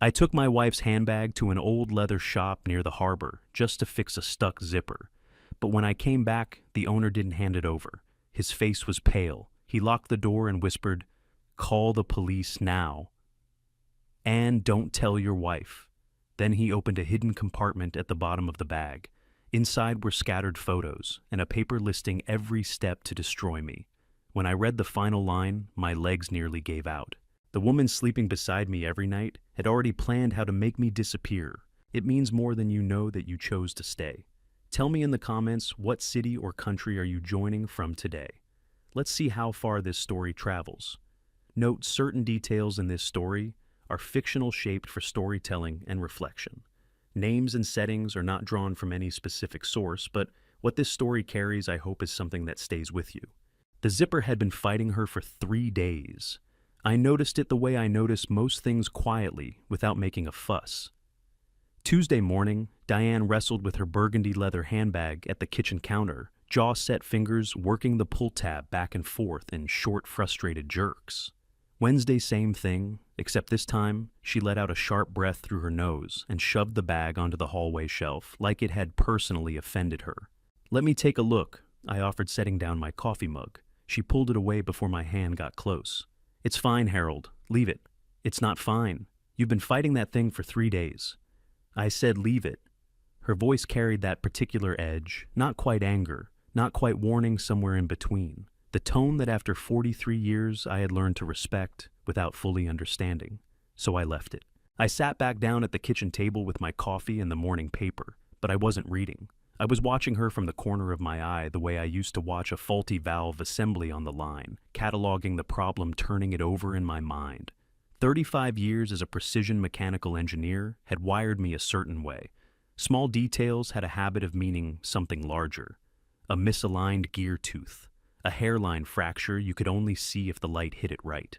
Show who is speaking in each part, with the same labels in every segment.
Speaker 1: I took my wife's handbag to an old leather shop near the harbor just to fix a stuck zipper. But when I came back, the owner didn't hand it over. His face was pale. He locked the door and whispered, "Call the police now. And don't tell your wife." Then he opened a hidden compartment at the bottom of the bag. Inside were scattered photos and a paper listing every step to destroy me. When I read the final line, my legs nearly gave out. The woman sleeping beside me every night had already planned how to make me disappear. It means more than you know that you chose to stay. Tell me in the comments, what city or country are you joining from today? Let's see how far this story travels. Note, certain details in this story are fictional, shaped for storytelling and reflection. Names and settings are not drawn from any specific source, but what this story carries, I hope, is something that stays with you. The zipper had been fighting her for 3 days. I noticed it the way I notice most things, quietly, without making a fuss. Tuesday morning, Diane wrestled with her burgundy leather handbag at the kitchen counter, jaw-set fingers working the pull tab back and forth in short, frustrated jerks. Wednesday, same thing, except this time, she let out a sharp breath through her nose and shoved the bag onto the hallway shelf like it had personally offended her. "Let me take a look," I offered, setting down my coffee mug. She pulled it away before my hand got close. "It's fine, Harold. Leave it." "It's not fine. You've been fighting that thing for 3 days. I said leave it." Her voice carried that particular edge, not quite anger, not quite warning, somewhere in between. The tone that after 43 years I had learned to respect without fully understanding. So I left it. I sat back down at the kitchen table with my coffee and the morning paper, but I wasn't reading. I was watching her from the corner of my eye, the way I used to watch a faulty valve assembly on the line, cataloging the problem, turning it over in my mind. 35 years as a precision mechanical engineer had wired me a certain way. Small details had a habit of meaning something larger. A misaligned gear tooth, a hairline fracture you could only see if the light hit it right,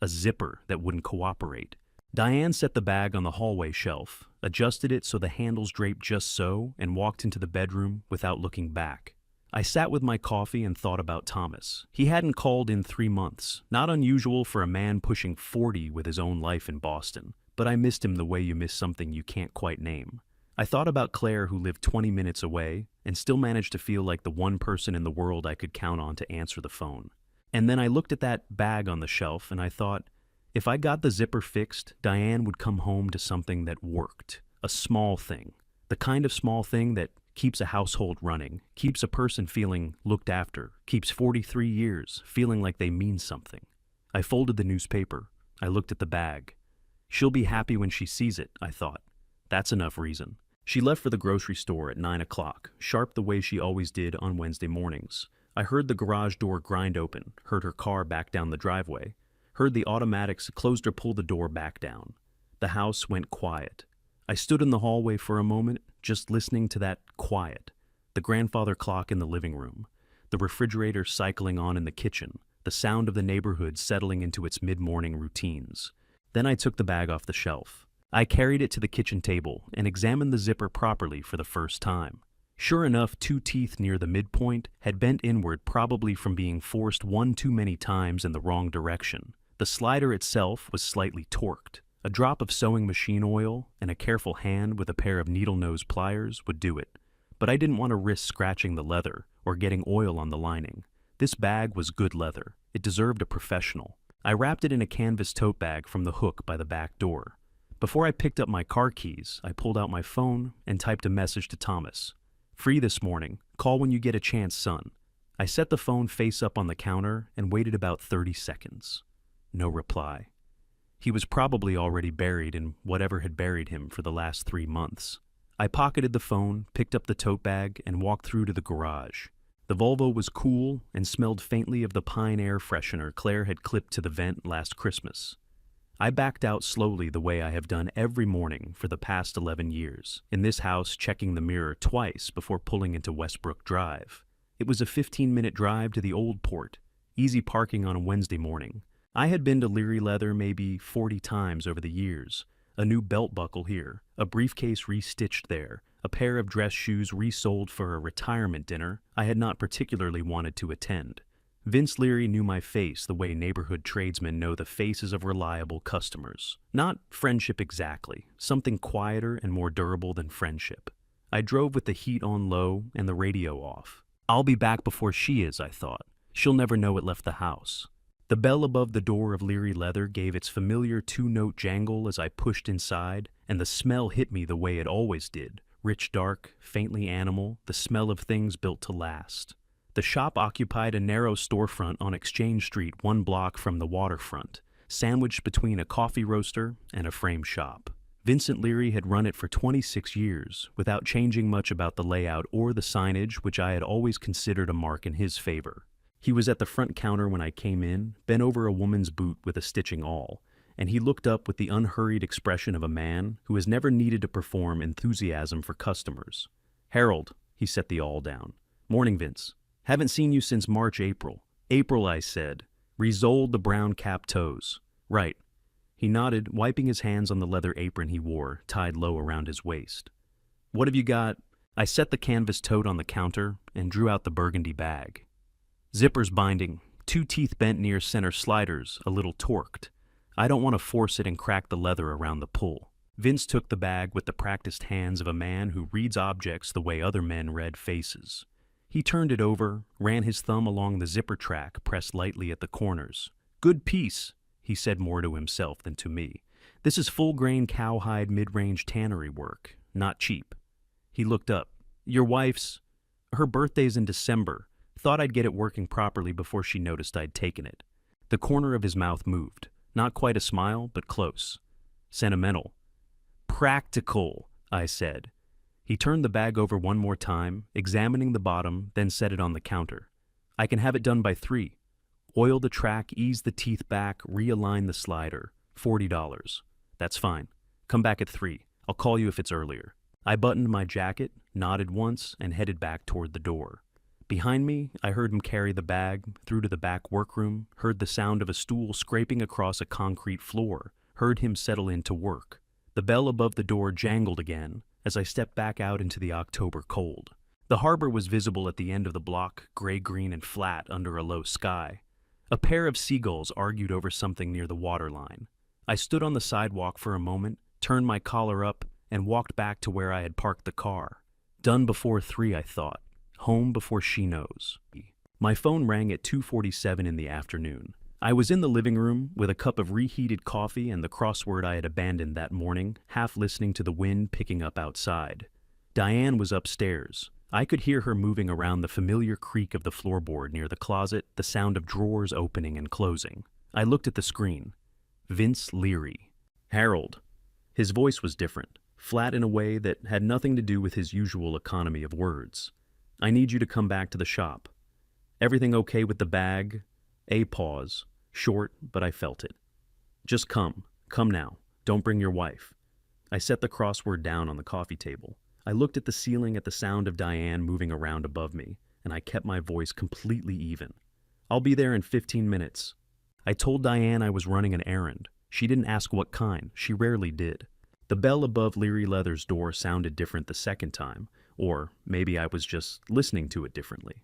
Speaker 1: a zipper that wouldn't cooperate. Diane set the bag on the hallway shelf, adjusted it so the handles draped just so, and walked into the bedroom without looking back. I sat with my coffee and thought about Thomas. He hadn't called in 3 months, not unusual for a man pushing 40 with his own life in Boston, but I missed him the way you miss something you can't quite name. I thought about Claire, who lived 20 minutes away and still managed to feel like the one person in the world I could count on to answer the phone. And then I looked at that bag on the shelf and I thought, if I got the zipper fixed, Diane would come home to something that worked. A small thing. The kind of small thing that keeps a household running, keeps a person feeling looked after, keeps 43 years feeling like they mean something. I folded the newspaper. I looked at the bag. She'll be happy when she sees it, I thought. That's enough reason. She left for the grocery store at 9 o'clock, sharp the way she always did on Wednesday mornings. I heard the garage door grind open, heard her car back down the driveway, heard the automatics closed or pull the door back down. The house went quiet. I stood in the hallway for a moment, just listening to that quiet. The grandfather clock in the living room, the refrigerator cycling on in the kitchen, the sound of the neighborhood settling into its mid-morning routines. Then I took the bag off the shelf. I carried it to the kitchen table and examined the zipper properly for the first time. Sure enough, 2 teeth near the midpoint had bent inward, probably from being forced one too many times in the wrong direction. The slider itself was slightly torqued. A drop of sewing machine oil and a careful hand with a pair of needle-nose pliers would do it. But I didn't want to risk scratching the leather or getting oil on the lining. This bag was good leather. It deserved a professional. I wrapped it in a canvas tote bag from the hook by the back door. Before I picked up my car keys, I pulled out my phone and typed a message to Thomas. "Free this morning. Call when you get a chance, son." I set the phone face up on the counter and waited about 30 seconds. No reply. He was probably already buried in whatever had buried him for the last 3 months. I pocketed the phone, picked up the tote bag, and walked through to the garage. The Volvo was cool and smelled faintly of the pine air freshener Claire had clipped to the vent last Christmas. I backed out slowly, the way I have done every morning for the past 11 years, in this house, checking the mirror twice before pulling into Westbrook Drive. It was a 15-minute drive to the old port, easy parking on a Wednesday morning. I had been to Leary Leather maybe 40 times over the years. A new belt buckle here, a briefcase restitched there, a pair of dress shoes resold for a retirement dinner I had not particularly wanted to attend. Vince Leary knew my face the way neighborhood tradesmen know the faces of reliable customers. Not friendship exactly, something quieter and more durable than friendship. I drove with the heat on low and the radio off. I'll be back before she is, I thought. She'll never know it left the house. The bell above the door of Leary leather gave its familiar two-note jangle as I pushed inside, and the smell hit me the way it always did. Rich, dark, faintly animal, the smell of things built to last. The shop occupied a narrow storefront on Exchange Street 1 block from the waterfront, sandwiched between a coffee roaster and a frame shop. Vincent Leary had run it for 26 years, without changing much about the layout or the signage, which I had always considered a mark in his favor. He was at the front counter when I came in, bent over a woman's boot with a stitching awl, and he looked up with the unhurried expression of a man who has never needed to perform enthusiasm for customers. "Harold," he set the awl down. "Morning, Vince. Haven't seen you since March, April." "April," I said. Resoled the brown cap toes. "Right." He nodded, wiping his hands on the leather apron he wore, tied low around his waist. "What have you got?" I set the canvas tote on the counter and drew out the burgundy bag. "Zippers binding, 2 teeth bent near center sliders, a little torqued. I don't want to force it and crack the leather around the pull." Vince took the bag with the practiced hands of a man who reads objects the way other men read faces. He turned it over, ran his thumb along the zipper track, pressed lightly at the corners. "Good piece," he said more to himself than to me. "This is full-grain cowhide mid-range tannery work, not cheap." He looked up. "Your wife's... her birthday's in December. Thought I'd get it working properly before she noticed I'd taken it." The corner of his mouth moved. Not quite a smile, but close. "Sentimental." "Practical," I said. He turned the bag over one more time, examining the bottom, then set it on the counter. "I can have it done by 3. Oil the track, ease the teeth back, realign the slider. $40. "That's fine. Come back at 3. I'll call you if it's earlier." I buttoned my jacket, nodded once, and headed back toward the door. Behind me, I heard him carry the bag through to the back workroom, heard the sound of a stool scraping across a concrete floor, heard him settle in to work. The bell above the door jangled again as I stepped back out into the October cold. The harbor was visible at the end of the block, gray-green and flat under a low sky. A pair of seagulls argued over something near the waterline. I stood on the sidewalk for a moment, turned my collar up, and walked back to where I had parked the car. Done before 3, I thought. Home before she knows. My phone rang at 2:47 in the afternoon. I was in the living room with a cup of reheated coffee and the crossword I had abandoned that morning, half listening to the wind picking up outside. Diane was upstairs. I could hear her moving around the familiar creak of the floorboard near the closet, the sound of drawers opening and closing. I looked at the screen. Vince Leary. "Harold." His voice was different, flat in a way that had nothing to do with his usual economy of words. "I need you to come back to the shop." "Everything okay with the bag?" A pause. Short, but I felt it. "Just come. Come now. Don't bring your wife." I set the crossword down on the coffee table. I looked at the ceiling at the sound of Diane moving around above me, and I kept my voice completely even. "I'll be there in 15 minutes. I told Diane I was running an errand. She didn't ask what kind. She rarely did. The bell above Leary Leather's door sounded different the second time, or maybe I was just listening to it differently.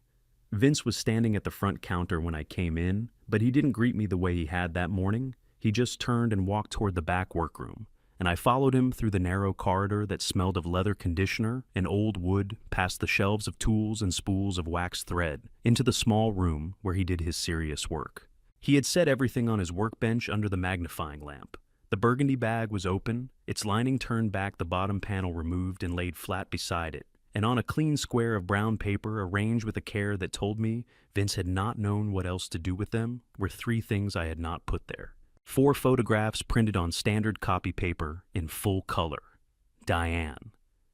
Speaker 1: Vince was standing at the front counter when I came in, but he didn't greet me the way he had that morning. He just turned and walked toward the back workroom, and I followed him through the narrow corridor that smelled of leather conditioner and old wood, past the shelves of tools and spools of waxed thread, into the small room where he did his serious work. He had set everything on his workbench under the magnifying lamp. The burgundy bag was open, its lining turned back, the bottom panel removed and laid flat beside it, and on a clean square of brown paper arranged with a care that told me Vince had not known what else to do with them were 3 things I had not put there. 4 photographs printed on standard copy paper in full color. Diane.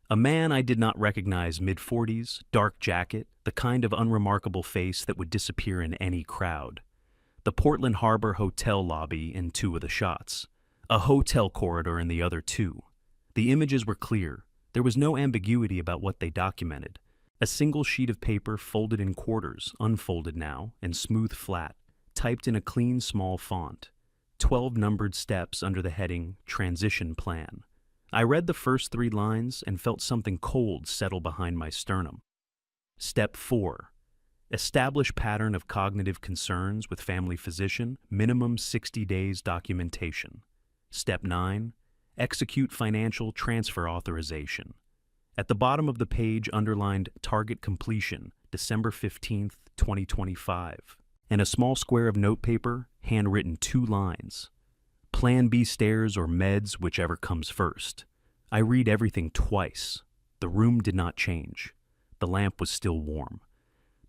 Speaker 1: A man I did not recognize, mid-40s, dark jacket, the kind of unremarkable face that would disappear in any crowd. The Portland Harbor Hotel lobby in 2 of the shots. A hotel corridor in the other 2. The images were clear. There was no ambiguity about what they documented. A single sheet of paper folded in quarters, unfolded now, and smooth flat, typed in a clean small font. 12 numbered steps under the heading Transition Plan. I read the first 3 lines and felt something cold settle behind my sternum. Step 4. Establish pattern of cognitive concerns with family physician, minimum 60 days documentation. Step 9. Execute financial transfer authorization. At the bottom of the page underlined target completion, December 15th, 2025. And a small square of notepaper, handwritten 2 lines. Plan B stairs or meds, whichever comes first. I read everything twice. The room did not change. The lamp was still warm.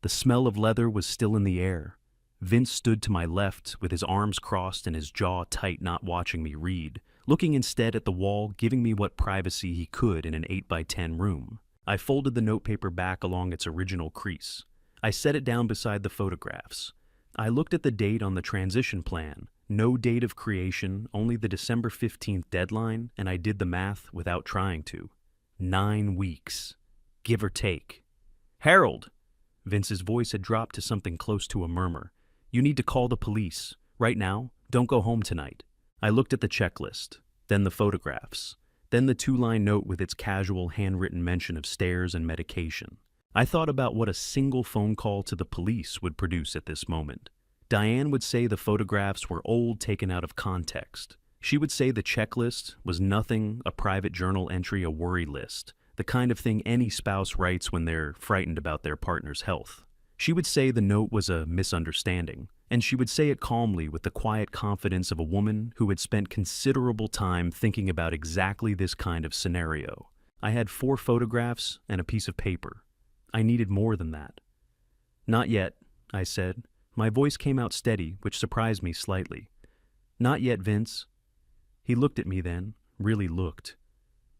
Speaker 1: The smell of leather was still in the air. Vince stood to my left with his arms crossed and his jaw tight, not watching me read, looking instead at the wall, giving me what privacy he could in an 8x10 room. I folded the notepaper back along its original crease. I set it down beside the photographs. I looked at the date on the transition plan. No date of creation, only the December 15th deadline, and I did the math without trying to. 9 weeks. Give or take. Harold! Vince's voice had dropped to something close to a murmur. You need to call the police. Right now, don't go home tonight. I looked at the checklist, then the photographs, then the 2-line note with its casual handwritten mention of stairs and medication. I thought about what a single phone call to the police would produce at this moment. Diane would say the photographs were old, taken out of context. She would say the checklist was nothing, a private journal entry, a worry list, the kind of thing any spouse writes when they're frightened about their partner's health. She would say the note was a misunderstanding, and she would say it calmly with the quiet confidence of a woman who had spent considerable time thinking about exactly this kind of scenario. I had 4 photographs and a piece of paper. I needed more than that. Not yet, I said. My voice came out steady, which surprised me slightly. Not yet, Vince. He looked at me then, really looked.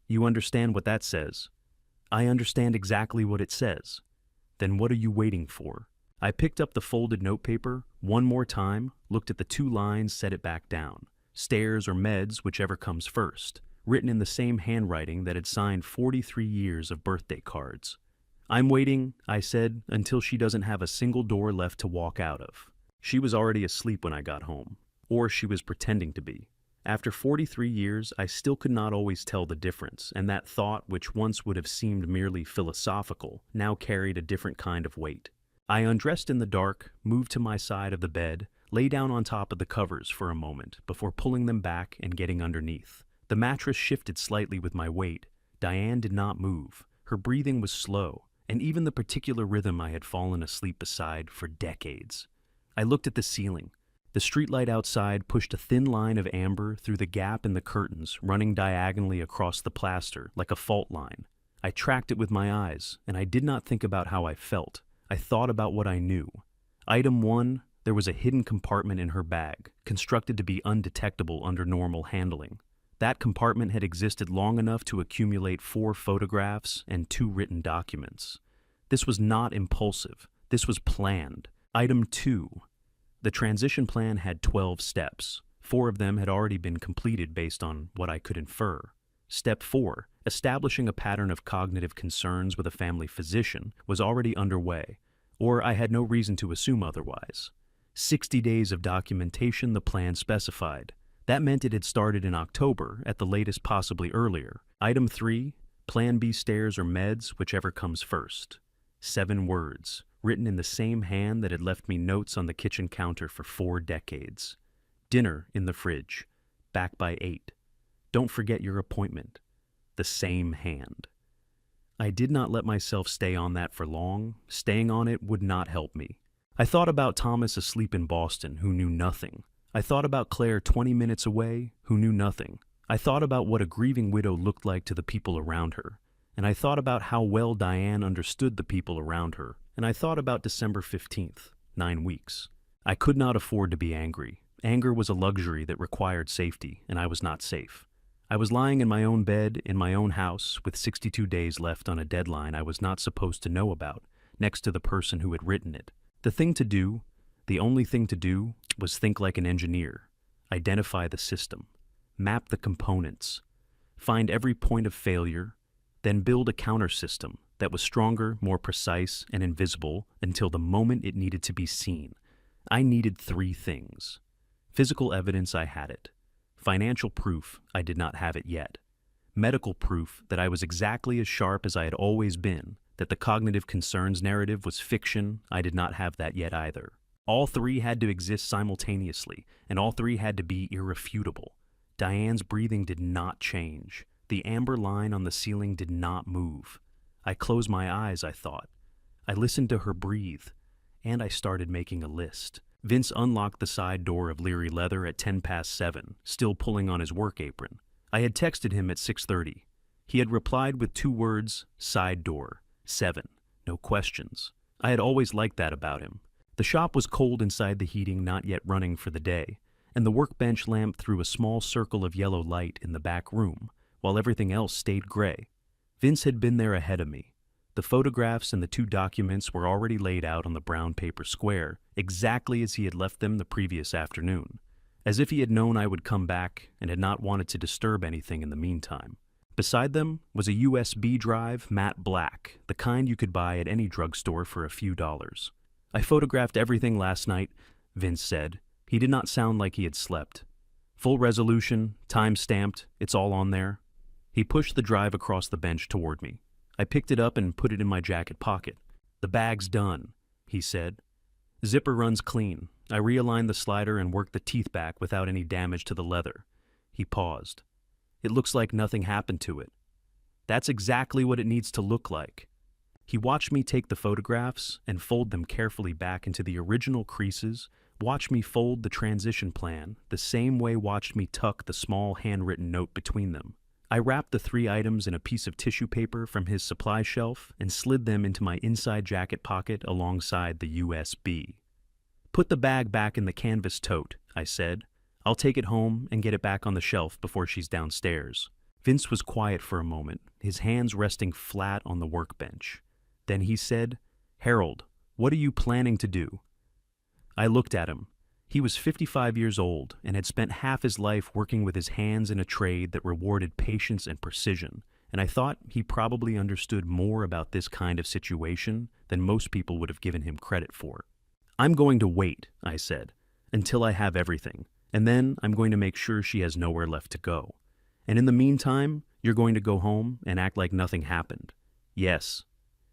Speaker 1: You understand what that says? I understand exactly what it says. Then what are you waiting for? I picked up the folded notepaper, one more time, looked at the 2 lines, set it back down. Stairs or meds, whichever comes first, written in the same handwriting that had signed 43 years of birthday cards. I'm waiting, I said, until she doesn't have a single door left to walk out of. She was already asleep when I got home, or she was pretending to be. After 43 years, I still could not always tell the difference, and that thought, which once would have seemed merely philosophical, now carried a different kind of weight. I undressed in the dark, moved to my side of the bed, lay down on top of the covers for a moment before pulling them back and getting underneath. The mattress shifted slightly with my weight. Diane did not move. Her breathing was slow, and even the particular rhythm I had fallen asleep beside for decades. I looked at the ceiling. The streetlight outside pushed a thin line of amber through the gap in the curtains, running diagonally across the plaster like a fault line. I tracked it with my eyes, and I did not think about how I felt. I thought about what I knew. Item 1, there was a hidden compartment in her bag, constructed to be undetectable under normal handling. That compartment had existed long enough to accumulate 4 photographs and 2 written documents. This was not impulsive. This was planned. Item 2. The transition plan had 12 steps. 4 of them had already been completed based on what I could infer. Step 4, establishing a pattern of cognitive concerns with a family physician, was already underway, or I had no reason to assume otherwise. 60 days of documentation the plan specified. That meant it had started in October, at the latest possibly earlier. Item 3, Plan B stairs or meds, whichever comes first. 7 words, written in the same hand that had left me notes on the kitchen counter for 4 decades. Dinner in the fridge, back by 8. Don't forget your appointment. The same hand. I did not let myself stay on that for long. Staying on it would not help me. I thought about Thomas asleep in Boston, who knew nothing. I thought about Claire 20 minutes away, who knew nothing. I thought about what a grieving widow looked like to the people around her. And I thought about how well Diane understood the people around her. And I thought about December 15th, 9 weeks. I could not afford to be angry. Anger was a luxury that required safety, and I was not safe. I was lying in my own bed, in my own house, with 62 days left on a deadline I was not supposed to know about, next to the person who had written it. The thing to do, the only thing to do, was think like an engineer. Identify the system. Map the components. Find every point of failure, then build a counter system that was stronger, more precise, and invisible until the moment it needed to be seen. I needed 3 things. Physical evidence, I had it. Financial proof, I did not have it yet. Medical proof that I was exactly as sharp as I had always been, that the cognitive concerns narrative was fiction, I did not have that yet either. All three had to exist simultaneously, and all three had to be irrefutable. Diane's breathing did not change. The amber line on the ceiling did not move. I closed my eyes, I thought. I listened to her breathe, and I started making a list. Vince unlocked the side door of Leary Leather at 7:10, still pulling on his work apron. I had texted him at 6:30. He had replied with 2 words, side door, 7, no questions. I had always liked that about him. The shop was cold inside the heating not yet running for the day, and the workbench lamp threw a small circle of yellow light in the back room, while everything else stayed gray. Vince had been there ahead of me. The photographs and the 2 documents were already laid out on the brown paper square, exactly as he had left them the previous afternoon, as if he had known I would come back and had not wanted to disturb anything in the meantime. Beside them was a USB drive, matte black, the kind you could buy at any drugstore for a few dollars. I photographed everything last night, Vince said. He did not sound like he had slept. Full resolution, time-stamped, it's all on there. He pushed the drive across the bench toward me. I picked it up and put it in my jacket pocket. The bag's done, he said. Zipper runs clean. I realigned the slider and worked the teeth back without any damage to the leather. He paused. It looks like nothing happened to it. That's exactly what it needs to look like. He watched me take the photographs and fold them carefully back into the original creases, watched me fold the transition plan, the same way watched me tuck the small handwritten note between them. I wrapped the 3 items in a piece of tissue paper from his supply shelf and slid them into my inside jacket pocket alongside the USB. Put the bag back in the canvas tote, I said. I'll take it home and get it back on the shelf before she's downstairs. Vince was quiet for a moment, his hands resting flat on the workbench. Then he said, Harold, what are you planning to do? I looked at him. He was 55 years old and had spent half his life working with his hands in a trade that rewarded patience and precision, and I thought he probably understood more about this kind of situation than most people would have given him credit for. I'm going to wait, I said, until I have everything, and then I'm going to make sure she has nowhere left to go. And in the meantime, you're going to go home and act like nothing happened. Yes.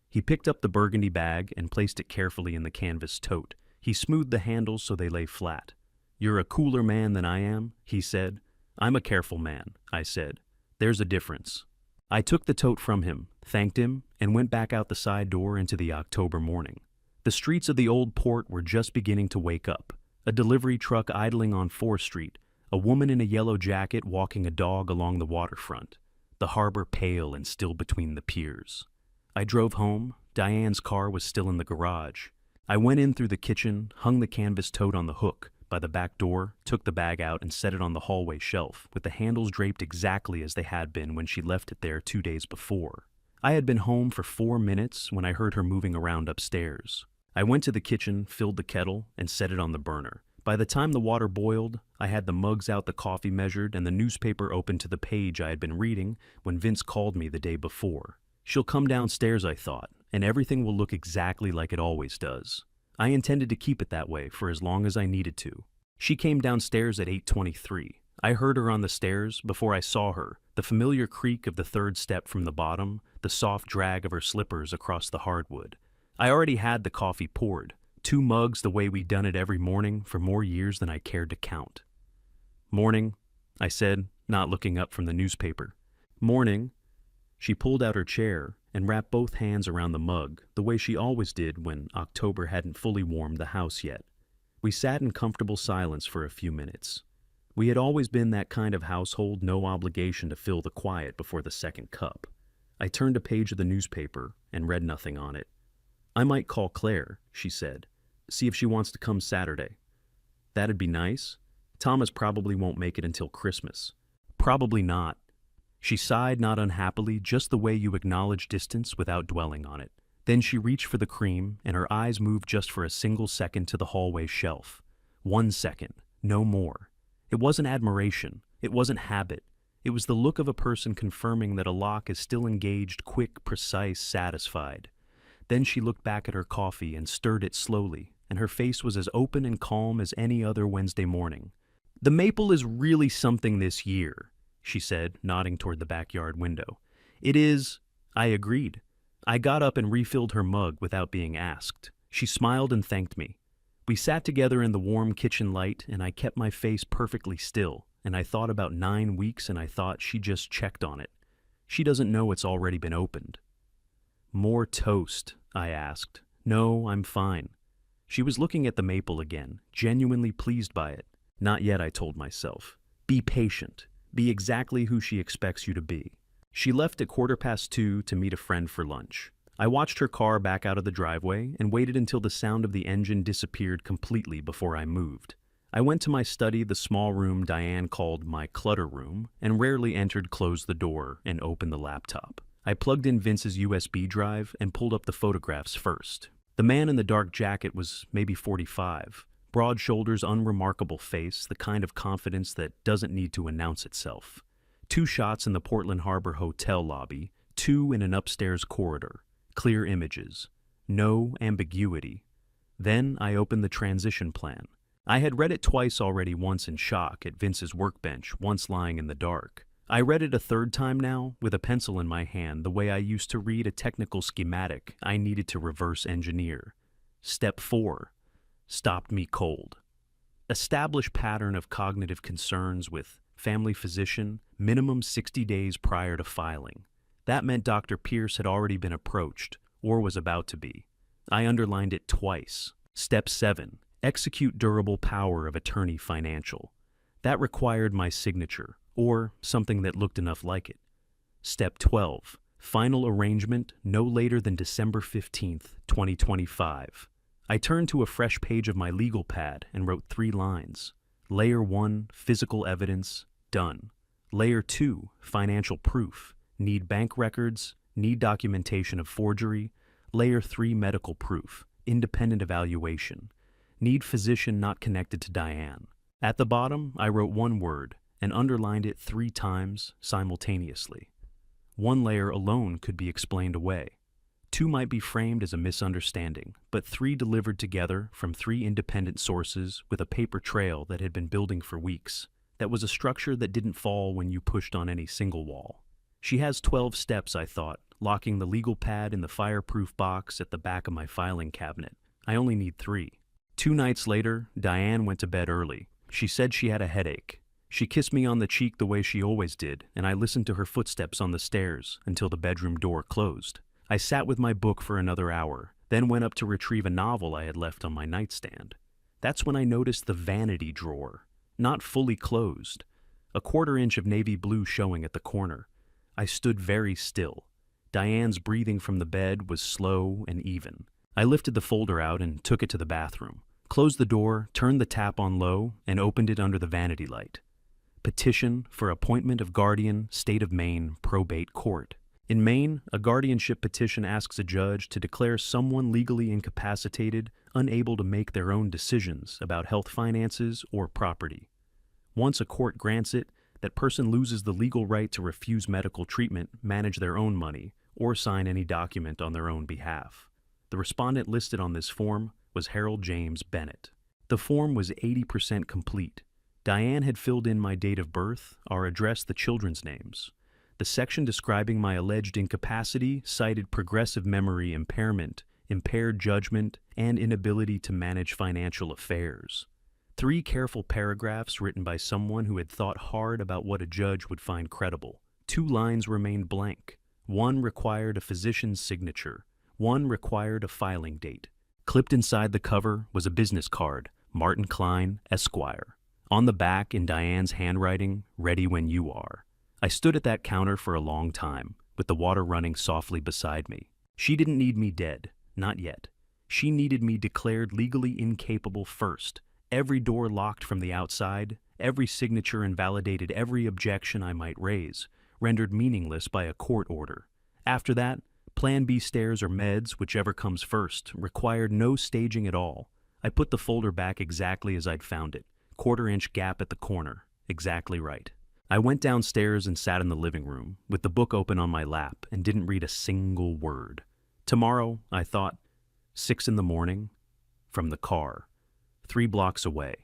Speaker 1: He picked up the burgundy bag and placed it carefully in the canvas tote. He smoothed the handles so they lay flat. You're a cooler man than I am, he said. I'm a careful man, I said. There's a difference. I took the tote from him, thanked him, and went back out the side door into the October morning. The streets of the old port were just beginning to wake up. A delivery truck idling on 4th Street, a woman in a yellow jacket walking a dog along the waterfront, the harbor pale and still between the piers. I drove home. Diane's car was still in the garage. I went in through the kitchen, hung the canvas tote on the hook by the back door, took the bag out and set it on the hallway shelf, with the handles draped exactly as they had been when she left it there 2 days before. I had been home for 4 minutes when I heard her moving around upstairs. I went to the kitchen, filled the kettle, and set it on the burner. By the time the water boiled, I had the mugs out, the coffee measured, and the newspaper open to the page I had been reading when Vince called me the day before. She'll come downstairs, I thought, and everything will look exactly like it always does. I intended to keep it that way for as long as I needed to. She came downstairs at 8:23. I heard her on the stairs before I saw her, the familiar creak of the 3rd step from the bottom, the soft drag of her slippers across the hardwood. I already had the coffee poured, 2 mugs the way we'd done it every morning for more years than I cared to count. Morning, I said, not looking up from the newspaper. Morning. She pulled out her chair and wrapped both hands around the mug, the way she always did when October hadn't fully warmed the house yet. We sat in comfortable silence for a few minutes. We had always been that kind of household, no obligation to fill the quiet before the 2nd cup. I turned a page of the newspaper and read nothing on it. I might call Claire, she said. See if she wants to come Saturday. That'd be nice. Thomas probably won't make it until Christmas. Probably not. She sighed not unhappily, just the way you acknowledge distance without dwelling on it. Then she reached for the cream, and her eyes moved just for a single second to the hallway shelf. 1 second, no more. It wasn't admiration. It wasn't habit. It was the look of a person confirming that a lock is still engaged, quick, precise, satisfied. Then she looked back at her coffee and stirred it slowly, and her face was as open and calm as any other Wednesday morning. The maple is really something this year, she said, nodding toward the backyard window. It is, I agreed. I got up and refilled her mug without being asked. She smiled and thanked me. We sat together in the warm kitchen light, and I kept my face perfectly still, and I thought about 9 weeks, and I thought she just checked on it. She doesn't know it's already been opened. More toast, I asked. No, I'm fine. She was looking at the maple again, genuinely pleased by it. Not yet, I told myself. Be patient. Be exactly who she expects you to be. She left at 2:15 to meet a friend for lunch. I watched her car back out of the driveway and waited until the sound of the engine disappeared completely before I moved. I went to my study, the small room Diane called my clutter room, and rarely entered, closed the door, and opened the laptop. I plugged in Vince's USB drive and pulled up the photographs first. The man in the dark jacket was maybe 45. Broad shoulders, unremarkable face, the kind of confidence that doesn't need to announce itself. 2 shots in the Portland Harbor Hotel lobby, 2 in an upstairs corridor. Clear images. No ambiguity. Then I opened the transition plan. I had read it twice already, once in shock at Vince's workbench, once lying in the dark. I read it a third time now, with a pencil in my hand, the way I used to read a technical schematic I needed to reverse engineer. Step 4. Stopped me cold. Establish pattern of cognitive concerns with family physician, minimum 60 days prior to filing. That meant Dr. Pierce had already been approached, or was about to be. I underlined it twice. Step 7. Execute durable power of attorney financial. That required my signature, or something that looked enough like it. Step 12. Final arrangement no later than December 15th, 2025. I turned to a fresh page of my legal pad and wrote 3 lines. Layer 1, physical evidence, done. Layer 2, financial proof. Need bank records, need documentation of forgery. Layer 3, medical proof, independent evaluation. Need physician not connected to Diane. At the bottom, I wrote 1 word and underlined it 3 times simultaneously. 1 layer alone could be explained away. 2 might be framed as a misunderstanding, but 3 delivered together from 3 independent sources with a paper trail that had been building for weeks. That was a structure that didn't fall when you pushed on any single wall. She has 12 steps, I thought, locking the legal pad in the fireproof box at the back of my filing cabinet. I only need 3. 2 nights later, Diane went to bed early. She said she had a headache. She kissed me on the cheek the way she always did, and I listened to her footsteps on the stairs until the bedroom door closed. I sat with my book for another hour, then went up to retrieve a novel I had left on my nightstand. That's when I noticed the vanity drawer, not fully closed, a 1/4 inch of navy blue showing at the corner. I stood very still. Diane's breathing from the bed was slow and even. I lifted the folder out and took it to the bathroom, closed the door, turned the tap on low, and opened it under the vanity light. Petition for appointment of guardian, State of Maine, probate court. In Maine, a guardianship petition asks a judge to declare someone legally incapacitated, unable to make their own decisions about health, finances, or property. Once a court grants it, that person loses the legal right to refuse medical treatment, manage their own money, or sign any document on their own behalf. The respondent listed on this form was Harold James Bennett. The form was 80% complete. Diane had filled in my date of birth, our address, the children's names. The section describing my alleged incapacity cited progressive memory impairment, impaired judgment, and inability to manage financial affairs. 3 careful paragraphs written by someone who had thought hard about what a judge would find credible. 2 lines remained blank. 1 required a physician's signature. 1 required a filing date. Clipped inside the cover was a business card, Martin Klein, Esquire. On the back, in Diane's handwriting, ready when you are. I stood at that counter for a long time, with the water running softly beside me. She didn't need me dead, not yet. She needed me declared legally incapable first. Every door locked from the outside, every signature invalidated every objection I might raise, rendered meaningless by a court order. After that, Plan B stairs or meds, whichever comes first, required no staging at all. I put the folder back exactly as I'd found it, 1/4 inch gap at the corner, exactly right. I went downstairs and sat in the living room, with the book open on my lap, and didn't read a single word. Tomorrow, I thought, 6 in the morning, from the car, 3 blocks away.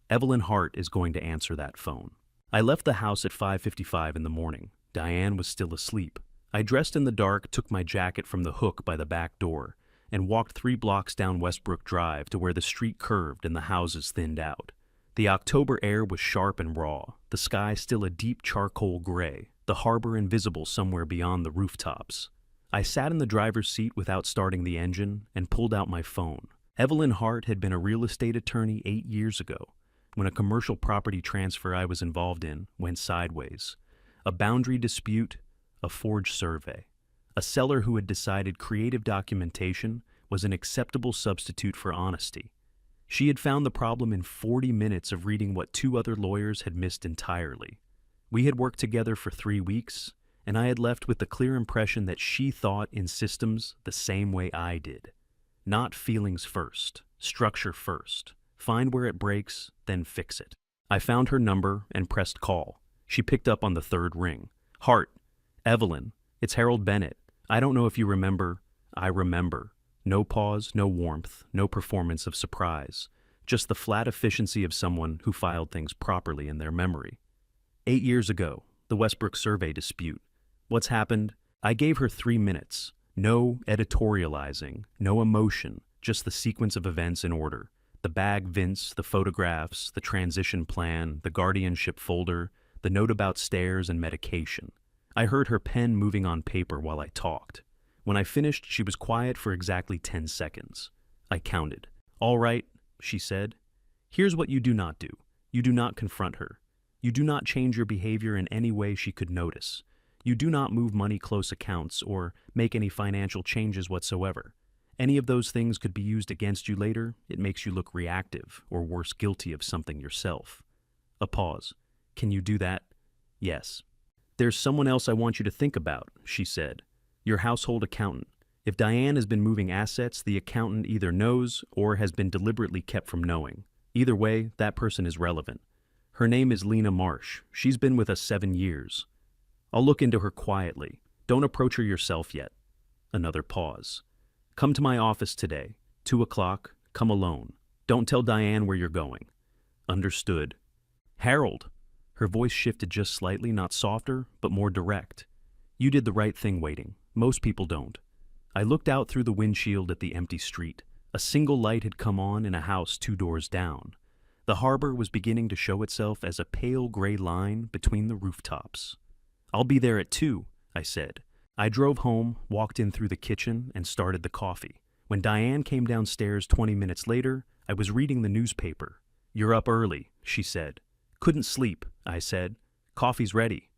Speaker 1: Evelyn Hart is going to answer that phone. I left the house at 5:55 in the morning. Diane was still asleep. I dressed in the dark, took my jacket from the hook by the back door, and walked 3 blocks down Westbrook Drive to where the street curved and the houses thinned out. The October air was sharp and raw, the sky still a deep charcoal gray, the harbor invisible somewhere beyond the rooftops. I sat in the driver's seat without starting the engine and pulled out my phone. Evelyn Hart had been a real estate attorney 8 years ago, when a commercial property transfer I was involved in went sideways. A boundary dispute, a forged survey. A seller who had decided creative documentation was an acceptable substitute for honesty. She had found the problem in 40 minutes of reading what 2 other lawyers had missed entirely. We had worked together for 3 weeks, and I had left with the clear impression that she thought in systems the same way I did. Not feelings first, structure first. Find where it breaks, then fix it. I found her number and pressed call. She picked up on the 3rd ring. Hart, Evelyn, it's Harold Bennett. I don't know if you remember. I remember. No pause, no warmth, no performance of surprise. Just the flat efficiency of someone who filed things properly in their memory. 8 years ago, the Westbrook survey dispute. What's happened? I gave her 3 minutes. No editorializing, no emotion, just the sequence of events in order. The bag Vince, the photographs, the transition plan, the guardianship folder, the note about stairs and medication. I heard her pen moving on paper while I talked. When I finished, she was quiet for exactly 10 seconds. I counted. All right, she said. Here's what you do not do. You do not confront her. You do not change your behavior in any way she could notice. You do not move money close accounts or make any financial changes whatsoever. Any of those things could be used against you later. It makes you look reactive or worse, guilty of something yourself. A pause. Can you do that? Yes. There's someone else I want you to think about, she said. Your household accountant. If Diane has been moving assets, the accountant either knows or has been deliberately kept from knowing. Either way, that person is relevant. Her name is Lena Marsh. She's been with us 7 years. I'll look into her quietly. Don't approach her yourself yet. Another pause. Come to my office today. 2 o'clock. Come alone. Don't tell Diane where you're going. Understood. Harold. Her voice shifted just slightly, not softer, but more direct. You did the right thing waiting. Most people don't. I looked out through the windshield at the empty street. A single light had come on in a house 2 doors down. The harbor was beginning to show itself as a pale gray line between the rooftops. I'll be there at 2, I said. I drove home, walked in through the kitchen, and started the coffee. When Diane came downstairs 20 minutes later, I was reading the newspaper. You're up early, she said. Couldn't sleep, I said. Coffee's ready.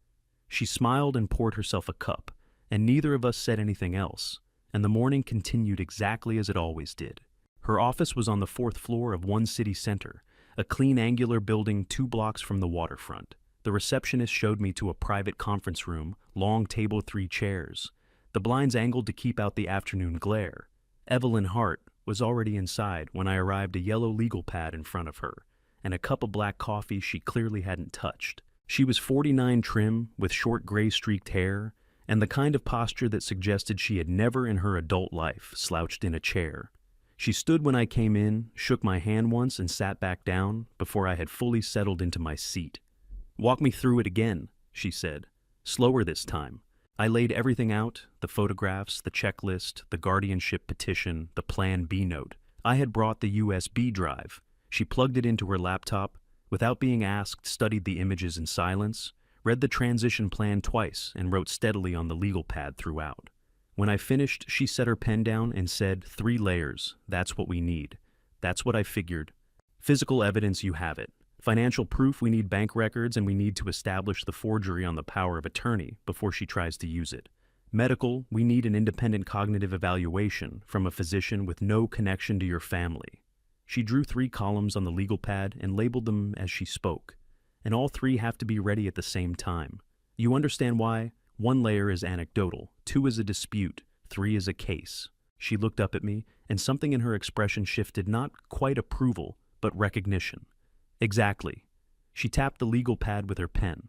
Speaker 1: She smiled and poured herself a cup, and neither of us said anything else, and the morning continued exactly as it always did. Her office was on the 4th floor of One City Center, a clean angular building 2 blocks from the waterfront. The receptionist showed me to a private conference room, long table, 3 chairs. The blinds angled to keep out the afternoon glare. Evelyn Hart was already inside when I arrived, a yellow legal pad in front of her, and a cup of black coffee she clearly hadn't touched. She was 49 trim, with short gray streaked hair, and the kind of posture that suggested she had never in her adult life slouched in a chair. She stood when I came in, shook my hand once, and sat back down before I had fully settled into my seat. Walk me through it again, she said. Slower this time. I laid everything out, the photographs, the checklist, the guardianship petition, the Plan B note. I had brought the USB drive. She plugged it into her laptop, without being asked, studied the images in silence, read the transition plan twice, and wrote steadily on the legal pad throughout. When I finished, she set her pen down and said, 3 layers, that's what we need. That's what I figured. Physical evidence, you have it. Financial proof, we need bank records, and we need to establish the forgery on the power of attorney before she tries to use it. Medical, we need an independent cognitive evaluation from a physician with no connection to your family. She drew 3 columns on the legal pad and labeled them as she spoke, and all 3 have to be ready at the same time. You understand why? 1 layer is anecdotal, 2 is a dispute, 3 is a case. She looked up at me, and something in her expression shifted, not quite approval, but recognition. Exactly. She tapped the legal pad with her pen.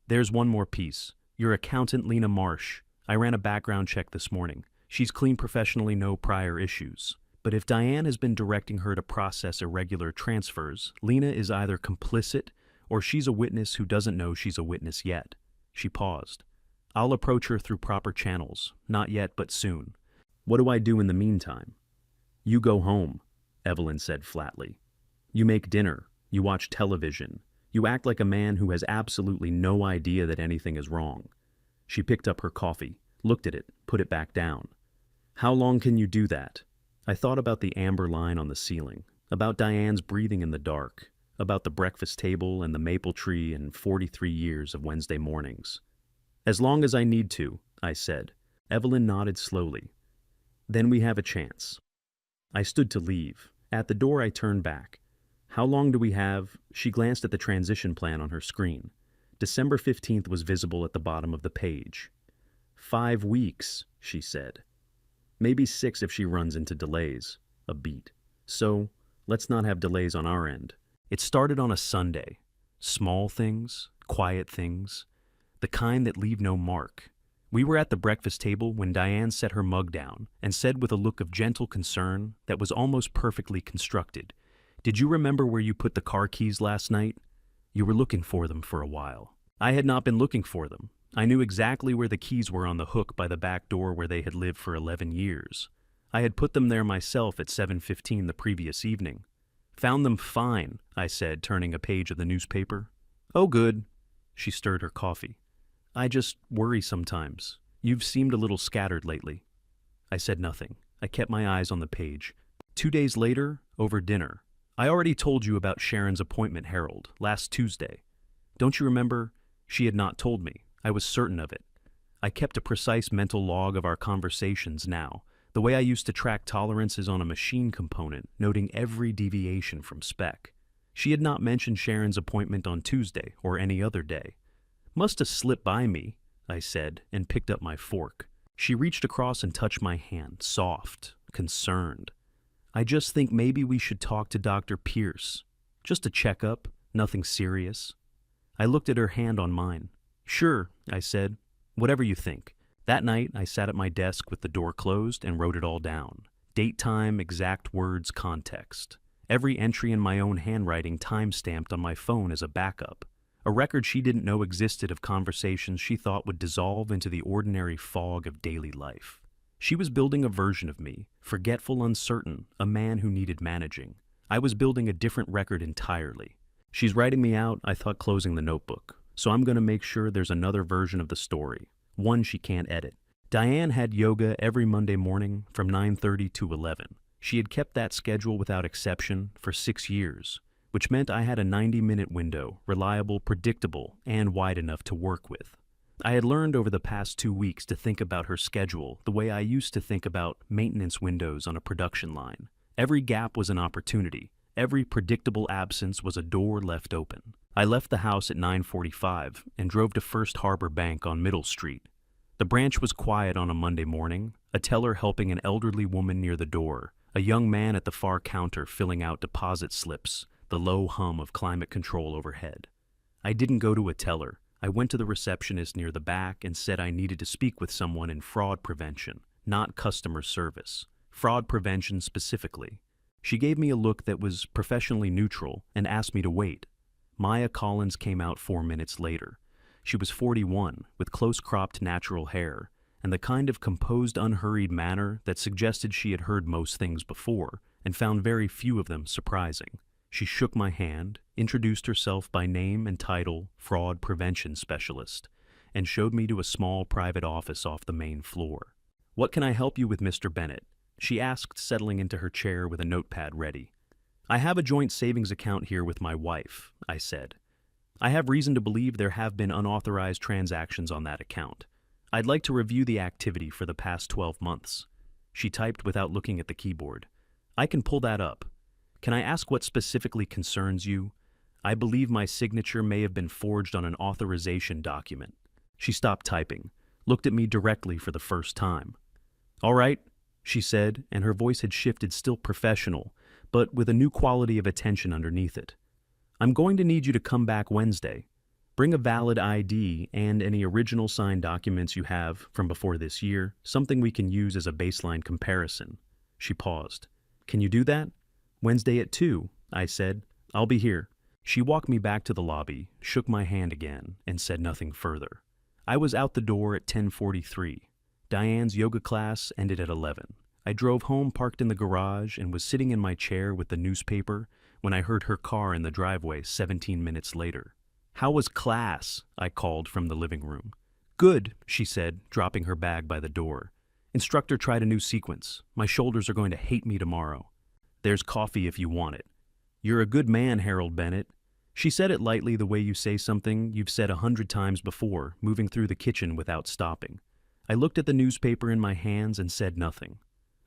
Speaker 1: There's 1 more piece. Your accountant, Lena Marsh. I ran a background check this morning. She's clean professionally, no prior issues. But if Diane has been directing her to process irregular transfers, Lena is either complicit or she's a witness who doesn't know she's a witness yet. She paused. I'll approach her through proper channels, not yet but soon. What do I do in the meantime? You go home, Evelyn said flatly. You make dinner, you watch television, you act like a man who has absolutely no idea that anything is wrong. She picked up her coffee, looked at it, put it back down. How long can you do that? I thought about the amber line on the ceiling, about Diane's breathing in the dark, about the breakfast table and the maple tree and 43 years of Wednesday mornings. As long as I need to, I said. Evelyn nodded slowly. Then we have a chance. I stood to leave. At the door I turned back. How long do we have? She glanced at the transition plan on her screen. December 15th was visible at the bottom of the page. 5 weeks, she said. Maybe 6 if she runs into delays. A beat. So, let's not have delays on our end. It started on a Sunday. Small things, quiet things, the kind that leave no mark. We were at the breakfast table when Diane set her mug down and said with a look of gentle concern that was almost perfectly constructed, "Did you remember where you put the car keys last night? You were looking for them for a while." I had not been looking for them. I knew exactly where the keys were on the hook by the back door where they had lived for 11 years. I had put them there myself at 7:15 the previous evening. "Found them fine," I said, turning a page of the newspaper. "Oh, good." She stirred her coffee. "I just worry sometimes. You've seemed a little scattered lately." I said nothing. I kept my eyes on the page. 2 days later, over dinner. "I already told you about Sharon's appointment, Harold, last Tuesday. Don't you remember?" She had not told me. I was certain of it. I kept a precise mental log of our conversations now, the way I used to track tolerances on a machine component, noting every deviation from spec. She had not mentioned Sharon's appointment on Tuesday or any other day. "Must have slipped by me," I said, and picked up my fork. She reached across and touched my hand, soft, concerned. "I just think maybe we should talk to Dr. Pierce. Just a checkup, nothing serious." I looked at her hand on mine. "Sure," I said. "Whatever you think." That night, I sat at my desk with the door closed and wrote it all down. Date, time, exact words, context. Every entry in my own handwriting time-stamped on my phone as a backup. A record she didn't know existed of conversations she thought would dissolve into the ordinary fog of daily life. She was building a version of me, forgetful, uncertain, a man who needed managing. I was building a different record entirely. She's writing me out, I thought, closing the notebook. So I'm going to make sure there's another version of the story, one she can't edit. Diane had yoga every Monday morning from 9:30 to 11. She had kept that schedule without exception for 6 years, which meant I had a 90-minute window, reliable, predictable, and wide enough to work with. I had learned over the past 2 weeks to think about her schedule the way I used to think about maintenance windows on a production line. Every gap was an opportunity. Every predictable absence was a door left open. I left the house at 9:45 and drove to First Harbor Bank on Middle Street. The branch was quiet on a Monday morning, a teller helping an elderly woman near the door, a young man at the far counter filling out deposit slips, the low hum of climate control overhead. I didn't go to a teller. I went to the receptionist near the back and said I needed to speak with someone in fraud prevention, not customer service. Fraud prevention specifically. She gave me a look that was professionally neutral and asked me to wait. Maya Collins came out 4 minutes later. She was 41, with close-cropped natural hair, and the kind of composed, unhurried manner that suggested she had heard most things before and found very few of them surprising. She shook my hand, introduced herself by name and title, Fraud Prevention Specialist, and showed me to a small private office off the main floor. "What can I help you with, Mr. Bennett?" she asked, settling into her chair with a notepad ready. "I have a joint savings account here with my wife," I said. "I have reason to believe there have been unauthorized transactions on that account. I'd like to review the activity for the past 12 months. She typed without looking at the keyboard. "I can pull that up. Can I ask what specifically concerns you? I believe my signature may have been forged on an authorization document." She stopped typing, looked at me directly for the first time. "All right," she said, and her voice had shifted, still professional, but with a new quality of attention underneath it. "I'm going to need you to come back Wednesday. Bring a valid ID and any original signed documents you have from before this year, something we can use as a baseline comparison." She paused. "Can you do that?" "Wednesday at 2, I said. "I'll be here." She walked me back to the lobby, shook my hand again, and said nothing further. I was out the door at 10:43. Diane's yoga class ended at 11. I drove home, parked in the garage, and was sitting in my chair with the newspaper when I heard her car in the driveway 17 minutes later. "How was class?" I called from the living room. "Good," she said, dropping her bag by the door. "Instructor tried a new sequence. My shoulders are going to hate me tomorrow. There's coffee if you want it." "You're a good man, Harold Bennett." She said it lightly, the way you say something you've said 100 times before, moving through the kitchen without stopping. I looked at the newspaper in my hands and said nothing.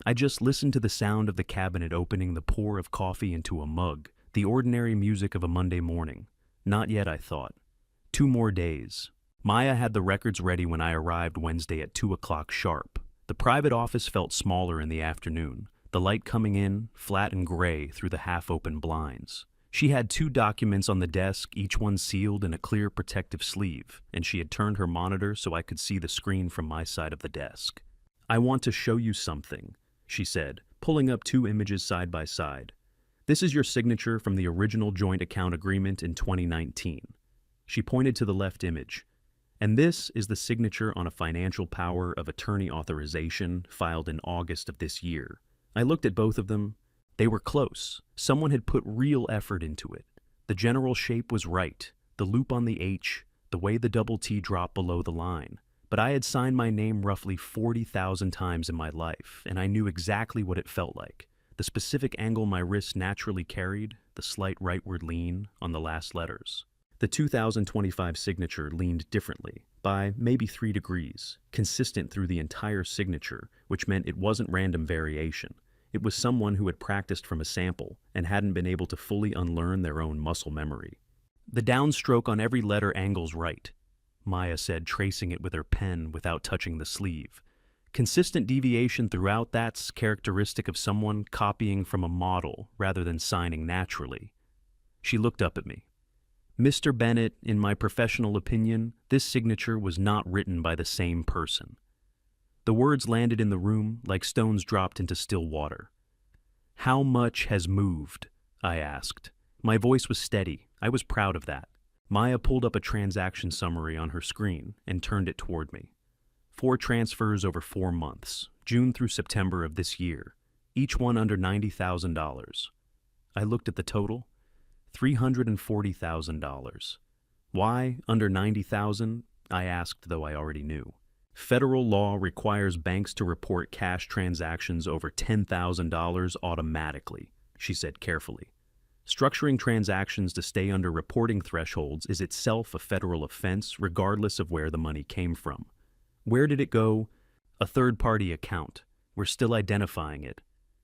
Speaker 1: I just listened to the sound of the cabinet opening, the pour of coffee into a mug, the ordinary music of a Monday morning. Not yet, I thought. 2 more days. Maya had the records ready when I arrived Wednesday at 2 o'clock sharp. The private office felt smaller in the afternoon, the light coming in, flat and gray, through the half-open blinds. She had 2 documents on the desk, each one sealed in a clear protective sleeve, and she had turned her monitor so I could see the screen from my side of the desk. "I want to show you something," she said, pulling up 2 images side by side. "This is your signature from the original joint account agreement in 2019. She pointed to the left image. "And this is the signature on a financial power of attorney authorization filed in August of this year." I looked at both of them. They were close. Someone had put real effort into it. The general shape was right, the loop on the H, the way the double T dropped below the line. But I had signed my name roughly 40,000 times in my life, and I knew exactly what it felt like. The specific angle my wrist naturally carried, the slight rightward lean on the last letters. The 2025 signature leaned differently, by maybe 3 degrees, consistent through the entire signature, which meant it wasn't random variation. It was someone who had practiced from a sample and hadn't been able to fully unlearn their own muscle memory. "The downstroke on every letter angles right," Maya said, tracing it with her pen without touching the sleeve. "Consistent deviation throughout, that's characteristic of someone copying from a model rather than signing naturally." She looked up at me. "Mr. Bennett, in my professional opinion, this signature was not written by the same person." The words landed in the room like stones dropped into still water. "How much has moved?" I asked. My voice was steady. I was proud of that. Maya pulled up a transaction summary on her screen and turned it toward me. 4 transfers over 4 months, June through September of this year, each one under $90,000. I looked at the total. $340,000. Why under 90,000? I asked, though I already knew. "Federal law requires banks to report cash transactions over $10,000 automatically," she said carefully. "Structuring transactions to stay under reporting thresholds is itself a federal offense regardless of where the money came from." "Where did it go?" "A third-party account. We're still identifying it."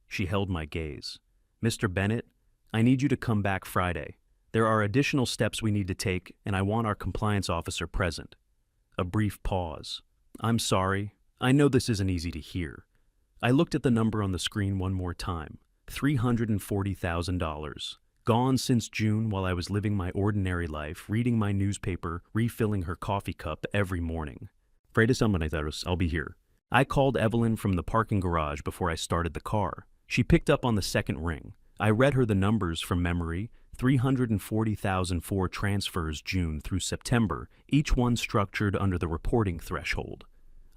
Speaker 1: She held my gaze. "Mr. Bennett, I need you to come back Friday. There are additional steps we need to take, and I want our compliance officer present." A brief pause. "I'm sorry. I know this isn't easy to hear." I looked at the number on the screen one more time. $340,000. Gone since June while I was living my ordinary life, reading my newspaper, refilling her coffee cup every morning. I'll be here." I called Evelyn from the parking garage before I started the car. She picked up on the second ring. I read her the numbers from memory. 340,004 transfers June through September, each one structured under the reporting threshold.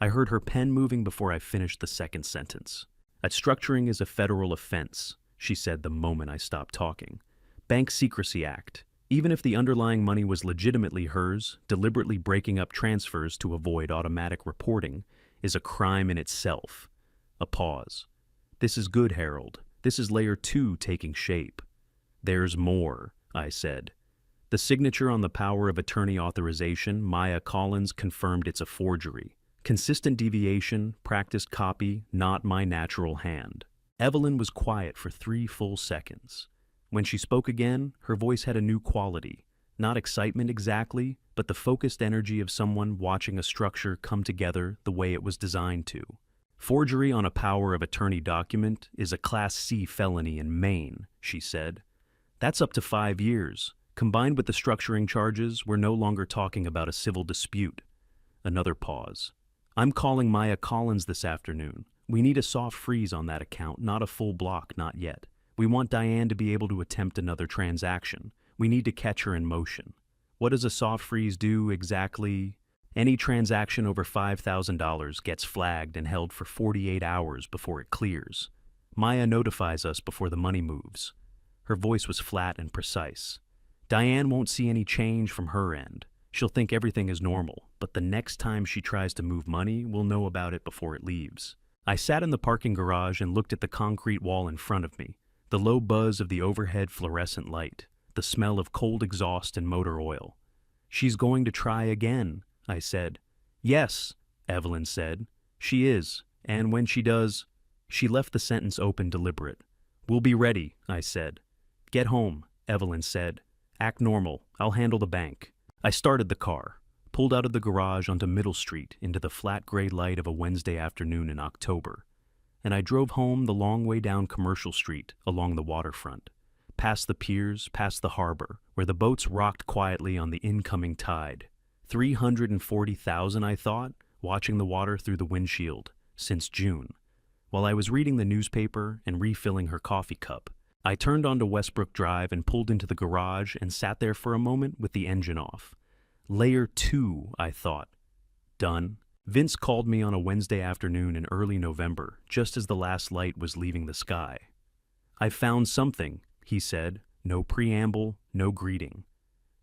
Speaker 1: I heard her pen moving before I finished the second sentence. "That structuring is a federal offense," she said the moment I stopped talking. "Bank Secrecy Act. Even if the underlying money was legitimately hers, deliberately breaking up transfers to avoid automatic reporting is a crime in itself." A pause. "This is good, Harold. This is layer 2 taking shape." "There's more," I said. The signature on the power of attorney authorization, Maya Collins, confirmed it's a forgery. Consistent deviation, practiced copy, not my natural hand. Evelyn was quiet for 3 full seconds. When she spoke again, her voice had a new quality. Not excitement exactly, but the focused energy of someone watching a structure come together the way it was designed to. "Forgery on a power of attorney document is a Class C felony in Maine," she said. "That's up to 5 years. Combined with the structuring charges, we're no longer talking about a civil dispute." Another pause. "I'm calling Maya Collins this afternoon. We need a soft freeze on that account, not a full block, not yet. We want Diane to be able to attempt another transaction. We need to catch her in motion." "What does a soft freeze do exactly?" Any transaction over $5,000 gets flagged and held for 48 hours before it clears. Maya notifies us before the money moves. Her voice was flat and precise. Diane won't see any change from her end. She'll think everything is normal, but the next time she tries to move money, we'll know about it before it leaves. I sat in the parking garage and looked at the concrete wall in front of me, the low buzz of the overhead fluorescent light, the smell of cold exhaust and motor oil. "She's going to try again," I said. "Yes," Evelyn said. "She is, and when she does—" She left the sentence open deliberate. "We'll be ready," I said. "Get home," Evelyn said. "Act normal. I'll handle the bank." I started the car, pulled out of the garage onto Middle Street into the flat gray light of a Wednesday afternoon in October, and I drove home the long way down Commercial Street along the waterfront, past the piers, past the harbor, where the boats rocked quietly on the incoming tide. 340,000, I thought, watching the water through the windshield, since June. While I was reading the newspaper and refilling her coffee cup, I turned onto Westbrook Drive and pulled into the garage and sat there for a moment with the engine off. Layer 2, I thought. Done. Vince called me on a Wednesday afternoon in early November, just as the last light was leaving the sky. "I've found something," he said. No preamble, no greeting.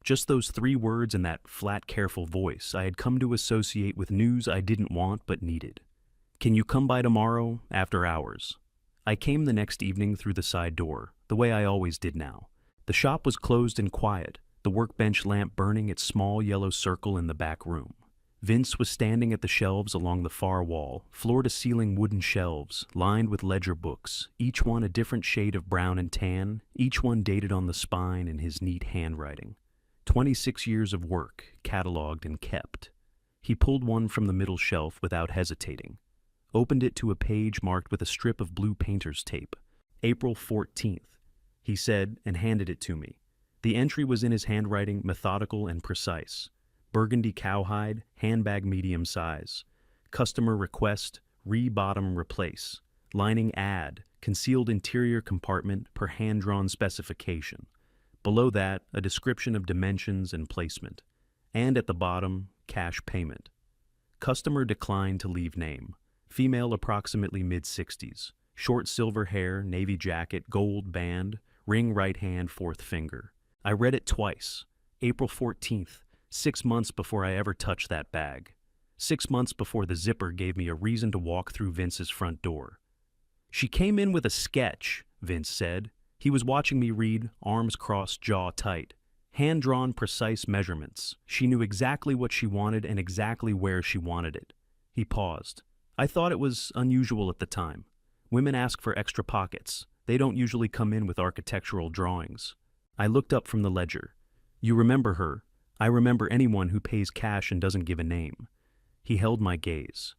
Speaker 1: Just those 3 words in that flat, careful voice I had come to associate with news I didn't want but needed. "Can you come by tomorrow, after hours?" I came the next evening through the side door, the way I always did now. The shop was closed and quiet, the workbench lamp burning its small yellow circle in the back room. Vince was standing at the shelves along the far wall, floor-to-ceiling wooden shelves, lined with ledger books, each one a different shade of brown and tan, each one dated on the spine in his neat handwriting. 26 years of work, catalogued and kept. He pulled one from the middle shelf without hesitating, opened it to a page marked with a strip of blue painter's tape. "April 14th, he said, and handed it to me. The entry was in his handwriting, methodical and precise. Burgundy cowhide, handbag medium size. Customer request, re-bottom replace. Lining add, concealed interior compartment per hand-drawn specification. Below that, a description of dimensions and placement. And at the bottom, cash payment. Customer declined to leave name. Female approximately mid-60s. Short silver hair, navy jacket, gold band, ring right hand, 4th finger. I read it twice. April 14th, 6 months before I ever touched that bag. 6 months before the zipper gave me a reason to walk through Vince's front door. "She came in with a sketch," Vince said. He was watching me read, arms crossed, jaw tight. Hand-drawn, precise measurements. She knew exactly what she wanted and exactly where she wanted it. He paused. I thought it was unusual at the time. Women ask for extra pockets. They don't usually come in with architectural drawings. I looked up from the ledger. "You remember her. I remember anyone who pays cash and doesn't give a name." He held my gaze.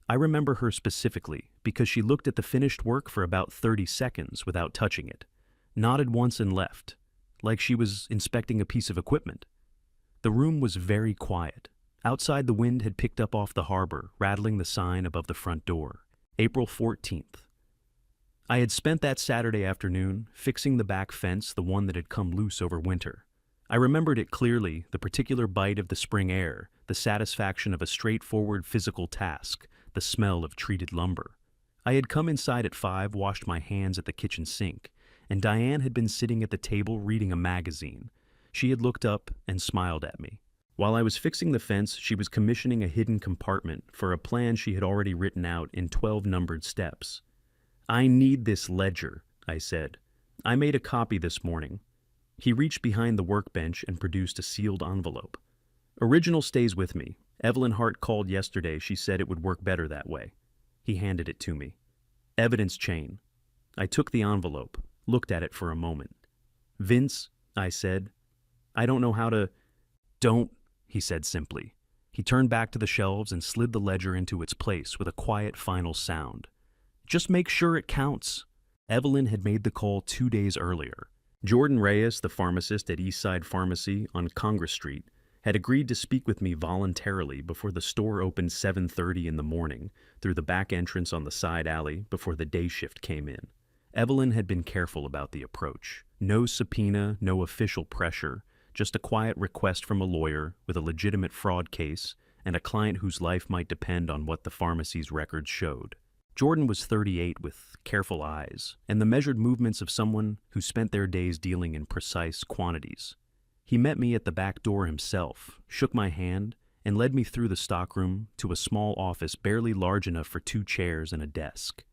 Speaker 1: I remember her specifically because she looked at the finished work for about 30 seconds without touching it, nodded once and left, like she was inspecting a piece of equipment. The room was very quiet. Outside, the wind had picked up off the harbor, rattling the sign above the front door. April 14th. I had spent that Saturday afternoon fixing the back fence, the one that had come loose over winter. I remembered it clearly, the particular bite of the spring air, the satisfaction of a straightforward physical task, the smell of treated lumber. I had come inside at 5, washed my hands at the kitchen sink, and Diane had been sitting at the table reading a magazine. She had looked up and smiled at me. While I was fixing the fence, she was commissioning a hidden compartment for a plan she had already written out in 12 numbered steps. "I need this ledger," I said. "I made a copy this morning." He reached behind the workbench and produced a sealed envelope. "Original stays with me. Evelyn Hart called yesterday. She said it would work better that way." He handed it to me. "Evidence chain." I took the envelope, looked at it for a moment. "Vince," I said, "I don't know how to—" "Don't," he said simply. He turned back to the shelves and slid the ledger into its place with a quiet final sound. "Just make sure it counts." Evelyn had made the call 2 days earlier. Jordan Reyes, the pharmacist at Eastside Pharmacy on Congress Street, had agreed to speak with me voluntarily before the store opened 7:30 in the morning through the back entrance on the side alley before the day shift came in. Evelyn had been careful about the approach. No subpoena, no official pressure, just a quiet request from a lawyer with a legitimate fraud case and a client whose life might depend on what the pharmacy's records showed. Jordan was 38 with careful eyes, and the measured movements of someone who spent their days dealing in precise quantities. He met me at the back door himself, shook my hand, and led me through the stockroom to a small office barely large enough for 2 chairs and a desk.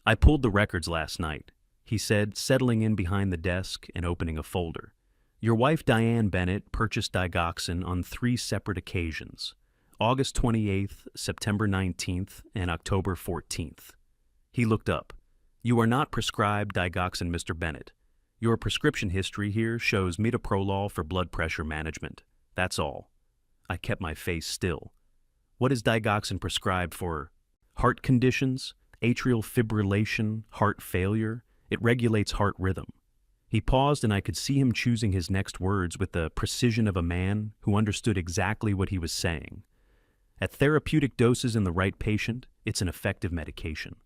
Speaker 1: "I pulled the records last night," he said, settling in behind the desk and opening a folder. "Your wife Diane Bennett purchased digoxin on 3 separate occasions: August 28th, September 19th, and October 14th. He looked up. "You are not prescribed digoxin, Mr. Bennett. Your prescription history here shows metoprolol for blood pressure management. That's all." I kept my face still. "What is digoxin prescribed for? Heart conditions? Atrial fibrillation? Heart failure? It regulates heart rhythm." He paused, and I could see him choosing his next words with the precision of a man who understood exactly what he was saying. At therapeutic doses in the right patient, it's an effective medication.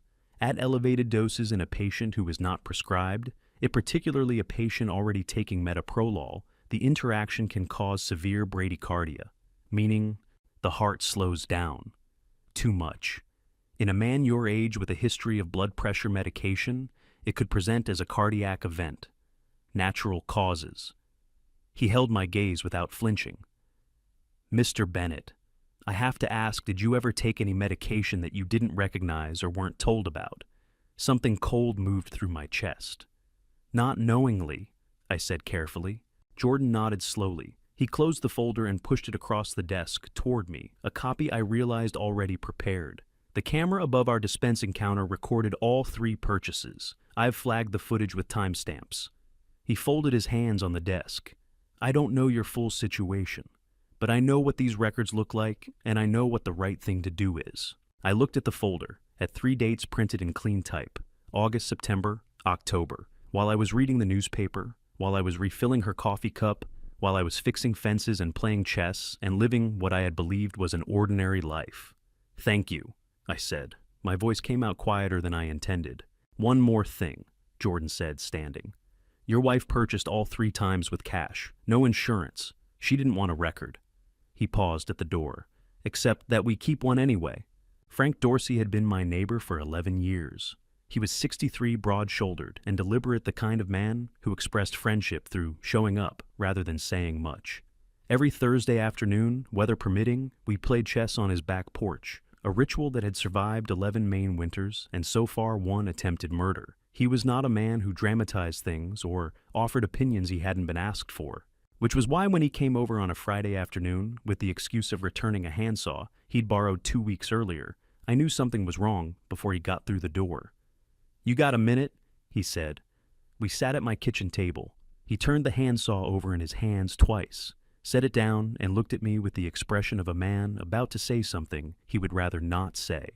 Speaker 1: At elevated doses in a patient who is not prescribed, particularly a patient already taking metoprolol, the interaction can cause severe bradycardia, meaning the heart slows down. Too much. In a man your age with a history of blood pressure medication, it could present as a cardiac event. Natural causes. He held my gaze without flinching. "Mr. Bennett, I have to ask, did you ever take any medication that you didn't recognize or weren't told about?" Something cold moved through my chest. "Not knowingly," I said carefully. Jordan nodded slowly. He closed the folder and pushed it across the desk toward me, a copy I realized already prepared. The camera above our dispensing counter recorded all 3 purchases. I've flagged the footage with timestamps. He folded his hands on the desk. "I don't know your full situation, but I know what these records look like, and I know what the right thing to do is." I looked at the folder, at 3 dates printed in clean type: August, September, October. While I was reading the newspaper, while I was refilling her coffee cup, while I was fixing fences and playing chess and living what I had believed was an ordinary life. "Thank you," I said. My voice came out quieter than I intended. "One more thing," Jordan said, standing. "Your wife purchased all 3 times with cash. No insurance. She didn't want a record." He paused at the door. "Except that we keep one anyway." Frank Dorsey had been my neighbor for 11 years. He was 63, broad-shouldered, and deliberate, the kind of man who expressed friendship through showing up rather than saying much. Every Thursday afternoon, weather permitting, we played chess on his back porch, a ritual that had survived 11 Maine winters and so far 1 attempted murder. He was not a man who dramatized things or offered opinions he hadn't been asked for, which was why when he came over on a Friday afternoon with the excuse of returning a handsaw he'd borrowed 2 weeks earlier, I knew something was wrong before he got through the door. "You got a minute?" he said. We sat at my kitchen table. He turned the handsaw over in his hands twice, set it down, and looked at me with the expression of a man about to say something he would rather not say.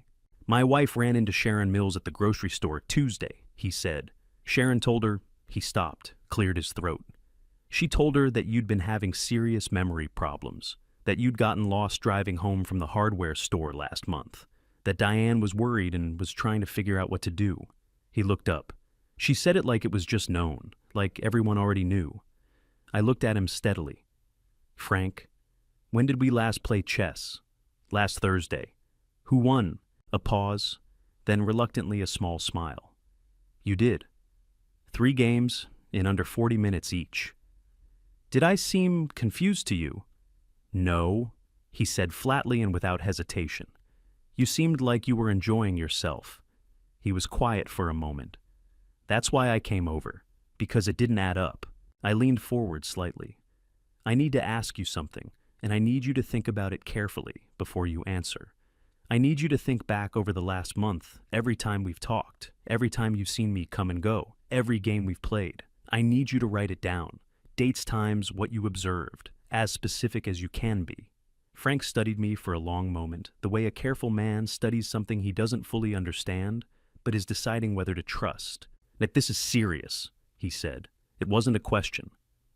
Speaker 1: "My wife ran into Sharon Mills at the grocery store Tuesday," he said. "Sharon told her—" He stopped, cleared his throat. "She told her that you'd been having serious memory problems, that you'd gotten lost driving home from the hardware store last month, that Diane was worried and was trying to figure out what to do." He looked up. "She said it like it was just known, like everyone already knew." I looked at him steadily. "Frank, when did we last play chess?" "Last Thursday." "Who won?" A pause, then reluctantly a small smile. "You did. 3 games in under 40 minutes each." "Did I seem confused to you?" "No," he said flatly and without hesitation. "You seemed like you were enjoying yourself." He was quiet for a moment. "That's why I came over, because it didn't add up." I leaned forward slightly. "I need to ask you something, and I need you to think about it carefully before you answer. I need you to think back over the last month, every time we've talked, every time you've seen me come and go, every game we've played. I need you to write it down. Dates, times, what you observed, as specific as you can be." Frank studied me for a long moment, the way a careful man studies something he doesn't fully understand, but is deciding whether to trust. "That this is serious," he said. It wasn't a question.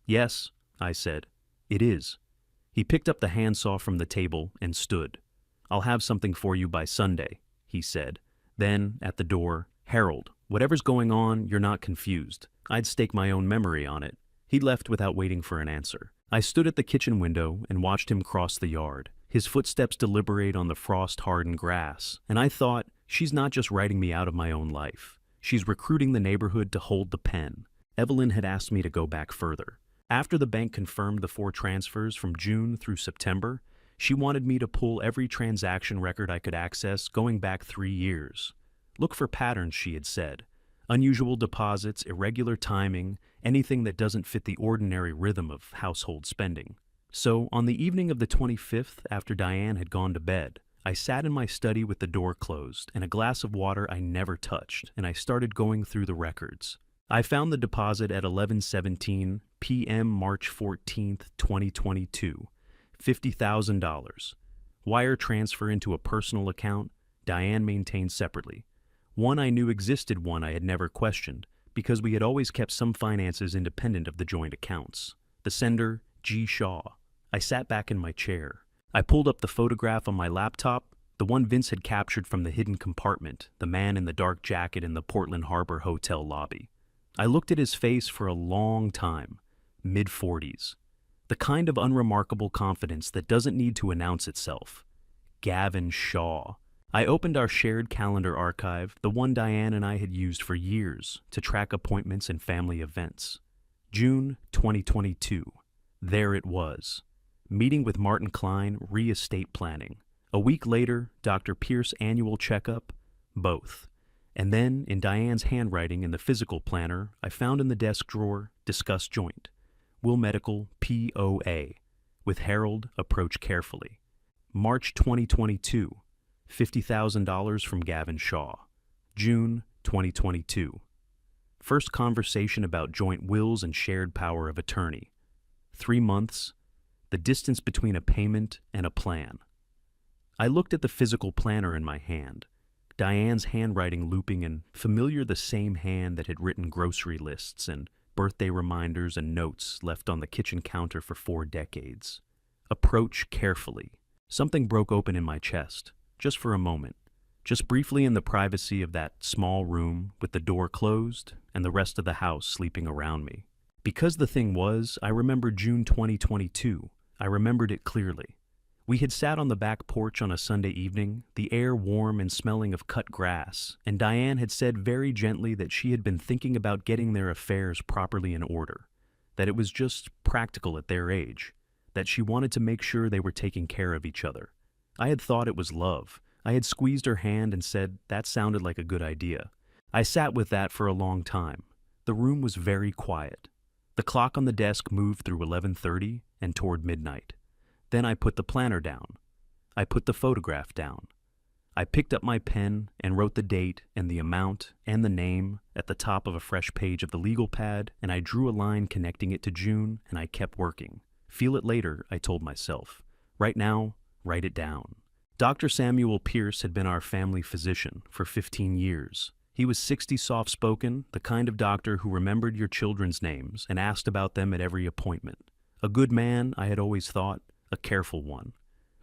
Speaker 1: "Yes," I said. "It is." He picked up the handsaw from the table and stood. "I'll have something for you by Sunday," he said. Then, at the door, "Harold, whatever's going on, you're not confused. I'd stake my own memory on it." He left without waiting for an answer. I stood at the kitchen window and watched him cross the yard. His footsteps deliberate on the frost-hardened grass, and I thought, she's not just writing me out of my own life. She's recruiting the neighborhood to hold the pen. Evelyn had asked me to go back further. After the bank confirmed the 4 transfers from June through September, she wanted me to pull every transaction record I could access going back 3 years. Look for patterns, she had said. Unusual deposits, irregular timing, anything that doesn't fit the ordinary rhythm of household spending. So, on the evening of the 25th, after Diane had gone to bed, I sat in my study with the door closed and a glass of water I never touched, and I started going through the records. I found the deposit at 11:17 p.m. March 14th, 2022. $50,000. Wire transfer into a personal account Diane maintained separately. One I knew existed, one I had never questioned, because we had always kept some finances independent of the joint accounts. The sender, G. Shaw. I sat back in my chair. I pulled up the photograph on my laptop, the one Vince had captured from the hidden compartment, the man in the dark jacket in the Portland Harbor Hotel lobby. I looked at his face for a long time, mid-40s. The kind of unremarkable confidence that doesn't need to announce itself. Gavin Shaw. I opened our shared calendar archive, the one Diane and I had used for years to track appointments and family events. June 2022. There it was. Meeting with Martin Klein, re-estate planning. A week later, Dr. Pierce annual checkup, both. And then, in Diane's handwriting in the physical planner, I found in the desk drawer, discuss joint. Will medical POA. With Harold, approach carefully. March 2022. $50,000 from Gavin Shaw. June 2022. First conversation about joint wills and shared power of attorney. 3 months. The distance between a payment and a plan. I looked at the physical planner in my hand. Diane's handwriting looping in familiar, the same hand that had written grocery lists and birthday reminders and notes left on the kitchen counter for 4 decades. Approach carefully. Something broke open in my chest, just for a moment, just briefly in the privacy of that small room with the door closed and the rest of the house sleeping around me. Because the thing was, I remembered June 2022. I remembered it clearly. We had sat on the back porch on a Sunday evening, the air warm and smelling of cut grass, and Diane had said very gently that she had been thinking about getting their affairs properly in order, that it was just practical at their age, that she wanted to make sure they were taking care of each other. I had thought it was love. I had squeezed her hand and said that sounded like a good idea. I sat with that for a long time. The room was very quiet. The clock on the desk moved through 11:30 and toward midnight. Then I put the planner down. I put the photograph down. I picked up my pen and wrote the date and the amount and the name at the top of a fresh page of the legal pad, and I drew a line connecting it to June, and I kept working. Feel it later, I told myself. Right now, write it down. Dr. Samuel Pierce had been our family physician for 15 years. He was 60 soft-spoken, the kind of doctor who remembered your children's names and asked about them at every appointment. A good man, I had always thought, a careful one.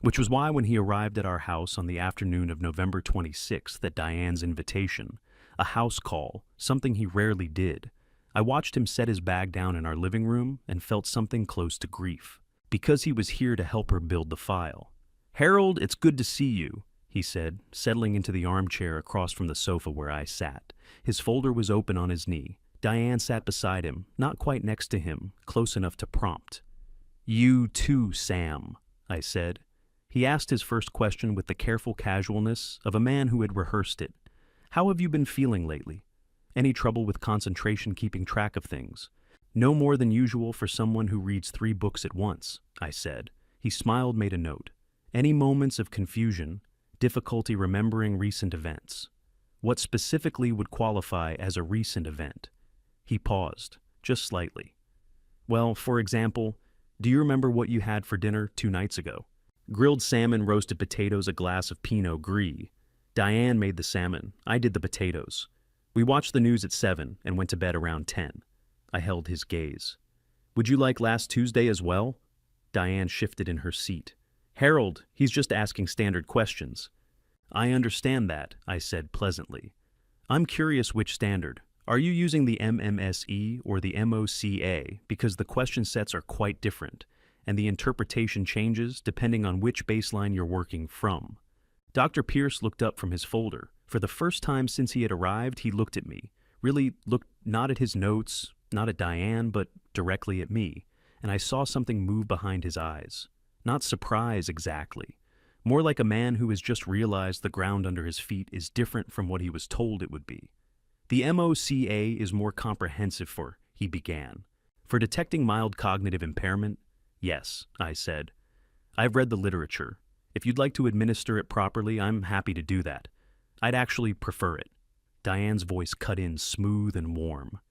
Speaker 1: Which was why when he arrived at our house on the afternoon of November 26th at Diane's invitation, a house call, something he rarely did, I watched him set his bag down in our living room and felt something close to grief. Because he was here to help her build the file. "Harold, it's good to see you," he said, settling into the armchair across from the sofa where I sat. His folder was open on his knee. Diane sat beside him, not quite next to him, close enough to prompt. "You too, Sam," I said. He asked his first question with the careful casualness of a man who had rehearsed it. "How have you been feeling lately? Any trouble with concentration keeping track of things?" "No more than usual for someone who reads 3 books at once," I said. He smiled, made a note. "Any moments of confusion, difficulty remembering recent events? What specifically would qualify as a recent event?" He paused, just slightly. "Well, for example, do you remember what you had for dinner 2 nights ago? Grilled salmon, roasted potatoes, a glass of Pinot Gris. Diane made the salmon. I did the potatoes. We watched the news at 7 and went to bed around 10. I held his gaze. "Would you like last Tuesday as well?" Diane shifted in her seat. "Harold, he's just asking standard questions." "I understand that," I said pleasantly. "I'm curious which standard. Are you using the MMSE or the MOCA? Because the question sets are quite different. and the interpretation changes depending on which baseline you're working from. Dr. Pierce looked up from his folder. For the first time since he had arrived, he looked at me. Really looked not at his notes, not at Diane, but directly at me, and I saw something move behind his eyes. Not surprise exactly. More like a man who has just realized the ground under his feet is different from what he was told it would be. The MOCA is more comprehensive for, he began. For detecting mild cognitive impairment? Yes, I said. I've read the literature. If you'd like to administer it properly, I'm happy to do that. I'd actually prefer it. Diane's voice cut in smooth and warm.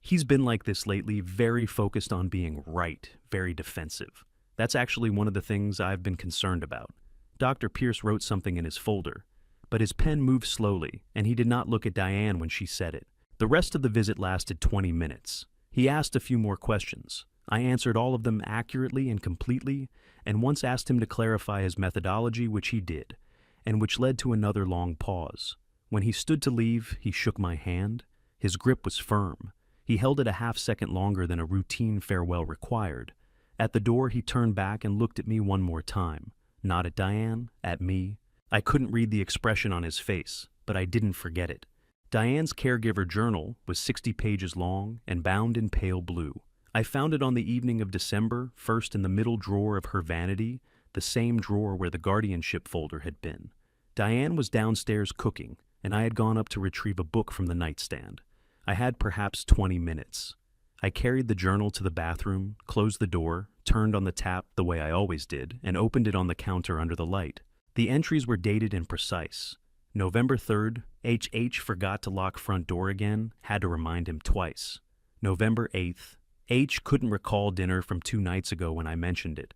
Speaker 1: He's been like this lately, very focused on being right, very defensive. That's actually one of the things I've been concerned about. Dr. Pierce wrote something in his folder, but his pen moved slowly, and he did not look at Diane when she said it. The rest of the visit lasted 20 minutes. He asked a few more questions. I answered all of them accurately and completely, and once asked him to clarify his methodology, which he did, and which led to another long pause. When he stood to leave, he shook my hand. His grip was firm. He held it a half-second longer than a routine farewell required. At the door, he turned back and looked at me one more time. Not at Diane, at me. I couldn't read the expression on his face, but I didn't forget it. Diane's caregiver journal was 60 pages long and bound in pale blue. I found it on the evening of December, first in the middle drawer of her vanity, the same drawer where the guardianship folder had been. Diane was downstairs cooking, and I had gone up to retrieve a book from the nightstand. I had perhaps 20 minutes. I carried the journal to the bathroom, closed the door, turned on the tap the way I always did, and opened it on the counter under the light. The entries were dated and precise. November 3rd, HH forgot to lock front door again, had to remind him twice. November 8th, H couldn't recall dinner from 2 nights ago when I mentioned it.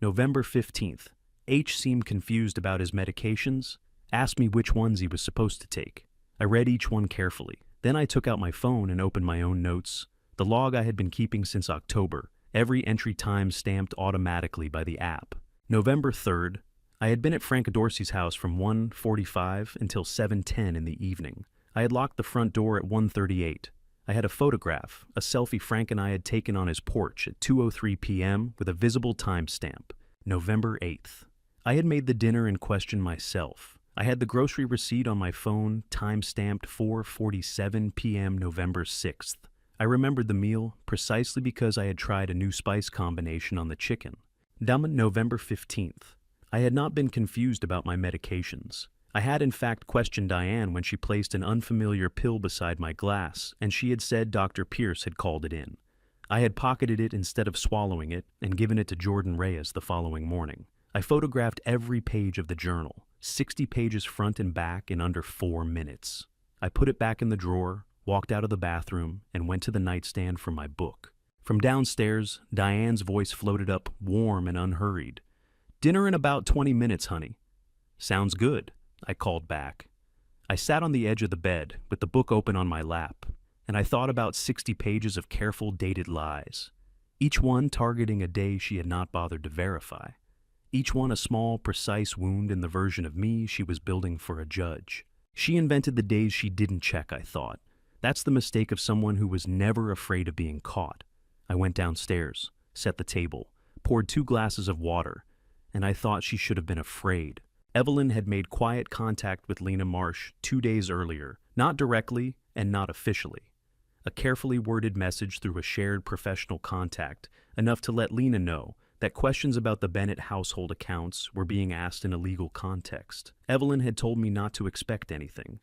Speaker 1: November 15th, H seemed confused about his medications, asked me which ones he was supposed to take. I read each one carefully. Then I took out my phone and opened my own notes, the log I had been keeping since October, every entry time stamped automatically by the app. November 3rd, I had been at Frank Dorsey's house from 1:45 until 7:10 in the evening. I had locked the front door at 1:38. I had a photograph, a selfie Frank and I had taken on his porch at 2:03 p.m. with a visible timestamp, November 8th. I had made the dinner in question myself. I had the grocery receipt on my phone, time-stamped 4:47 p.m. November 6th. I remembered the meal precisely because I had tried a new spice combination on the chicken. November 15th. I had not been confused about my medications. I had in fact questioned Diane when she placed an unfamiliar pill beside my glass, and she had said Dr. Pierce had called it in. I had pocketed it instead of swallowing it and given it to Jordan Reyes the following morning. I photographed every page of the journal, 60 pages front and back in under 4 minutes. I put it back in the drawer, walked out of the bathroom, and went to the nightstand for my book. From downstairs, Diane's voice floated up, warm and unhurried. "Dinner in about 20 minutes, honey." "Sounds good," I called back. I sat on the edge of the bed, with the book open on my lap, and I thought about 60 pages of careful dated lies, each one targeting a day she had not bothered to verify. Each one a small, precise wound in the version of me she was building for a judge. She invented the days she didn't check, I thought. That's the mistake of someone who was never afraid of being caught. I went downstairs, set the table, poured 2 glasses of water, and I thought she should have been afraid. Evelyn had made quiet contact with Lena Marsh 2 days earlier, not directly and not officially. A carefully worded message through a shared professional contact, enough to let Lena know that questions about the Bennett household accounts were being asked in a legal context. Evelyn had told me not to expect anything.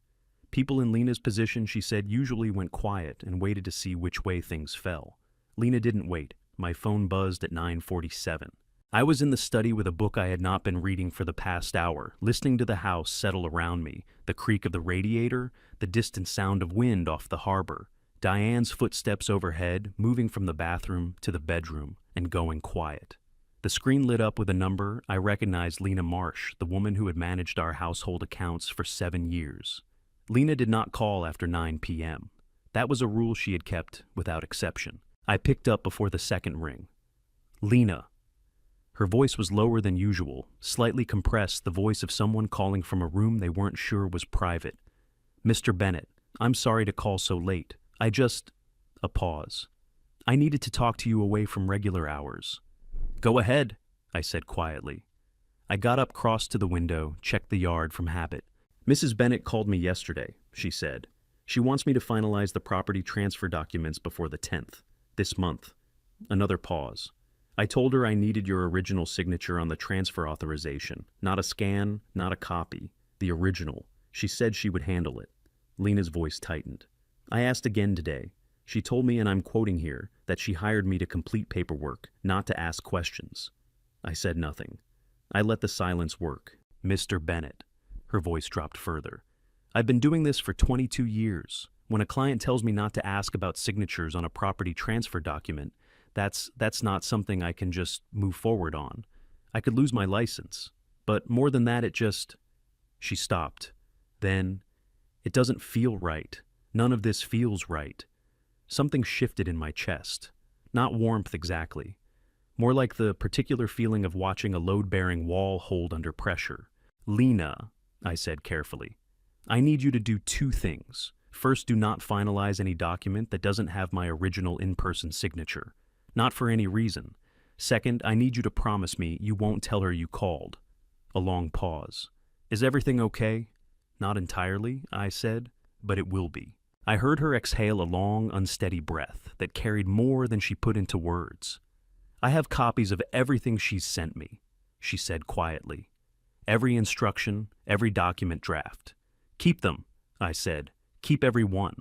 Speaker 1: People in Lena's position, she said, usually went quiet and waited to see which way things fell. Lena didn't wait. My phone buzzed at 9:47. I was in the study with a book I had not been reading for the past hour, listening to the house settle around me, the creak of the radiator, the distant sound of wind off the harbor, Diane's footsteps overhead, moving from the bathroom to the bedroom, and going quiet. The screen lit up with a number. I recognized Lena Marsh, the woman who had managed our household accounts for 7 years. Lena did not call after 9 p.m. That was a rule she had kept without exception. I picked up before the second ring. "Lena." Her voice was lower than usual, slightly compressed, the voice of someone calling from a room they weren't sure was private. "Mr. Bennett, I'm sorry to call so late. A pause. "I needed to talk to you away from regular hours." Go ahead, I said quietly. I got up, crossed to the window, checked the yard from habit. Mrs. Bennett called me yesterday, she said. She wants me to finalize the property transfer documents before the 10th, this month. Another pause. I told her I needed your original signature on the transfer authorization, not a scan, not a copy, the original. She said she would handle it. Lena's voice tightened. I asked again today. She told me, and I'm quoting here, that she hired me to complete paperwork, not to ask questions. I said nothing. I let the silence work. Mr. Bennett. Her voice dropped further. I've been doing this for 22 years. When a client tells me not to ask about signatures on a property transfer document, that's not something I can just move forward on. I could lose my license. But more than that, it just... She stopped. Then, it doesn't feel right. None of this feels right. Something shifted in my chest. Not warmth exactly. More like the particular feeling of watching a load-bearing wall hold under pressure. Lena, I said carefully, I need you to do two things. First, do not finalize any document that doesn't have my original in-person signature. Not for any reason. Second, I need you to promise me you won't tell her you called. A long pause. Is everything okay? Not entirely, I said, but it will be. I heard her exhale a long, unsteady breath that carried more than she put into words. I have copies of everything she's sent me, she said quietly. Every instruction, every document draft. Keep them, I said. Keep every one.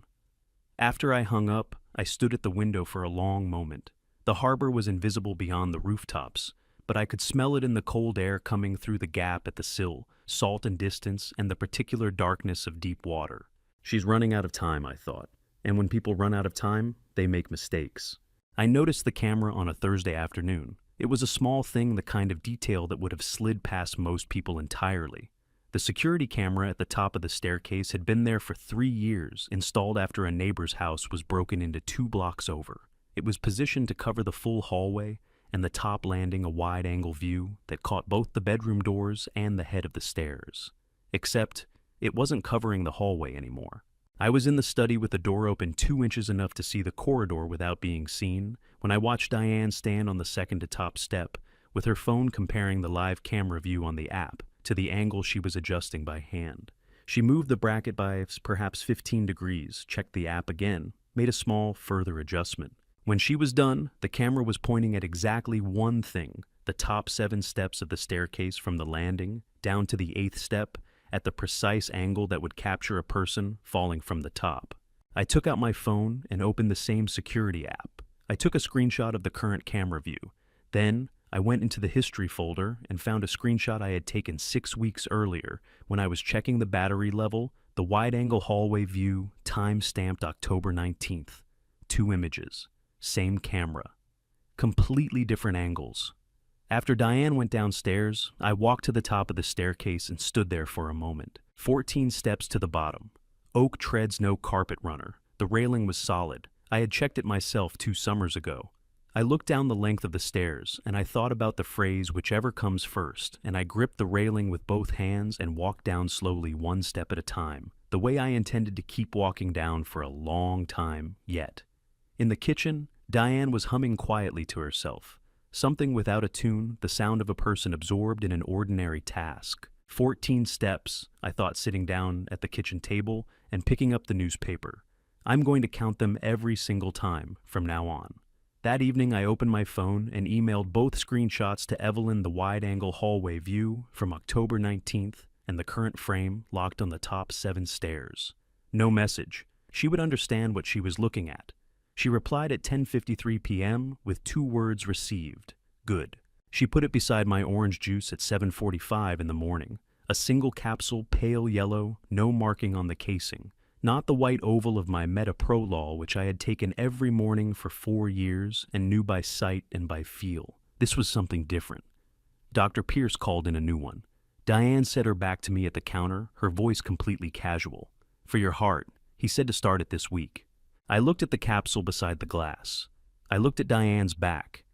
Speaker 1: After I hung up, I stood at the window for a long moment. The harbor was invisible beyond the rooftops, but I could smell it in the cold air coming through the gap at the sill, salt and distance, and the particular darkness of deep water. She's running out of time, I thought. And when people run out of time, they make mistakes. I noticed the camera on a Thursday afternoon. It was a small thing, the kind of detail that would have slid past most people entirely. The security camera at the top of the staircase had been there for 3 years, installed after a neighbor's house was broken into 2 blocks over. It was positioned to cover the full hallway, and the top landing a wide-angle view that caught both the bedroom doors and the head of the stairs. Except, it wasn't covering the hallway anymore. I was in the study with the door open 2 inches enough to see the corridor without being seen when I watched Diane stand on the second-to-top step, with her phone comparing the live camera view on the app to the angle she was adjusting by hand. She moved the bracket by perhaps 15 degrees, checked the app again, made a small, further adjustment. When she was done, the camera was pointing at exactly one thing, the top 7 steps of the staircase from the landing down to the 8th step, at the precise angle that would capture a person falling from the top. I took out my phone and opened the same security app. I took a screenshot of the current camera view. Then, I went into the history folder and found a screenshot I had taken 6 weeks earlier when I was checking the battery level, the wide-angle hallway view, time-stamped October 19th. 2 images. Same camera. Completely different angles. After Diane went downstairs, I walked to the top of the staircase and stood there for a moment. 14 steps to the bottom. Oak treads, no carpet runner. The railing was solid. I had checked it myself 2 summers ago. I looked down the length of the stairs, and I thought about the phrase whichever comes first, and I gripped the railing with both hands and walked down slowly 1 step at a time, the way I intended to keep walking down for a long time yet. In the kitchen, Diane was humming quietly to herself. Something without a tune, the sound of a person absorbed in an ordinary task. 14 steps, I thought, sitting down at the kitchen table and picking up the newspaper. I'm going to count them every single time from now on. That evening, I opened my phone and emailed both screenshots to Evelyn, the wide-angle hallway view from October 19th and the current frame locked on the top 7 stairs. No message. She would understand what she was looking at. She replied at 10:53 p.m. with 2 words received. Good. She put it beside my orange juice at 7:45 in the morning. A single capsule, pale yellow, no marking on the casing. Not the white oval of my metoprolol, which I had taken every morning for 4 years and knew by sight and by feel. This was something different. Dr. Pierce called in a new one. Diane set her back to me at the counter, her voice completely casual. For your heart, he said to start it this week. I looked at the capsule beside the glass. I looked at Diane's back.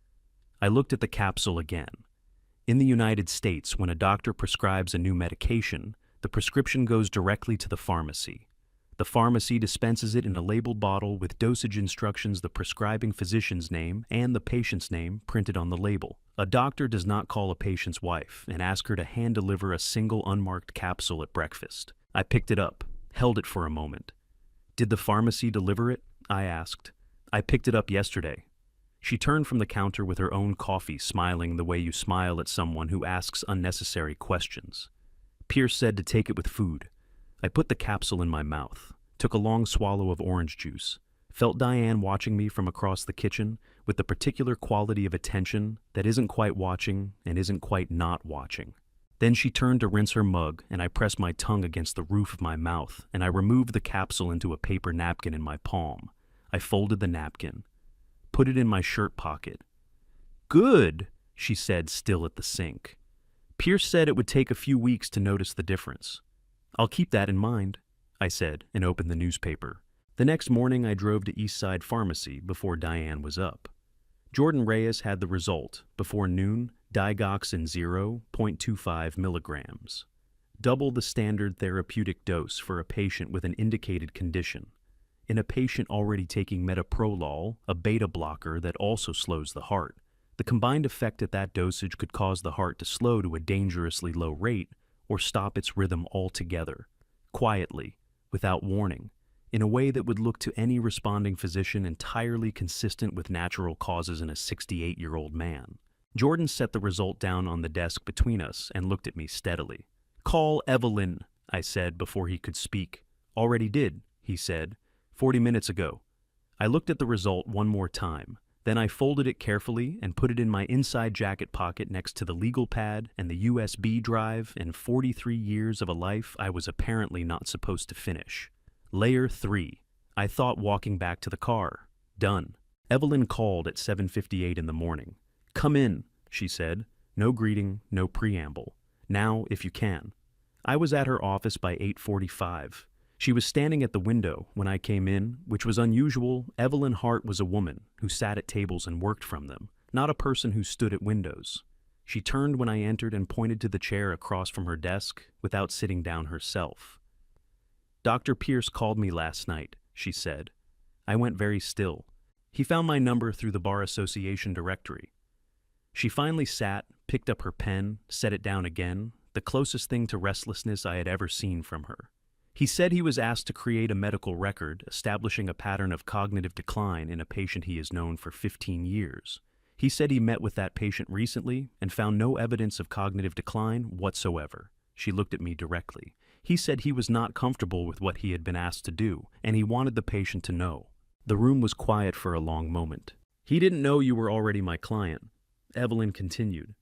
Speaker 1: I looked at the capsule again. In the United States, when a doctor prescribes a new medication, the prescription goes directly to the pharmacy. The pharmacy dispenses it in a labeled bottle with dosage instructions, the prescribing physician's name, and the patient's name printed on the label. A doctor does not call a patient's wife and ask her to hand-deliver a single unmarked capsule at breakfast. I picked it up, held it for a moment. "Did the pharmacy deliver it?" I asked. "I picked it up yesterday." She turned from the counter with her own coffee, smiling the way you smile at someone who asks unnecessary questions. Pierce said to take it with food. I put the capsule in my mouth, took a long swallow of orange juice, felt Diane watching me from across the kitchen with the particular quality of attention that isn't quite watching and isn't quite not watching. Then she turned to rinse her mug, and I pressed my tongue against the roof of my mouth, and I removed the capsule into a paper napkin in my palm. I folded the napkin, put it in my shirt pocket. "Good," she said, still at the sink. Pierce said it would take a few weeks to notice the difference. "I'll keep that in mind," I said, and opened the newspaper. The next morning I drove to Eastside Pharmacy before Diane was up. Jordan Reyes had the result, before noon, digoxin 0.25 milligrams. Double the standard therapeutic dose for a patient with an indicated condition. In a patient already taking metoprolol, a beta blocker that also slows the heart, the combined effect at that dosage could cause the heart to slow to a dangerously low rate or stop its rhythm altogether, quietly, without warning, in a way that would look to any responding physician entirely consistent with natural causes in a 68-year-old man. Jordan set the result down on the desk between us and looked at me steadily. "Call Evelyn," I said before he could speak. "Already did," he said, 40 minutes ago. I looked at the result one more time. Then I folded it carefully and put it in my inside jacket pocket next to the legal pad and the USB drive and 43 years of a life I was apparently not supposed to finish. Layer 3. I thought, walking back to the car. Done. Evelyn called at 7:58 in the morning. "Come in," she said. No greeting, no preamble. "Now, if you can." I was at her office by 8:45. She was standing at the window when I came in, which was unusual. Evelyn Hart was a woman who sat at tables and worked from them, not a person who stood at windows. She turned when I entered and pointed to the chair across from her desk without sitting down herself. "Dr. Pierce called me last night," she said. I went very still. He found my number through the Bar Association directory. She finally sat, picked up her pen, set it down again, the closest thing to restlessness I had ever seen from her. He said he was asked to create a medical record establishing a pattern of cognitive decline in a patient he has known for 15 years. He said he met with that patient recently and found no evidence of cognitive decline whatsoever. She looked at me directly. He said he was not comfortable with what he had been asked to do, and he wanted the patient to know. The room was quiet for a long moment. "He didn't know you were already my client," Evelyn continued.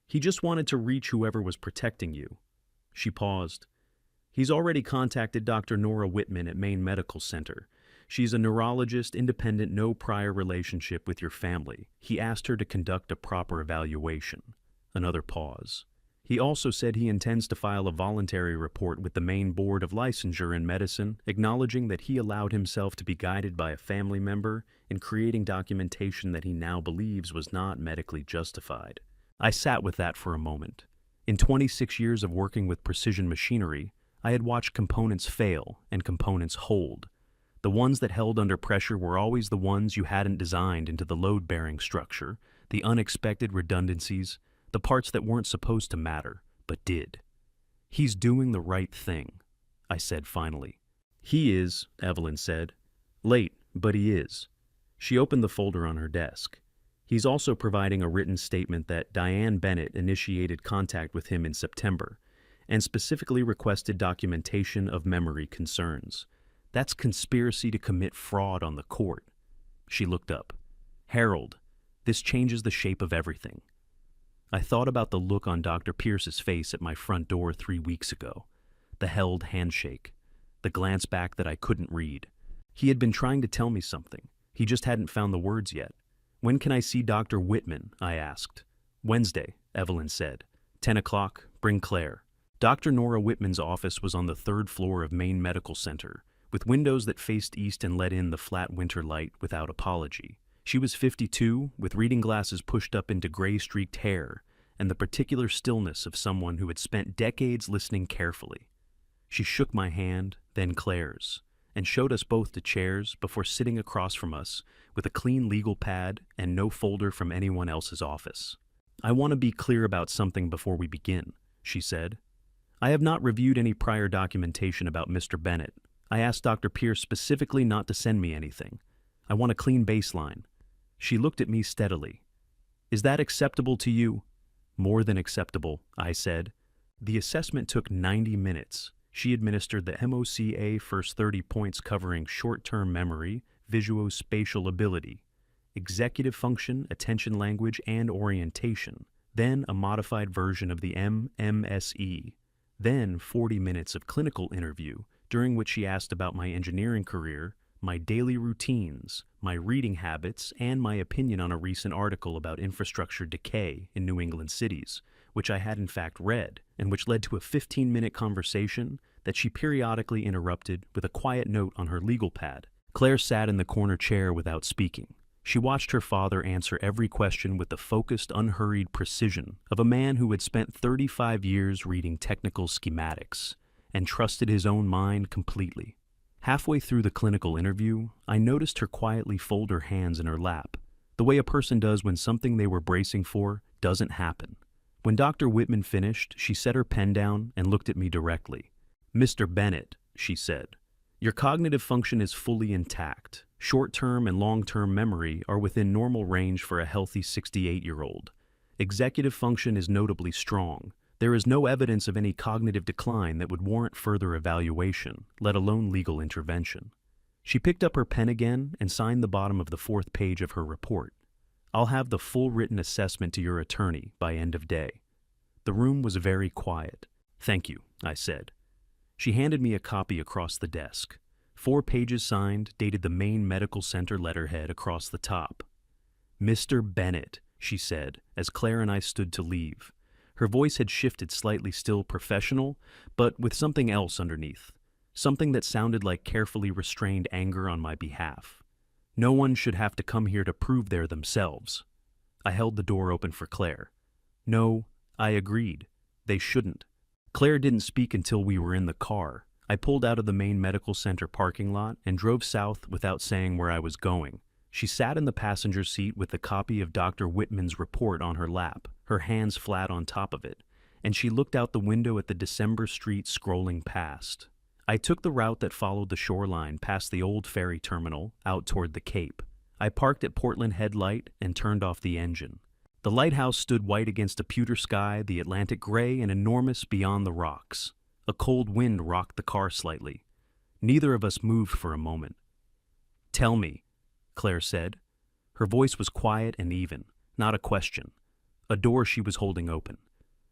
Speaker 1: "He just wanted to reach whoever was protecting you." She paused. "He's already contacted Dr. Nora Whitman at Maine Medical Center. She's a neurologist, independent, no prior relationship with your family. He asked her to conduct a proper evaluation." Another pause. "He also said he intends to file a voluntary report with the Maine Board of Licensure in Medicine, acknowledging that he allowed himself to be guided by a family member in creating documentation that he now believes was not medically justified." I sat with that for a moment. In 26 years of working with precision machinery, I had watched components fail and components hold. The ones that held under pressure were always the ones you hadn't designed into the load-bearing structure, the unexpected redundancies, the parts that weren't supposed to matter, but did. "He's doing the right thing," I said finally. "He is," Evelyn said. "Late, but he is." She opened the folder on her desk. "He's also providing a written statement that Diane Bennett initiated contact with him in September, and specifically requested documentation of memory concerns. That's conspiracy to commit fraud on the court." She looked up. "Harold, this changes the shape of everything." I thought about the look on Dr. Pierce's face at my front door 3 weeks ago, the held handshake, the glance back that I couldn't read. He had been trying to tell me something. He just hadn't found the words yet. "When can I see Dr. Whitman?" I asked. "Wednesday," Evelyn said. 10 o'clock, bring Claire." Dr. Nora Whitman's office was on the 3rd floor of Maine Medical Center, with windows that faced east and let in the flat winter light without apology. She was 52, with reading glasses pushed up into gray-streaked hair, and the particular stillness of someone who had spent decades listening carefully. She shook my hand, then Claire's. and showed us both to chairs before sitting across from us with a clean legal pad and no folder from anyone else's office. "I want to be clear about something before we begin," she said. "I have not reviewed any prior documentation about Mr. Bennett. I asked Dr. Pierce specifically not to send me anything. I want a clean baseline." She looked at me steadily. "Is that acceptable to you?" "More than acceptable," I said. The assessment took 90 minutes. She administered the MOCA first 30 points covering short-term memory, visuospatial ability, executive function, attention language, and orientation, then a modified version of the MMSE, then 40 minutes of clinical interview, during which she asked about my engineering career, my daily routines, my reading habits, and my opinion on a recent article about infrastructure decay in New England cities, which I had in fact read, and which led to a 15-minute conversation that she periodically interrupted with a quiet note on her legal pad. Claire sat in the corner chair without speaking. She watched her father answer every question with the focused, unhurried precision of a man who had spent 35 years reading technical schematics and trusted his own mind completely. Halfway through the clinical interview, I noticed her quietly fold her hands in her lap, the way a person does when something they were bracing for doesn't happen. When Dr. Whitman finished, she set her pen down and looked at me directly. "Mr. Bennett," she said, "your cognitive function is fully intact. Short-term and long-term memory are within normal range for a healthy 68-year-old. Executive function is notably strong. There is no evidence of any cognitive decline that would warrant further evaluation, let alone legal intervention." She picked up her pen again and signed the bottom of the 4th page of her report. "I'll have the full written assessment to your attorney by end of day." The room was very quiet. "Thank you," I said. She handed me a copy across the desk. 4 pages signed, dated the main medical center letterhead across the top. "Mr. Bennett," she said, as Claire and I stood to leave. Her voice had shifted slightly, still professional, but with something else underneath. Something that sounded like carefully restrained anger on my behalf. "No one should have to come here to prove they're themselves." I held the door open for Claire. "No," I agreed. "They shouldn't." Claire didn't speak until we were in the car. I pulled out of the main medical center parking lot and drove south without saying where I was going. She sat in the passenger seat with the copy of Dr. Whitman's report on her lap, her hands flat on top of it, and she looked out the window at the December street scrolling past. I took the route that followed the shoreline past the old ferry terminal out toward the Cape. I parked at Portland Head Light and turned off the engine. The lighthouse stood white against a pewter sky, the Atlantic gray and enormous beyond the rocks. A cold wind rocked the car slightly. Neither of us moved for a moment. "Tell me," Claire said. Her voice was quiet and even, not a question. A door she was holding open.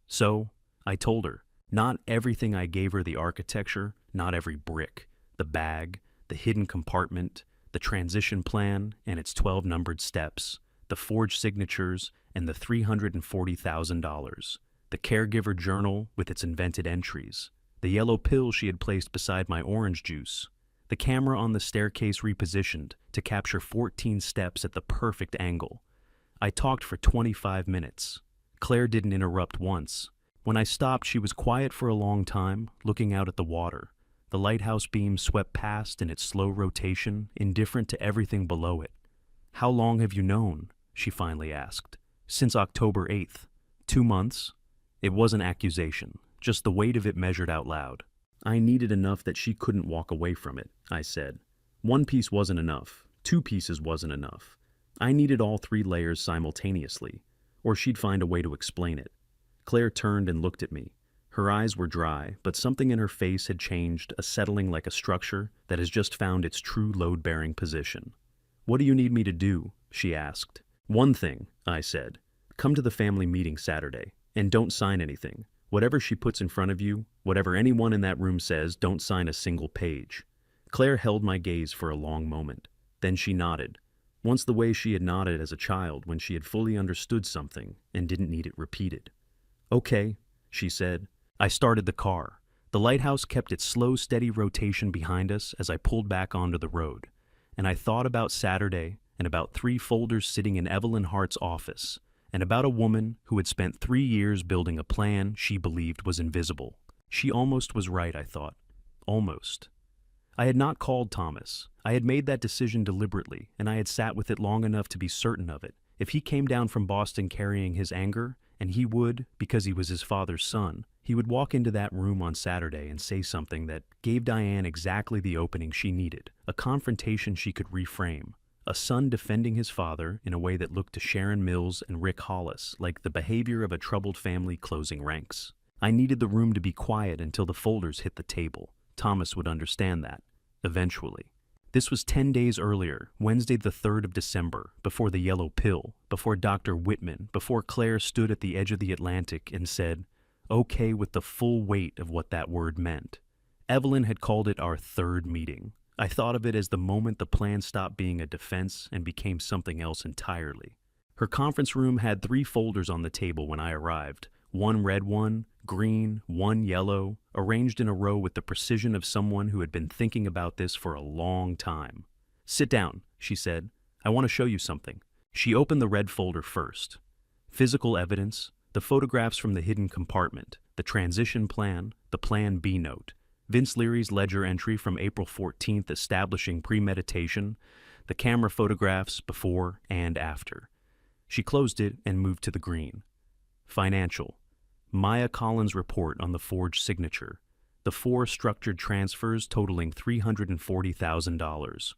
Speaker 1: So, I told her, not everything I gave her: the architecture, not every brick, the bag, the hidden compartment, the transition plan and its 12 numbered steps, the forged signatures and the $340,000, the caregiver journal with its invented entries, the yellow pill she had placed beside my orange juice, the camera on the staircase repositioned to capture 14 steps at the perfect angle. I talked for 25 minutes. Claire didn't interrupt once. When I stopped, she was quiet for a long time, looking out at the water. The lighthouse beam swept past in its slow rotation, indifferent to everything below it. "How long have you known?" she finally asked. "Since October 8th. 2 months?" It wasn't accusation, just the weight of it measured out loud. "I needed enough that she couldn't walk away from it," I said. "1 piece wasn't enough. 2 pieces wasn't enough. I needed all 3 layers simultaneously, or she'd find a way to explain it." Claire turned and looked at me. Her eyes were dry, but something in her face had changed, a settling like a structure that has just found its true load-bearing position. "What do you need me to do?" she asked. "1 thing," I said. "Come to the family meeting Saturday, and don't sign anything. Whatever she puts in front of you, whatever anyone in that room says, don't sign a single page." Claire held my gaze for a long moment. Then she nodded, once the way she had nodded as a child when she had fully understood something and didn't need it repeated. "Okay," she said. I started the car. The lighthouse kept its slow, steady rotation behind us as I pulled back onto the road. And I thought about Saturday and about 3 folders sitting in Evelyn Hart's office, and about a woman who had spent 3 years building a plan she believed was invisible. She almost was right, I thought. Almost. I had not called Thomas. I had made that decision deliberately, and I had sat with it long enough to be certain of it. If he came down from Boston carrying his anger, and he would, because he was his father's son, he would walk into that room on Saturday and say something that gave Diane exactly the opening she needed, a confrontation she could reframe. A son defending his father in a way that looked to Sharon Mills and Rick Hollis like the behavior of a troubled family closing ranks. I needed the room to be quiet until the folders hit the table. Thomas would understand that, eventually. This was 10 days earlier, Wednesday the 3rd of December, before the yellow pill, before Dr. Whitman, before Claire stood at the edge of the Atlantic and said, okay, with the full weight of what that word meant. Evelyn had called it our third meeting. I thought of it as the moment the plan stopped being a defense and became something else entirely. Her conference room had 3 folders on the table when I arrived. One red one, green, one yellow, arranged in a row with the precision of someone who had been thinking about this for a long time. Sit down, she said. I want to show you something. She opened the red folder first. Physical evidence, the photographs from the hidden compartment, the transition plan, the Plan B note, Vince Leary's ledger entry from April 14th establishing premeditation, the camera photographs before and after. She closed it and moved to the green. Financial. Maya Collins' report on the forged signature. The 4 structured transfers totaling $340,000.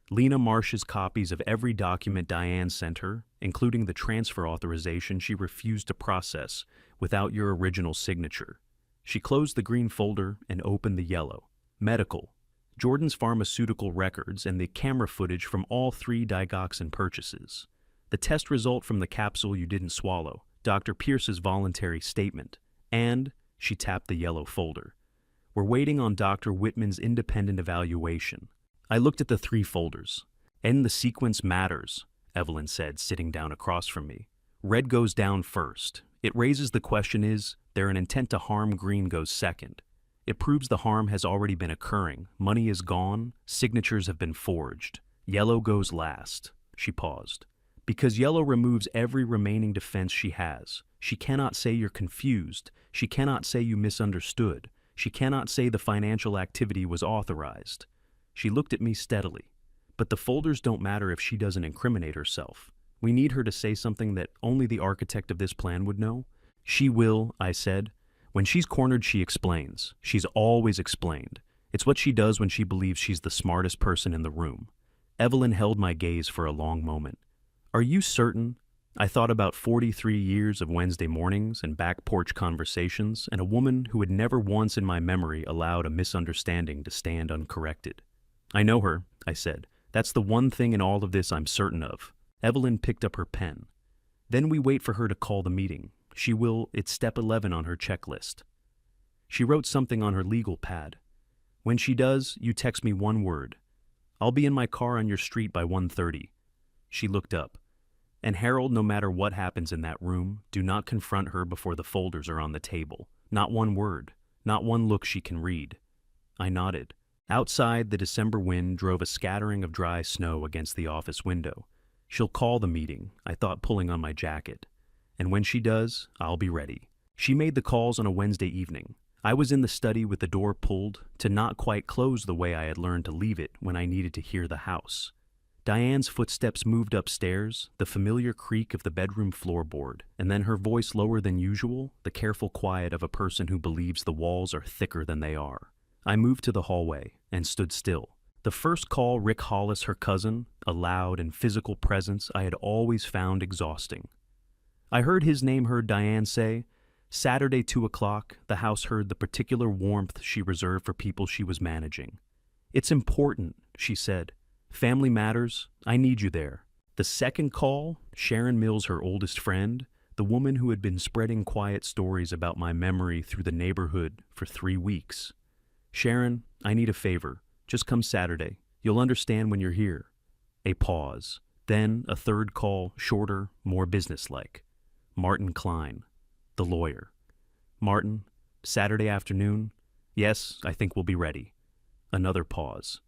Speaker 1: Lena Marsh's copies of every document Diane sent her, including the transfer authorization she refused to process without your original signature. She closed the green folder and opened the yellow. Medical. Jordan's pharmaceutical records and the camera footage from all 3 digoxin purchases. The test result from the capsule you didn't swallow. Dr. Pierce's voluntary statement, and she tapped the yellow folder. We're waiting on Dr. Whitman's independent evaluation. I looked at the 3 folders. And the sequence matters, Evelyn said, sitting down across from me. Red goes down first. It raises the question, is there an intent to harm? Green goes second. It proves the harm has already been occurring. Money is gone. Signatures have been forged. Yellow goes last. She paused. Because yellow removes every remaining defense she has. She cannot say you're confused. She cannot say you misunderstood. She cannot say the financial activity was authorized. She looked at me steadily. But the folders don't matter if she doesn't incriminate herself. We need her to say something that only the architect of this plan would know. She will, I said. When she's cornered, she explains. She's always explained. It's what she does when she believes she's the smartest person in the room. Evelyn held my gaze for a long moment. Are you certain? I thought about 43 years of Wednesday mornings and back porch conversations and a woman who had never once in my memory allowed a misunderstanding to stand uncorrected. I know her, I said. That's the one thing in all of this I'm certain of. Evelyn picked up her pen. Then we wait for her to call the meeting. She will, it's step 11 on her checklist. She wrote something on her legal pad. When she does, you text me one word. I'll be in my car on your street by 1:30. She looked up. And Harold, no matter what happens in that room, do not confront her before the folders are on the table. Not one word, not one look she can read. I nodded. Outside, the December wind drove a scattering of dry snow against the office window. She'll call the meeting, I thought, pulling on my jacket. And when she does, I'll be ready. She made the calls on a Wednesday evening. I was in the study with the door pulled to not quite close the way I had learned to leave it when I needed to hear the house. Diane's footsteps moved upstairs, the familiar creak of the bedroom floorboard, and then her voice lower than usual, the careful quiet of a person who believes the walls are thicker than they are. I moved to the hallway and stood still. The first call, Rick Hollis, her cousin, a loud and physical presence I had always found exhausting. I heard his name, heard Diane say, Saturday 2 o'clock, the house heard the particular warmth she reserved for people she was managing. It's important, she said. Family matters. I need you there. The second call, Sharon Mills, her oldest friend, the woman who had been spreading quiet stories about my memory through the neighborhood for 3 weeks. Sharon, I need a favor. Just come Saturday. You'll understand when you're here. A pause. Then a third call, shorter, more businesslike. Martin Klein, the lawyer. Martin, Saturday afternoon? Yes, I think we'll be ready. Another pause.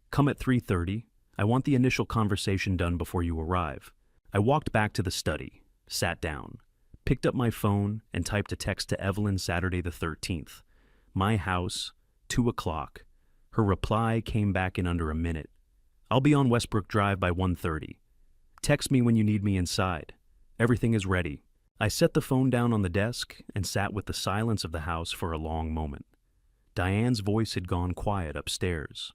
Speaker 1: Come at 3:30. I want the initial conversation done before you arrive. I walked back to the study, sat down, picked up my phone, and typed a text to Evelyn Saturday the 13th. My house, 2 o'clock. Her reply came back in under a minute. "I'll be on Westbrook Drive by 1:30. Text me when you need me inside. Everything is ready." I set the phone down on the desk and sat with the silence of the house for a long moment. Diane's voice had gone quiet upstairs.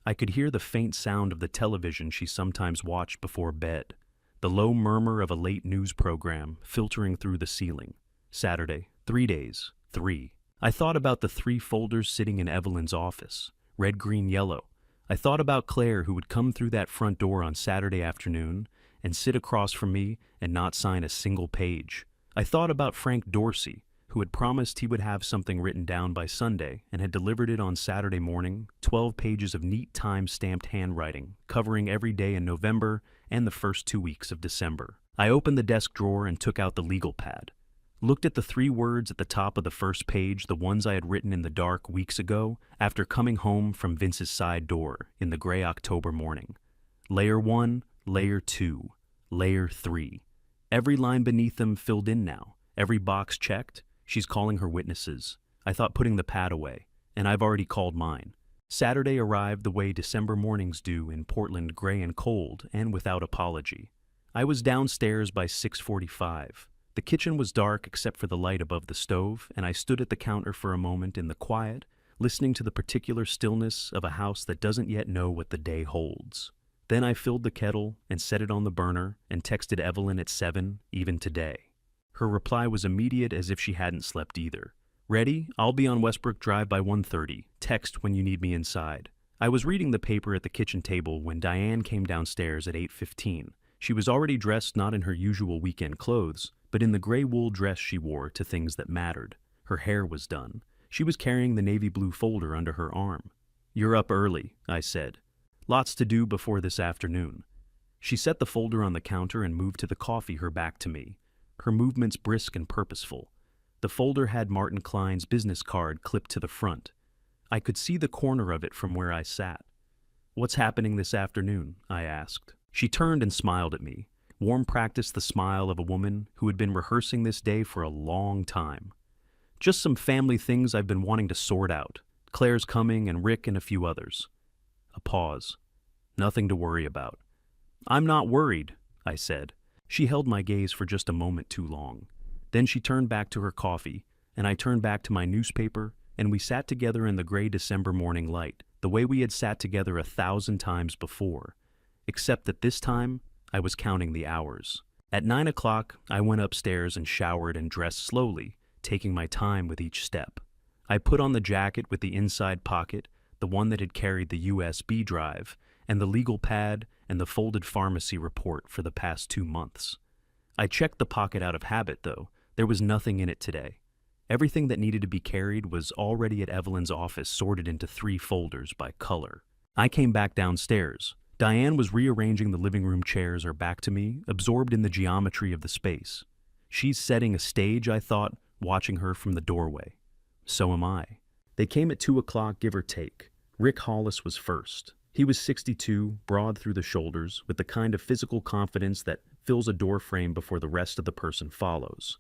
Speaker 1: I could hear the faint sound of the television she sometimes watched before bed, the low murmur of a late news program filtering through the ceiling. Saturday, 3 days, 3. I thought about the 3 folders sitting in Evelyn's office, red, green, yellow. I thought about Claire, who would come through that front door on Saturday afternoon and sit across from me and not sign a single page. I thought about Frank Dorsey, who had promised he would have something written down by Sunday and had delivered it on Saturday morning, 12 pages of neat time-stamped handwriting, covering every day in November and the first 2 weeks of December. I opened the desk drawer and took out the legal pad, looked at the 3 words at the top of the first page, the ones I had written in the dark weeks ago after coming home from Vince's side door in the gray October morning. Layer 1, Layer 2, Layer 3. Every line beneath them filled in now, every box checked. She's calling her witnesses. I thought putting the pad away, and I've already called mine. Saturday arrived the way December mornings do in Portland, gray and cold, and without apology. I was downstairs by 6:45. The kitchen was dark except for the light above the stove, and I stood at the counter for a moment in the quiet, listening to the particular stillness of a house that doesn't yet know what the day holds. Then I filled the kettle and set it on the burner and texted Evelyn at 7, even today. Her reply was immediate, as if she hadn't slept either. "Ready? I'll be on Westbrook Drive by 1:30. Text when you need me inside." I was reading the paper at the kitchen table when Diane came downstairs at 8:15. She was already dressed not in her usual weekend clothes, but in the gray wool dress she wore to things that mattered. Her hair was done. She was carrying the navy blue folder under her arm. "You're up early," I said. "Lots to do before this afternoon." She set the folder on the counter and moved to the coffee, her back to me, her movements brisk and purposeful. The folder had Martin Klein's business card clipped to the front. I could see the corner of it from where I sat. "What's happening this afternoon?" I asked. She turned and smiled at me, warm practice, the smile of a woman who had been rehearsing this day for a long time. "Just some family things I've been wanting to sort out. Claire's coming, and Rick and a few others." A pause. "Nothing to worry about." "I'm not worried," I said. She held my gaze for just a moment too long. Then she turned back to her coffee, and I turned back to my newspaper, and we sat together in the gray December morning light, the way we had sat together 1,000 times before, except that this time I was counting the hours. At 9 o'clock, I went upstairs and showered and dressed slowly, taking my time with each step. I put on the jacket with the inside pocket, the one that had carried the USB drive, and the legal pad and the folded pharmacy report for the past 2 months. I checked the pocket out of habit, though. There was nothing in it today. Everything that needed to be carried was already at Evelyn's office, sorted into 3 folders by color. I came back downstairs. Diane was rearranging the living room chairs, her back to me, absorbed in the geometry of the space. She's setting a stage, I thought, watching her from the doorway. So am I. They came at 2 o'clock, give or take. Rick Hollis was first. He was 62, broad through the shoulders, with the kind of physical confidence that fills a doorframe before the rest of the person follows.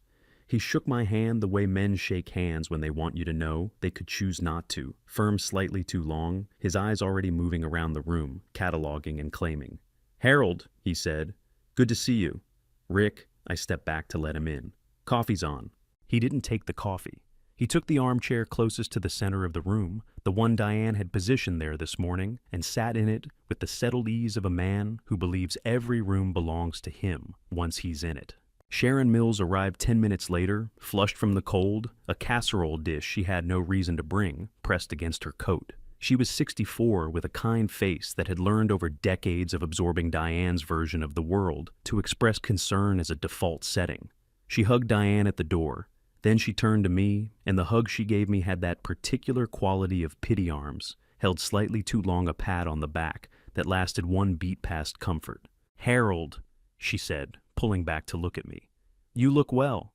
Speaker 1: He shook my hand the way men shake hands when they want you to know they could choose not to, firm slightly too long, his eyes already moving around the room, cataloging and claiming. "Harold," he said. "Good to see you." "Rick," I stepped back to let him in. "Coffee's on." He didn't take the coffee. He took the armchair closest to the center of the room, the one Diane had positioned there this morning, and sat in it with the settled ease of a man who believes every room belongs to him once he's in it. Sharon Mills arrived 10 minutes later, flushed from the cold, a casserole dish she had no reason to bring, pressed against her coat. She was 64, with a kind face that had learned over decades of absorbing Diane's version of the world to express concern as a default setting. She hugged Diane at the door. Then she turned to me, and the hug she gave me had that particular quality of pity arms, held slightly too long a pat on the back that lasted 1 beat past comfort. "Harold," she said, pulling back to look at me. "You look well."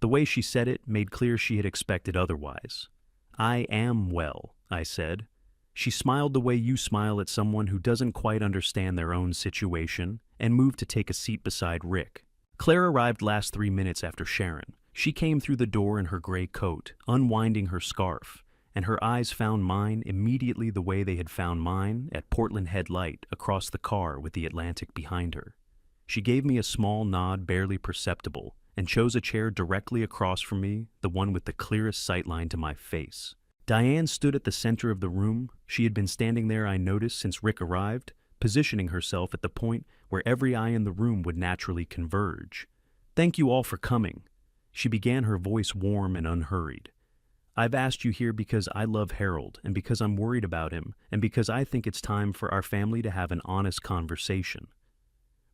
Speaker 1: The way she said it made clear she had expected otherwise. "I am well," I said. She smiled the way you smile at someone who doesn't quite understand their own situation, and moved to take a seat beside Rick. Claire arrived last 3 minutes after Sharon. She came through the door in her gray coat, unwinding her scarf, and her eyes found mine immediately the way they had found mine at Portland Head Light across the car with the Atlantic behind her. She gave me a small nod, barely perceptible, and chose a chair directly across from me, the one with the clearest sightline to my face. Diane stood at the center of the room. She had been standing there, I noticed, since Rick arrived, positioning herself at the point where every eye in the room would naturally converge. "Thank you all for coming." She began, her voice warm and unhurried. "I've asked you here because I love Harold, and because I'm worried about him, and because I think it's time for our family to have an honest conversation."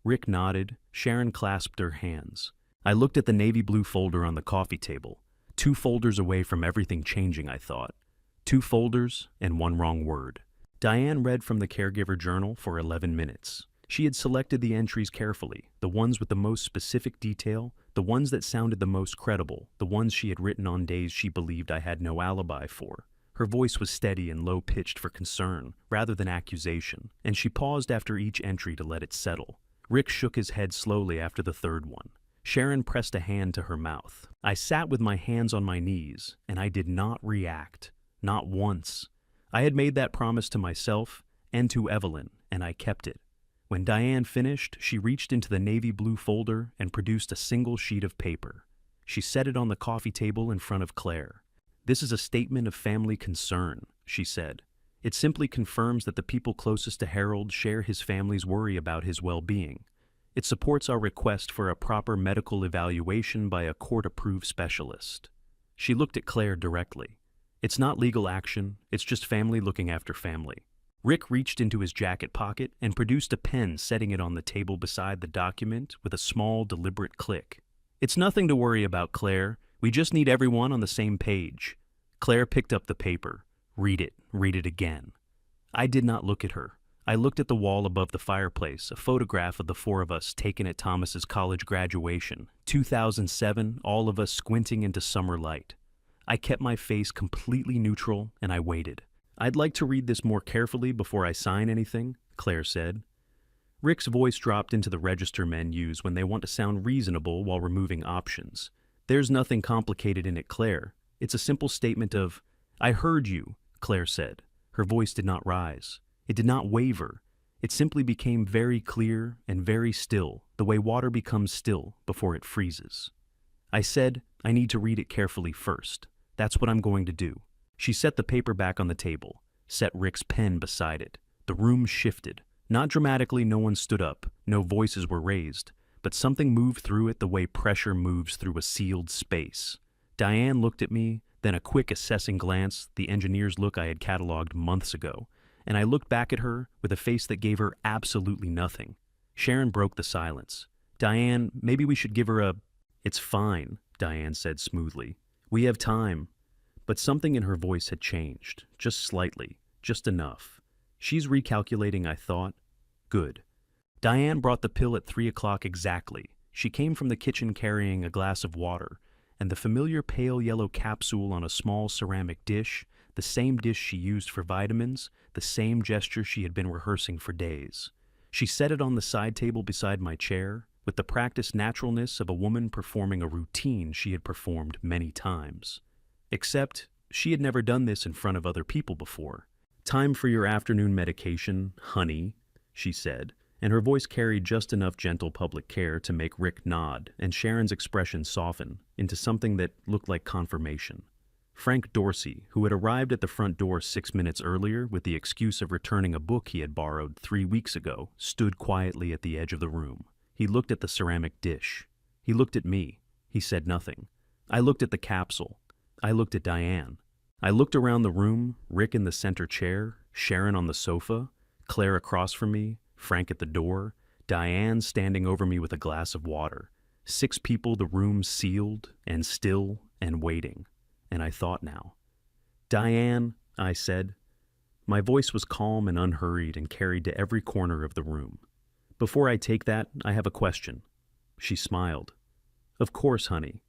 Speaker 1: Rick nodded. Sharon clasped her hands. I looked at the navy blue folder on the coffee table. 2 folders away from everything changing, I thought. 2 folders and 1 wrong word. Diane read from the caregiver journal for 11 minutes. She had selected the entries carefully, the ones with the most specific detail, the ones that sounded the most credible, the ones she had written on days she believed I had no alibi for. Her voice was steady and low-pitched for concern, rather than accusation, and she paused after each entry to let it settle. Rick shook his head slowly after the 3rd one. Sharon pressed a hand to her mouth. I sat with my hands on my knees, and I did not react. Not once. I had made that promise to myself and to Evelyn, and I kept it. When Diane finished, she reached into the navy blue folder and produced a single sheet of paper. She set it on the coffee table in front of Claire. "This is a statement of family concern," she said. "It simply confirms that the people closest to Harold share his family's worry about his well-being. It supports our request for a proper medical evaluation by a court-approved specialist." She looked at Claire directly. "It's not legal action, it's just family looking after family." Rick reached into his jacket pocket and produced a pen, setting it on the table beside the document with a small, deliberate click. "It's nothing to worry about, Claire. We just need everyone on the same page." Claire picked up the paper. Read it again." I did not look at her. I looked at the wall above the fireplace, a photograph of the 4 of us taken at Thomas's college graduation, 2007, all of us squinting into summer light. I kept my face completely neutral, and I waited. "I'd like to read this more carefully before I sign anything," Claire said. Rick's voice dropped into the register men use when they want to sound reasonable while removing options. "There's nothing complicated in it, Claire. It's a simple statement of—" "I heard you," Claire said. Her voice did not rise. It did not waver. It simply became very clear and very still, the way water becomes still before it freezes. I said, "I need to read it carefully first. That's what I'm going to do." She set the paper back on the table, set Rick's pen beside it. The room shifted. Not dramatically, no one stood up, no voices were raised, but something moved through it the way pressure moves through a sealed space. Diane looked at me, then a quick assessing glance, the engineer's look I had cataloged months ago, and I looked back at her with a face that gave her absolutely nothing. Sharon broke the silence. "Diane, maybe we should give her a—" "It's fine," Diane said smoothly. "We have time." But something in her voice had changed, just slightly, just enough. "She's recalculating," I thought. Good. Diane brought the pill at 3 o'clock exactly. She came from the kitchen carrying a glass of water, and the familiar pale yellow capsule on a small ceramic dish, the same dish she used for vitamins, the same gesture she had been rehearsing for days. She set it on the side table beside my chair, with the practiced naturalness of a woman performing a routine she had performed many times. Except, she had never done this in front of other people before. "Time for your afternoon medication, honey," she said, and her voice carried just enough gentle public care to make Rick nod and Sharon's expression soften into something that looked like confirmation. Frank Dorsey, who had arrived at the front door 6 minutes earlier with the excuse of returning a book he had borrowed 3 weeks ago, stood quietly at the edge of the room. He looked at the ceramic dish. He looked at me. He said nothing. I looked at the capsule. I looked at Diane. I looked around the room, Rick in the center chair, Sharon on the sofa, Claire across from me, Frank at the door, Diane standing over me with a glass of water. 6 people, the room sealed and still and waiting. And I thought now. "Diane," I said. My voice was calm and unhurried and carried to every corner of the room. "Before I take that, I have a question." She smiled. "Of course, honey."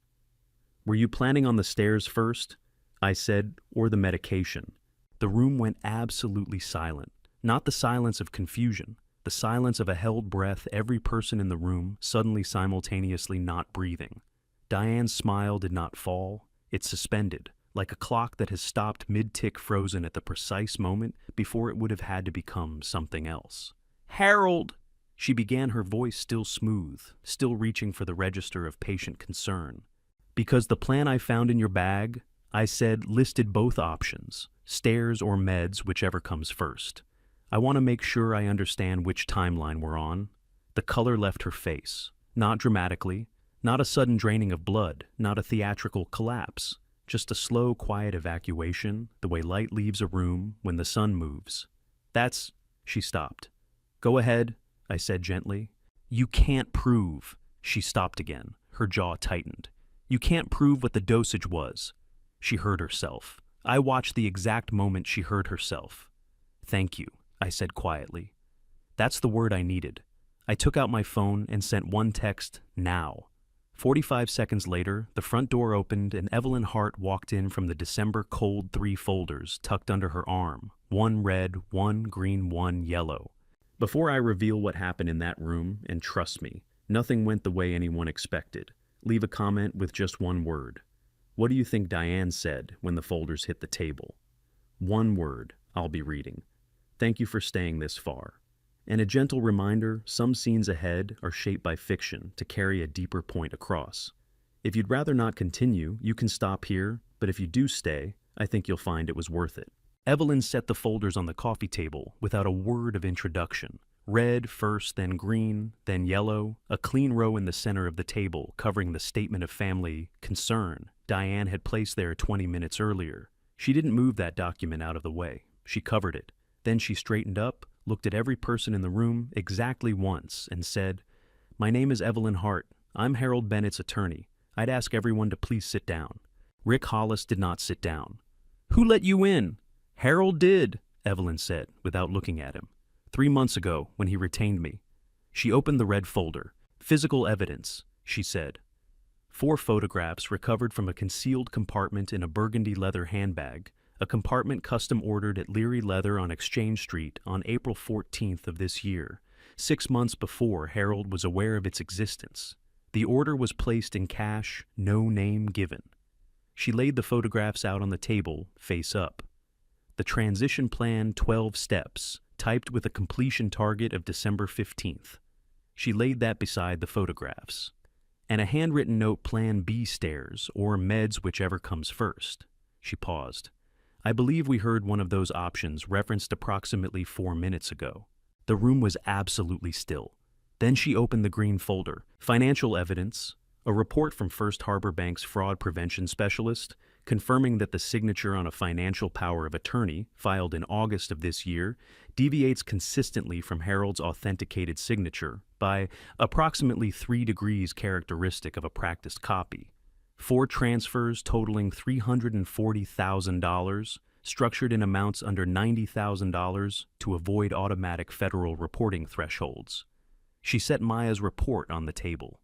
Speaker 1: "Were you planning on the stairs first?" I said, "or the medication?" The room went absolutely silent. Not the silence of confusion, the silence of a held breath, every person in the room suddenly simultaneously not breathing. Diane's smile did not fall. It suspended, like a clock that has stopped mid-tick, frozen at the precise moment before it would have had to become something else. "Harold!" She began, her voice still smooth, still reaching for the register of patient concern. "Because the plan I found in your bag," I said, listed both options, stairs or meds, whichever comes first. "I want to make sure I understand which timeline we're on." The color left her face. Not dramatically, not a sudden draining of blood, not a theatrical collapse, just a slow, quiet evacuation, the way light leaves a room when the sun moves. "That's—" She stopped. "Go ahead," I said gently. "You can't prove—" She stopped again, her jaw tightened. "You can't prove what the dosage was." She heard herself. I watched the exact moment she heard herself. "Thank you," I said quietly. That's the word I needed. I took out my phone and sent one text, "Now." 45 seconds later, the front door opened and Evelyn Hart walked in from the December cold, 3 folders tucked under her arm, one red, one green, one yellow. Before I reveal what happened in that room, and trust me, nothing went the way anyone expected, leave a comment with just one word. What do you think Diane said when the folders hit the table? One word I'll be reading. "Thank you for staying this far." And a gentle reminder, some scenes ahead are shaped by fiction to carry a deeper point across. If you'd rather not continue, you can stop here, but if you do stay, I think you'll find it was worth it. Evelyn set the folders on the coffee table without a word of introduction. Red first, then green, then yellow, a clean row in the center of the table covering the statement of family concern Diane had placed there 20 minutes earlier. She didn't move that document out of the way. She covered it. Then she straightened up, looked at every person in the room exactly once, and said, "My name is Evelyn Hart. I'm Harold Bennett's attorney. I'd ask everyone to please sit down." Rick Hollis did not sit down. "Who let you in?" "Harold did," Evelyn said, without looking at him. 3 months ago, when he retained me." She opened the red folder. "Physical evidence," she said. 4 photographs recovered from a concealed compartment in a burgundy leather handbag, a compartment custom ordered at Leary Leather on Exchange Street on April 14th of this year, 6 months before Harold was aware of its existence. The order was placed in cash, no name given. She laid the photographs out on the table, face up. The transition plan, 12 steps, typed with a completion target of December 15th. She laid that beside the photographs. And a handwritten note, Plan B stairs, or meds, whichever comes first. She paused. "I believe we heard one of those options referenced approximately 4 minutes ago." The room was absolutely still. Then she opened the green folder. Financial evidence, a report from First Harbor Bank's fraud prevention specialist, confirming that the signature on a financial power of attorney, filed in August of this year, deviates consistently from Harold's authenticated signature by approximately 3 degrees characteristic of a practiced copy. 4 transfers totaling $340,000, structured in amounts under $90,000 to avoid automatic federal reporting thresholds. She set Maya's report on the table.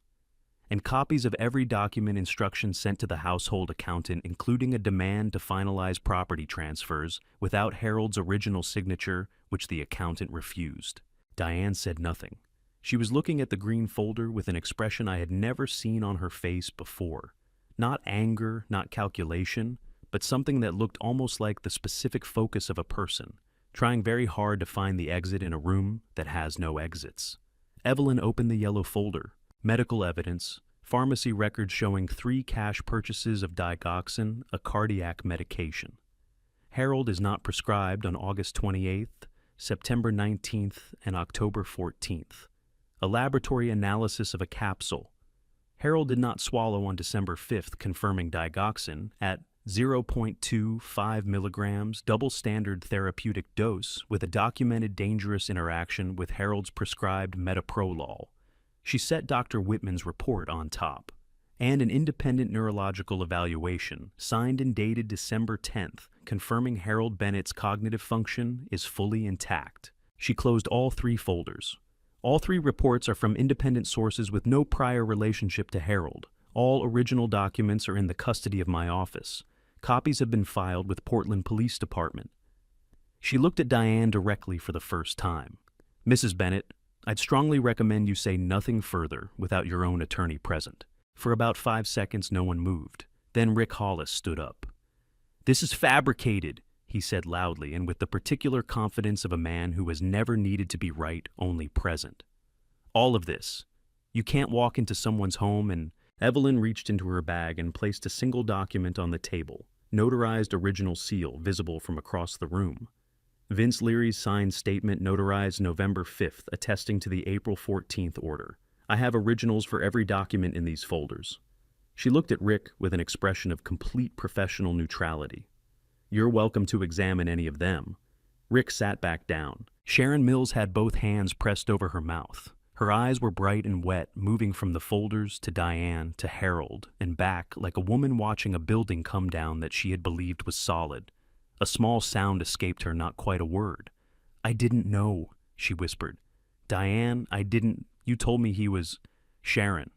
Speaker 1: And copies of every document instruction sent to the household accountant, including a demand to finalize property transfers without Harold's original signature, which the accountant refused. Diane said nothing. She was looking at the green folder with an expression I had never seen on her face before. Not anger, not calculation, but something that looked almost like the specific focus of a person, trying very hard to find the exit in a room that has no exits. Evelyn opened the yellow folder. Medical evidence, pharmacy records showing 3 cash purchases of digoxin, a cardiac medication. Harold is not prescribed on August 28th, September 19th, and October 14th. A laboratory analysis of a capsule. Harold did not swallow on December 5th, confirming digoxin at 0.25 milligrams, double standard therapeutic dose, with a documented dangerous interaction with Harold's prescribed metoprolol. She set Dr. Whitman's report on top, and an independent neurological evaluation, signed and dated December 10th, confirming Harold Bennett's cognitive function is fully intact. She closed all 3 folders. All 3 reports are from independent sources with no prior relationship to Harold. All original documents are in the custody of my office. Copies have been filed with Portland Police Department. She looked at Diane directly for the first time. "Mrs. Bennett, I'd strongly recommend you say nothing further without your own attorney present." For about 5 seconds, no one moved. Then Rick Hollis stood up. "This is fabricated," he said loudly and with the particular confidence of a man who has never needed to be right, only present. "All of this. You can't walk into someone's home and—" Evelyn reached into her bag and placed a single document on the table, notarized original seal visible from across the room. Vince Leary's signed statement notarized November 5th, attesting to the April 14th order. "I have originals for every document in these folders." She looked at Rick with an expression of complete professional neutrality. "You're welcome to examine any of them." Rick sat back down. Sharon Mills had both hands pressed over her mouth. Her eyes were bright and wet, moving from the folders to Diane to Harold and back like a woman watching a building come down that she had believed was solid. A small sound escaped her, not quite a word. "I didn't know," she whispered. "Diane, I didn't— You told me he was—" "Sharon."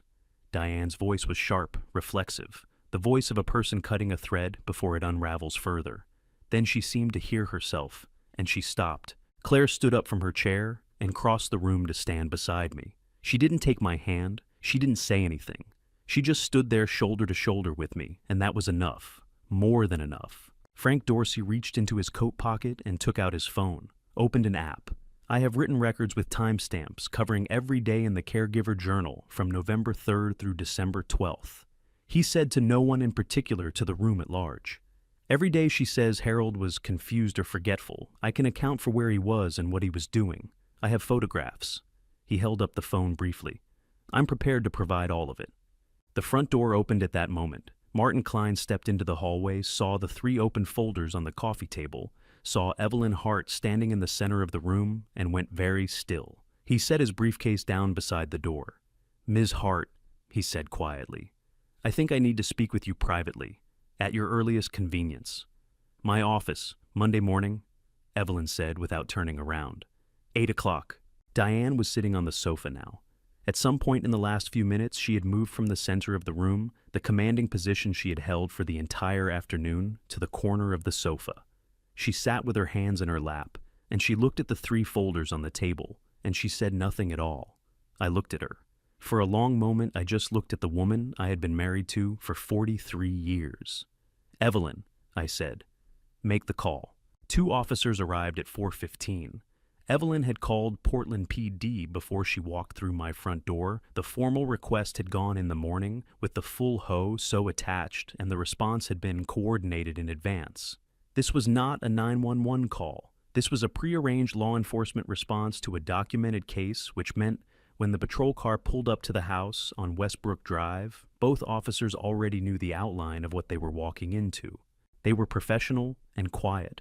Speaker 1: Diane's voice was sharp, reflexive, the voice of a person cutting a thread before it unravels further. Then she seemed to hear herself, and she stopped. Claire stood up from her chair and crossed the room to stand beside me. She didn't take my hand. She didn't say anything. She just stood there shoulder to shoulder with me, and that was enough. More than enough. Frank Dorsey reached into his coat pocket and took out his phone, opened an app. I have written records with timestamps covering every day in the Caregiver Journal from November 3rd through December 12th. He said to no one in particular to the room at large. Every day she says Harold was confused or forgetful. I can account for where he was and what he was doing. I have photographs. He held up the phone briefly. I'm prepared to provide all of it. The front door opened at that moment. Martin Klein stepped into the hallway, saw the 3 open folders on the coffee table, saw Evelyn Hart standing in the center of the room, and went very still. He set his briefcase down beside the door. "Ms. Hart," he said quietly, "I think I need to speak with you privately, at your earliest convenience." "My office, Monday morning," Evelyn said without turning around. 8 o'clock. Diane was sitting on the sofa now. At some point in the last few minutes, she had moved from the center of the room, the commanding position she had held for the entire afternoon, to the corner of the sofa. She sat with her hands in her lap, and she looked at the 3 folders on the table, and she said nothing at all. I looked at her. For a long moment, I just looked at the woman I had been married to for 43 years. "Evelyn," I said, "make the call." 2 officers arrived at 4:15. Evelyn had called Portland PD before she walked through my front door. The formal request had gone in the morning with the full hoe so attached, and the response had been coordinated in advance. This was not a 911 call. This was a prearranged law enforcement response to a documented case, which meant when the patrol car pulled up to the house on Westbrook Drive, both officers already knew the outline of what they were walking into. They were professional and quiet.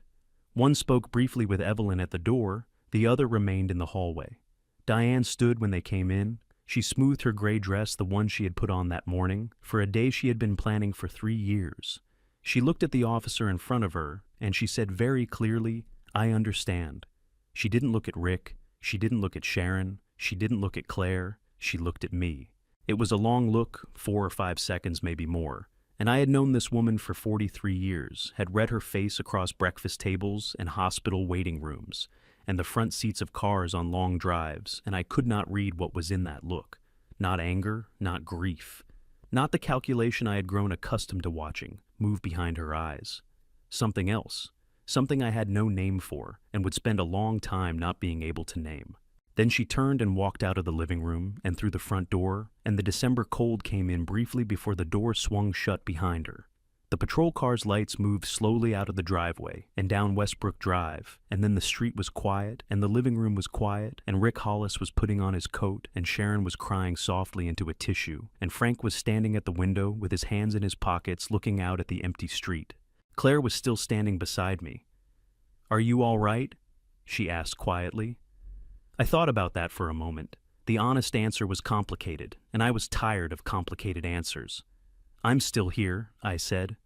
Speaker 1: One spoke briefly with Evelyn at the door. The other remained in the hallway. Diane stood when they came in. She smoothed her gray dress, the one she had put on that morning, for a day she had been planning for 3 years. She looked at the officer in front of her, and she said very clearly, "I understand." She didn't look at Rick. She didn't look at Sharon. She didn't look at Claire. She looked at me. It was a long look, 4 or 5 seconds, maybe more. And I had known this woman for 43 years, had read her face across breakfast tables and hospital waiting rooms, and the front seats of cars on long drives, and I could not read what was in that look. Not anger, not grief. Not the calculation I had grown accustomed to watching move behind her eyes. Something else. Something I had no name for, and would spend a long time not being able to name. Then she turned and walked out of the living room and through the front door, and the December cold came in briefly before the door swung shut behind her. The patrol car's lights moved slowly out of the driveway and down Westbrook Drive, and then the street was quiet, and the living room was quiet, and Rick Hollis was putting on his coat, and Sharon was crying softly into a tissue, and Frank was standing at the window with his hands in his pockets looking out at the empty street. Claire was still standing beside me. "Are you all right?" she asked quietly. I thought about that for a moment. The honest answer was complicated, and I was tired of complicated answers. "I'm still here," I said.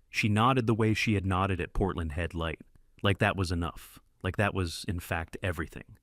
Speaker 1: She nodded the way she had nodded at Portland Head Light, like that was enough, like that was, in fact, everything.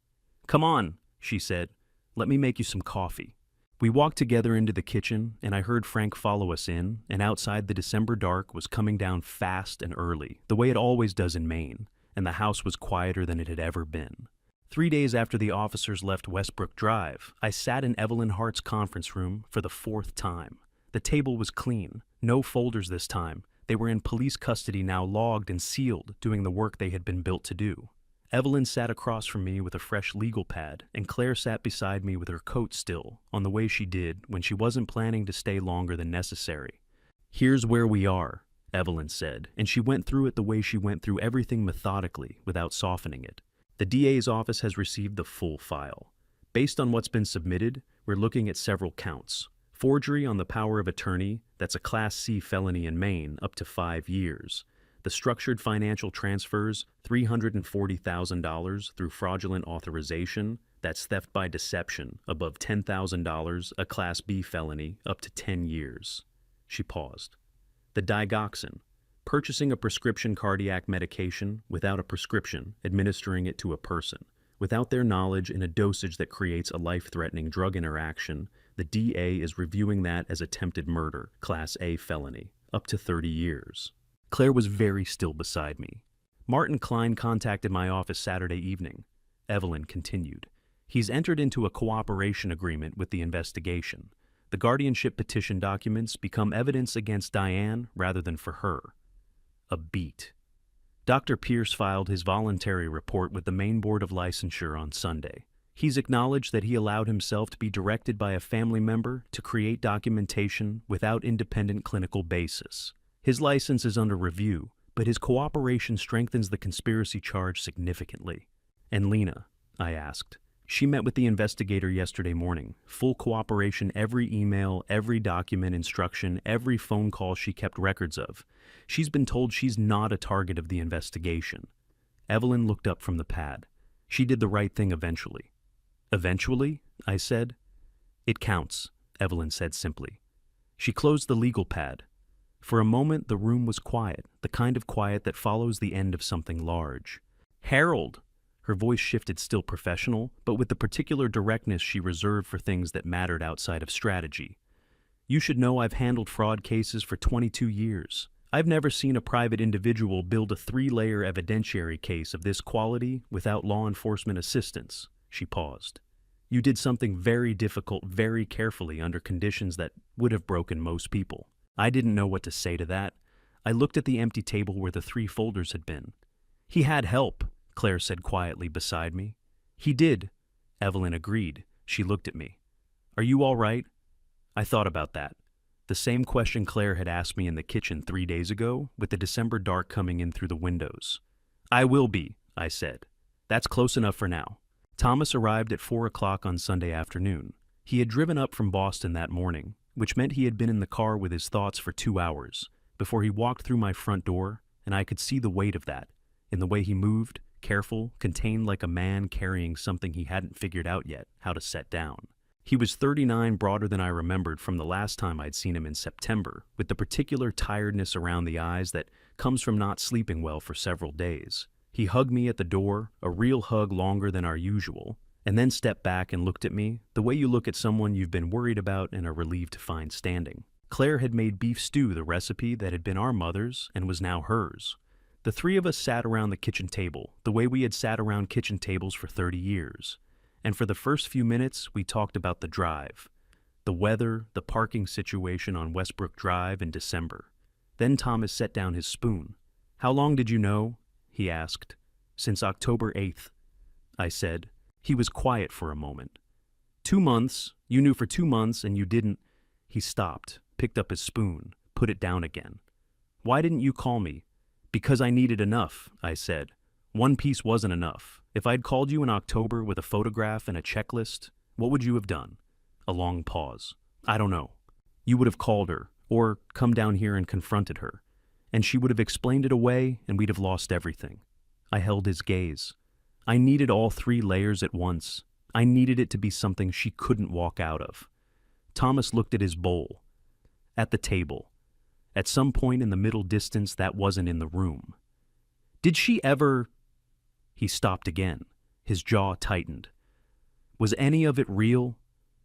Speaker 1: "Come on," she said. "Let me make you some coffee." We walked together into the kitchen, and I heard Frank follow us in, and outside the December dark was coming down fast and early, the way it always does in Maine, and the house was quieter than it had ever been. 3 days after the officers left Westbrook Drive, I sat in Evelyn Hart's conference room for the 4th time. The table was clean, no folders this time. They were in police custody now, logged and sealed, doing the work they had been built to do. Evelyn sat across from me with a fresh legal pad, and Claire sat beside me with her coat still, on the way she did when she wasn't planning to stay longer than necessary. "Here's where we are," Evelyn said, and she went through it the way she went through everything methodically, without softening it. "The DA's office has received the full file. Based on what's been submitted, we're looking at several counts. Forgery on the power of attorney, that's a Class C felony in Maine, up to 5 years. The structured financial transfers, $340,000 through fraudulent authorization, that's theft by deception, above $10,000, a Class B felony, up to 10 years. She paused. "The digoxin, purchasing a prescription cardiac medication without a prescription, administering it to a person, without their knowledge in a dosage that creates a life-threatening drug interaction, the DA is reviewing that as attempted murder, Class A felony, up to 30 years. Claire was very still beside me. "Martin Klein contacted my office Saturday evening," Evelyn continued. "He's entered into a cooperation agreement with the investigation. The guardianship petition documents become evidence against Diane rather than for her." A beat. Dr. Pierce filed his voluntary report with the Maine Board of Licensure on Sunday. He's acknowledged that he allowed himself to be directed by a family member to create documentation without independent clinical basis. His license is under review, but his cooperation strengthens the conspiracy charge significantly. "And Lena?" I asked. "She met with the investigator yesterday morning. Full cooperation, every email, every document, instruction, every phone call she kept records of. She's been told she's not a target of the investigation." Evelyn looked up from the pad. "She did the right thing eventually." "Eventually?" I said. "It counts," Evelyn said simply. She closed the legal pad. For a moment, the room was quiet, the kind of quiet that follows the end of something large. "Harold!" Her voice shifted, still professional, but with the particular directness she reserved for things that mattered outside of strategy. "You should know I've handled fraud cases for 22 years. I've never seen a private individual build a 3-layer evidentiary case of this quality without law enforcement assistance." She paused. "You did something very difficult very carefully under conditions that would have broken most people." I didn't know what to say to that. I looked at the empty table where the 3 folders had been. "He had help," Claire said quietly beside me. "He did," Evelyn agreed. She looked at me. "Are you all right?" I thought about that. The same question Claire had asked me in the kitchen 3 days ago, with the December dark coming in through the windows. "I will be," I said. "That's close enough for now." Thomas arrived at 4 o'clock on Sunday afternoon. He had driven up from Boston that morning, which meant he had been in the car with his thoughts for 2 hours, before he walked through my front door, and I could see the weight of that, in the way he moved, careful, contained like a man carrying something he hadn't figured out yet how to set down. He was 39, broader than I remembered from the last time I'd seen him in September, with the particular tiredness around the eyes that comes from not sleeping well for several days. He hugged me at the door, a real hug longer than our usual, and then stepped back and looked at me, the way you look at someone you've been worried about and are relieved to find standing. Claire had made beef stew, the recipe that had been our mother's and was now hers. The 3 of us sat around the kitchen table, the way we had sat around kitchen tables for 30 years. And for the first few minutes, we talked about the drive, the weather, the parking situation on Westbrook Drive in December. Then Thomas set down his spoon. "How long did you know?" he asked. "Since October 8th. I said. He was quiet for a moment. 2 months. You knew for 2 months and you didn't." He stopped, picked up his spoon, put it down again. "Why didn't you call me?" "Because I needed enough," I said. "One piece wasn't enough. If I'd called you in October with a photograph and a checklist, what would you have done?" A long pause. "I don't know." "You would have called her, or come down here and confronted her. And she would have explained it away, and we'd have lost everything." I held his gaze. I needed all 3 layers at once. I needed it to be something she couldn't walk out of. Thomas looked at his bowl. At the table. At some point in the middle distance that wasn't in the room. "Did she ever—" He stopped again. His jaw tightened. "Was any of it real?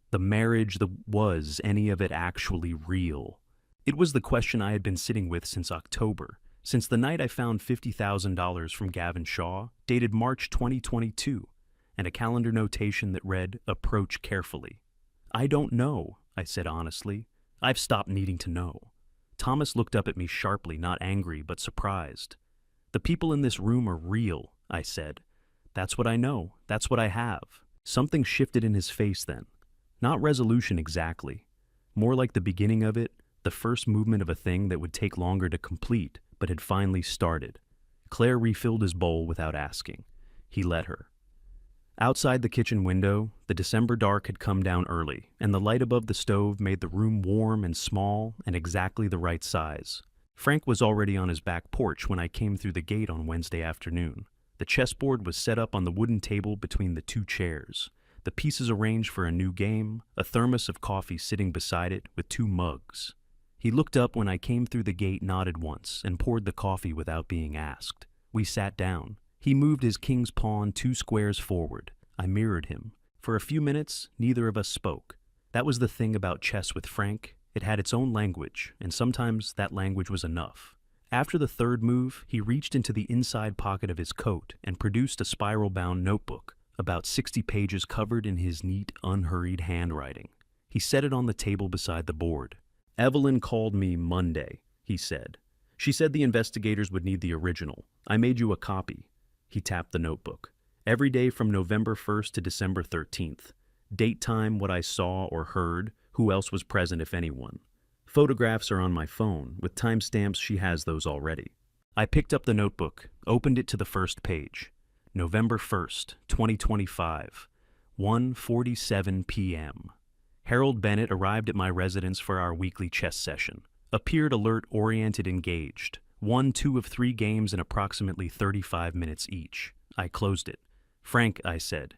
Speaker 1: The marriage, was any of it actually real?" It was the question I had been sitting with since October, since the night I found $50,000 from Gavin Shaw, dated March 2022, and a calendar notation that read, "Approach carefully." "I don't know," I said honestly. "I've stopped needing to know." Thomas looked up at me sharply, not angry, but surprised. "The people in this room are real," I said. "That's what I know. That's what I have." Something shifted in his face then. Not resolution exactly. More like the beginning of it, the first movement of a thing that would take longer to complete, but had finally started. Claire refilled his bowl without asking. He let her. Outside the kitchen window, the December dark had come down early, and the light above the stove made the room warm and small and exactly the right size. Frank was already on his back porch when I came through the gate on Wednesday afternoon. The chessboard was set up on the wooden table between the two chairs, the pieces arranged for a new game, a thermos of coffee sitting beside it with 2 mugs. He looked up when I came through the gate, nodded once, and poured the coffee without being asked. We sat down. He moved his king's pawn 2 squares forward. I mirrored him. For a few minutes, neither of us spoke. That was the thing about chess with Frank. It had its own language, and sometimes that language was enough. After the third move, he reached into the inside pocket of his coat and produced a spiral-bound notebook, about 60 pages covered in his neat, unhurried handwriting. He set it on the table beside the board. "Evelyn called me Monday," he said. "She said the investigators would need the original. I made you a copy." He tapped the notebook. "Every day from November 1st to December 13th. Date, time, what I saw or heard, who else was present if anyone. Photographs are on my phone. With timestamps, she has those already." I picked up the notebook, opened it to the first page. November 1st, 2025, 1:47 p.m. Harold Bennett arrived at my residence for our weekly chess session. Appeared alert, oriented, engaged. Won 2 of 3 games in approximately 35 minutes each. I closed it. "Frank," I said,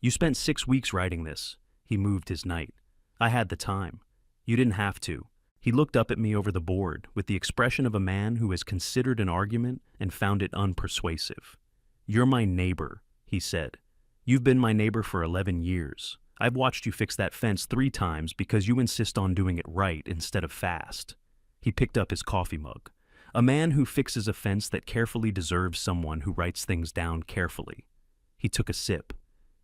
Speaker 1: "you spent 6 weeks writing this." He moved his knight. "I had the time. You didn't have to." He looked up at me over the board with the expression of a man who has considered an argument and found it unpersuasive. "You're my neighbor," he said. "You've been my neighbor for 11 years. I've watched you fix that fence 3 times because you insist on doing it right instead of fast." He picked up his coffee mug. "A man who fixes a fence that carefully deserves someone who writes things down carefully." He took a sip.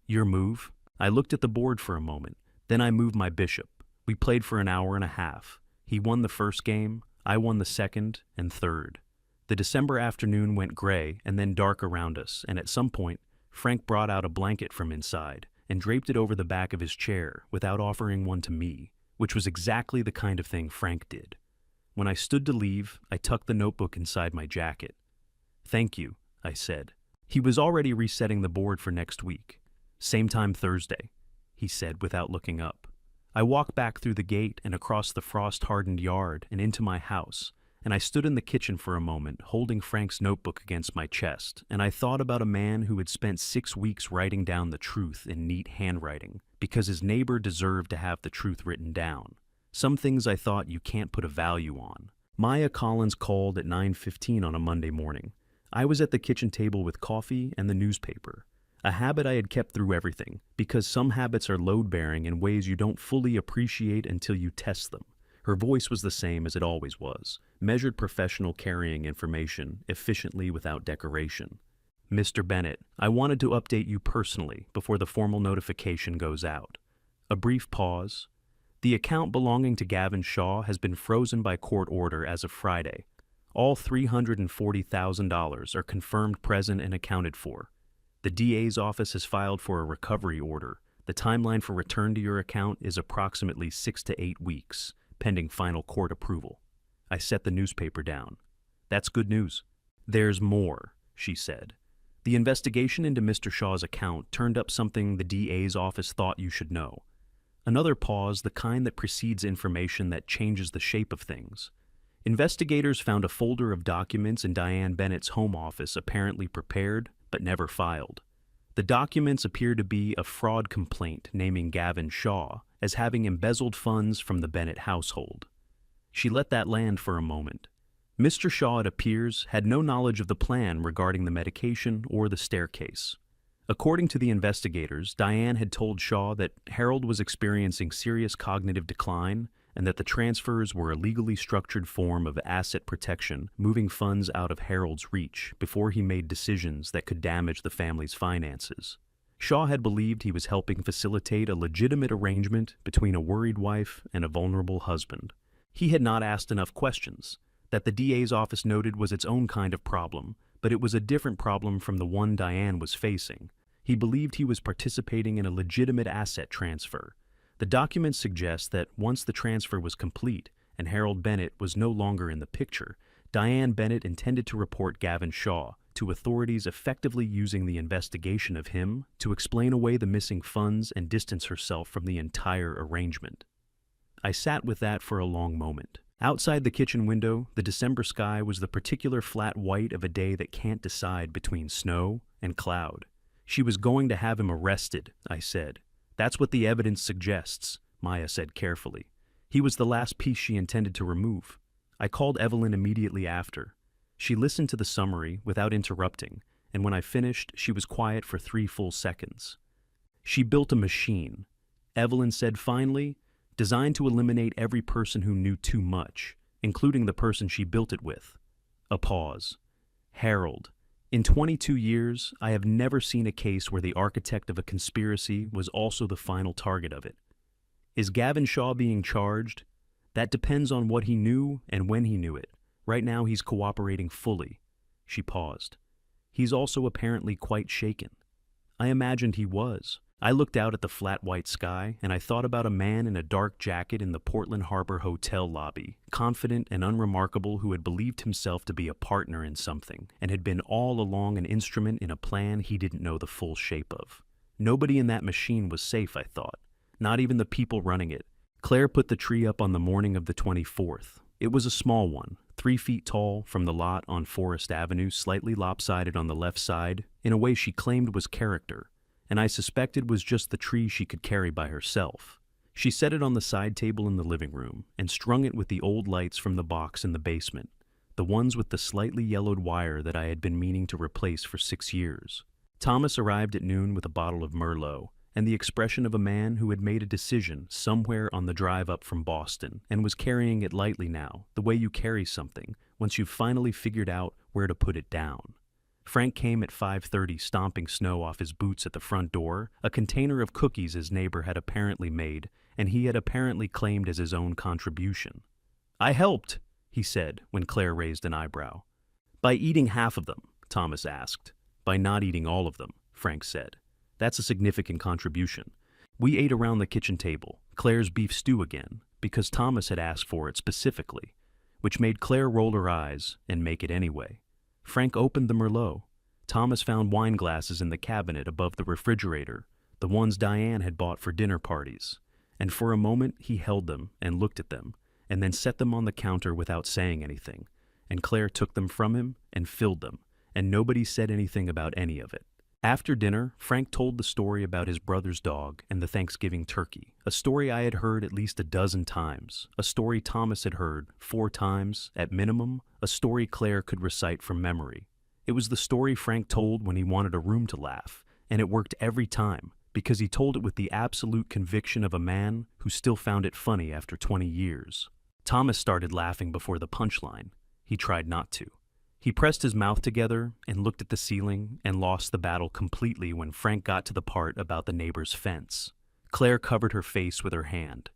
Speaker 1: "Your move?" I looked at the board for a moment. Then I moved my bishop. We played for an hour and a half. He won the first game, I won the second and third. The December afternoon went gray and then dark around us, and at some point, Frank brought out a blanket from inside and draped it over the back of his chair without offering one to me, which was exactly the kind of thing Frank did. When I stood to leave, I tucked the notebook inside my jacket. "Thank you," I said. He was already resetting the board for next week. "Same time Thursday," he said without looking up. I walked back through the gate and across the frost-hardened yard and into my house, and I stood in the kitchen for a moment, holding Frank's notebook against my chest, and I thought about a man who had spent 6 weeks writing down the truth in neat handwriting, because his neighbor deserved to have the truth written down. Some things I thought you can't put a value on. Maya Collins called at 9:15 on a Monday morning. I was at the kitchen table with coffee and the newspaper, a habit I had kept through everything, because some habits are load-bearing in ways you don't fully appreciate until you test them. Her voice was the same as it always was, measured professional, carrying information efficiently without decoration. "Mr. Bennett, I wanted to update you personally before the formal notification goes out." A brief pause. "The account belonging to Gavin Shaw has been frozen by court order as of Friday. All $340,000 are confirmed present and accounted for. The DA's office has filed for a recovery order. The timeline for return to your account is approximately 6 to 8 weeks, pending final court approval." I set the newspaper down. "That's good news." "There's more," she said. "The investigation into Mr. Shaw's account turned up something the DA's office thought you should know." Another pause, the kind that precedes information that changes the shape of things. Investigators found a folder of documents in Diane Bennett's home office apparently prepared, but never filed. The documents appear to be a fraud complaint naming Gavin Shaw as having embezzled funds from the Bennett household. She let that land for a moment. Mr. Shaw, it appears, had no knowledge of the plan regarding the medication or the staircase. According to the investigators, Diane had told Shaw that Harold was experiencing serious cognitive decline and that the transfers were a legally structured form of asset protection, moving funds out of Harold's reach before he made decisions that could damage the family's finances. Shaw had believed he was helping facilitate a legitimate arrangement between a worried wife and a vulnerable husband. He had not asked enough questions. That the DA's office noted was its own kind of problem, but it was a different problem from the one Diane was facing. He believed he was participating in a legitimate asset transfer. The documents suggest that once the transfer was complete and Harold Bennett was no longer in the picture, Diane Bennett intended to report Gavin Shaw to authorities, effectively using the investigation of him to explain away the missing funds and distance herself from the entire arrangement. I sat with that for a long moment. Outside the kitchen window, the December sky was the particular flat white of a day that can't decide between snow and cloud. She was going to have him arrested, I said. That's what the evidence suggests, Maya said carefully. He was the last piece she intended to remove. I called Evelyn immediately after. She listened to the summary without interrupting, and when I finished, she was quiet for 3 full seconds. She built a machine, Evelyn said finally, designed to eliminate every person who knew too much, including the person she built it with. A pause. Harold. In 22 years, I have never seen a case where the architect of a conspiracy was also the final target of it. Is Gavin Shaw being charged? That depends on what he knew and when he knew it. Right now he's cooperating fully. She paused. He's also apparently quite shaken. I imagined he was. I looked out at the flat white sky, and I thought about a man in a dark jacket in the Portland Harbor Hotel lobby, confident and unremarkable, who had believed himself to be a partner in something, and had been all along an instrument in a plan he didn't know the full shape of. Nobody in that machine was safe, I thought. Not even the people running it. Claire put the tree up on the morning of the 24th. It was a small one, 3 feet tall, from the lot on Forest Avenue, slightly lopsided on the left side, in a way she claimed was character, and I suspected was just the tree she could carry by herself. She set it on the side table in the living room and strung it with the old lights from the box in the basement, the ones with the slightly yellowed wire that I had been meaning to replace for 6 years. Thomas arrived at noon with a bottle of Merlot and the expression of a man who had made a decision somewhere on the drive up from Boston and was carrying it lightly now, the way you carry something once you've finally figured out where to put it down. Frank came at 5:30, stomping snow off his boots at the front door, a container of cookies his neighbor had apparently made, and he had apparently claimed as his own contribution. "I helped," he said when Claire raised an eyebrow. "By eating half of them?" Thomas asked. "By not eating all of them," Frank said. "That's a significant contribution." We ate around the kitchen table, Claire's beef stew again, because Thomas had asked for it specifically, which made Claire roll her eyes and make it anyway. Frank opened the Merlot. Thomas found wine glasses in the cabinet above the refrigerator, the ones Diane had bought for dinner parties, and for a moment he held them and looked at them, and then set them on the counter without saying anything, and Claire took them from him and filled them, and nobody said anything about any of it. After dinner, Frank told the story about his brother's dog and the Thanksgiving turkey, a story I had heard at least a dozen times, a story Thomas had heard 4 times, at minimum, a story Claire could recite from memory. It was the story Frank told when he wanted a room to laugh, and it worked every time, because he told it with the absolute conviction of a man who still found it funny after 20 years. Thomas started laughing before the punchline. He tried not to. He pressed his mouth together and looked at the ceiling and lost the battle completely when Frank got to the part about the neighbor's fence. Claire covered her face with her hand.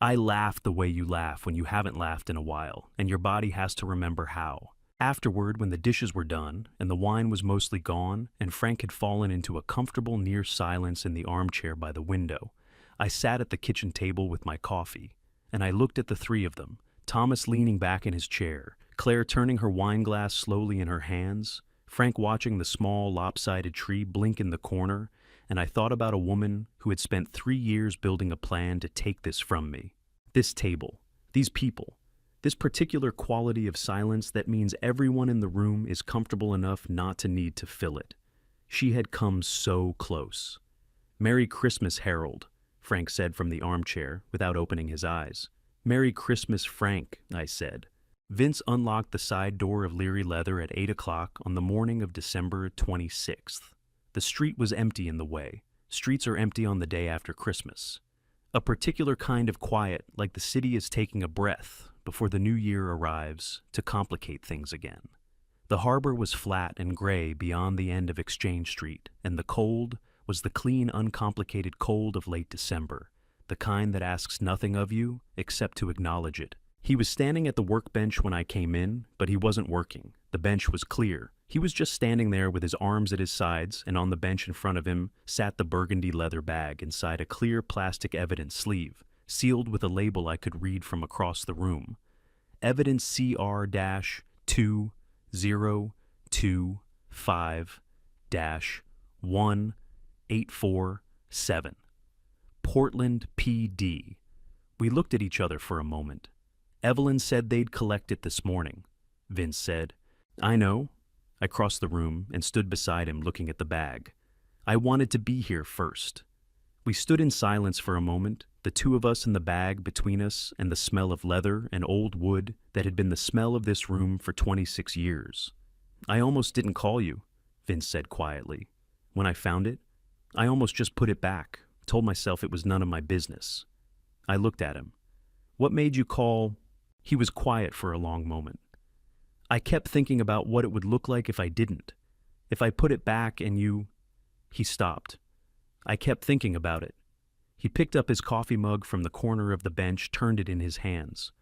Speaker 1: "I laughed the way you laugh when you haven't laughed in a while, and your body has to remember how." Afterward, when the dishes were done and the wine was mostly gone and Frank had fallen into a comfortable near silence in the armchair by the window, I sat at the kitchen table with my coffee, and I looked at the 3 of them, Thomas leaning back in his chair, Claire turning her wine glass slowly in her hands, Frank watching the small lopsided tree blink in the corner, and I thought about a woman who had spent 3 years building a plan to take this from me. This table, these people, this particular quality of silence that means everyone in the room is comfortable enough not to need to fill it. She had come so close. "Merry Christmas, Harold," Frank said from the armchair without opening his eyes. "Merry Christmas, Frank," I said. Vince unlocked the side door of Leary Leather at 8 o'clock on the morning of December 26th. The street was empty in the way. Streets are empty on the day after Christmas. A particular kind of quiet, like the city is taking a breath before the new year arrives to complicate things again. The harbor was flat and gray beyond the end of Exchange Street, and the cold was the clean, uncomplicated cold of late December, the kind that asks nothing of you except to acknowledge it He was standing at the workbench when I came in, but he wasn't working. The bench was clear. He was just standing there with his arms at his sides, and on the bench in front of him sat the burgundy leather bag inside a clear plastic evidence sleeve, sealed with a label I could read from across the room. Evidence CR-2025-1847. Portland, PD. We looked at each other for a moment. Evelyn said they'd collect it this morning, Vince said. I know. I crossed the room and stood beside him looking at the bag. I wanted to be here first. We stood in silence for a moment, the two of us in the bag between us and the smell of leather and old wood that had been the smell of this room for 26 years. I almost didn't call you, Vince said quietly. When I found it, I almost just put it back, told myself it was none of my business. I looked at him. What made you call? He was quiet for a long moment. I kept thinking about what it would look like if I didn't. If I put it back and you... He stopped. I kept thinking about it. He picked up his coffee mug from the corner of the bench, turned it in his hands.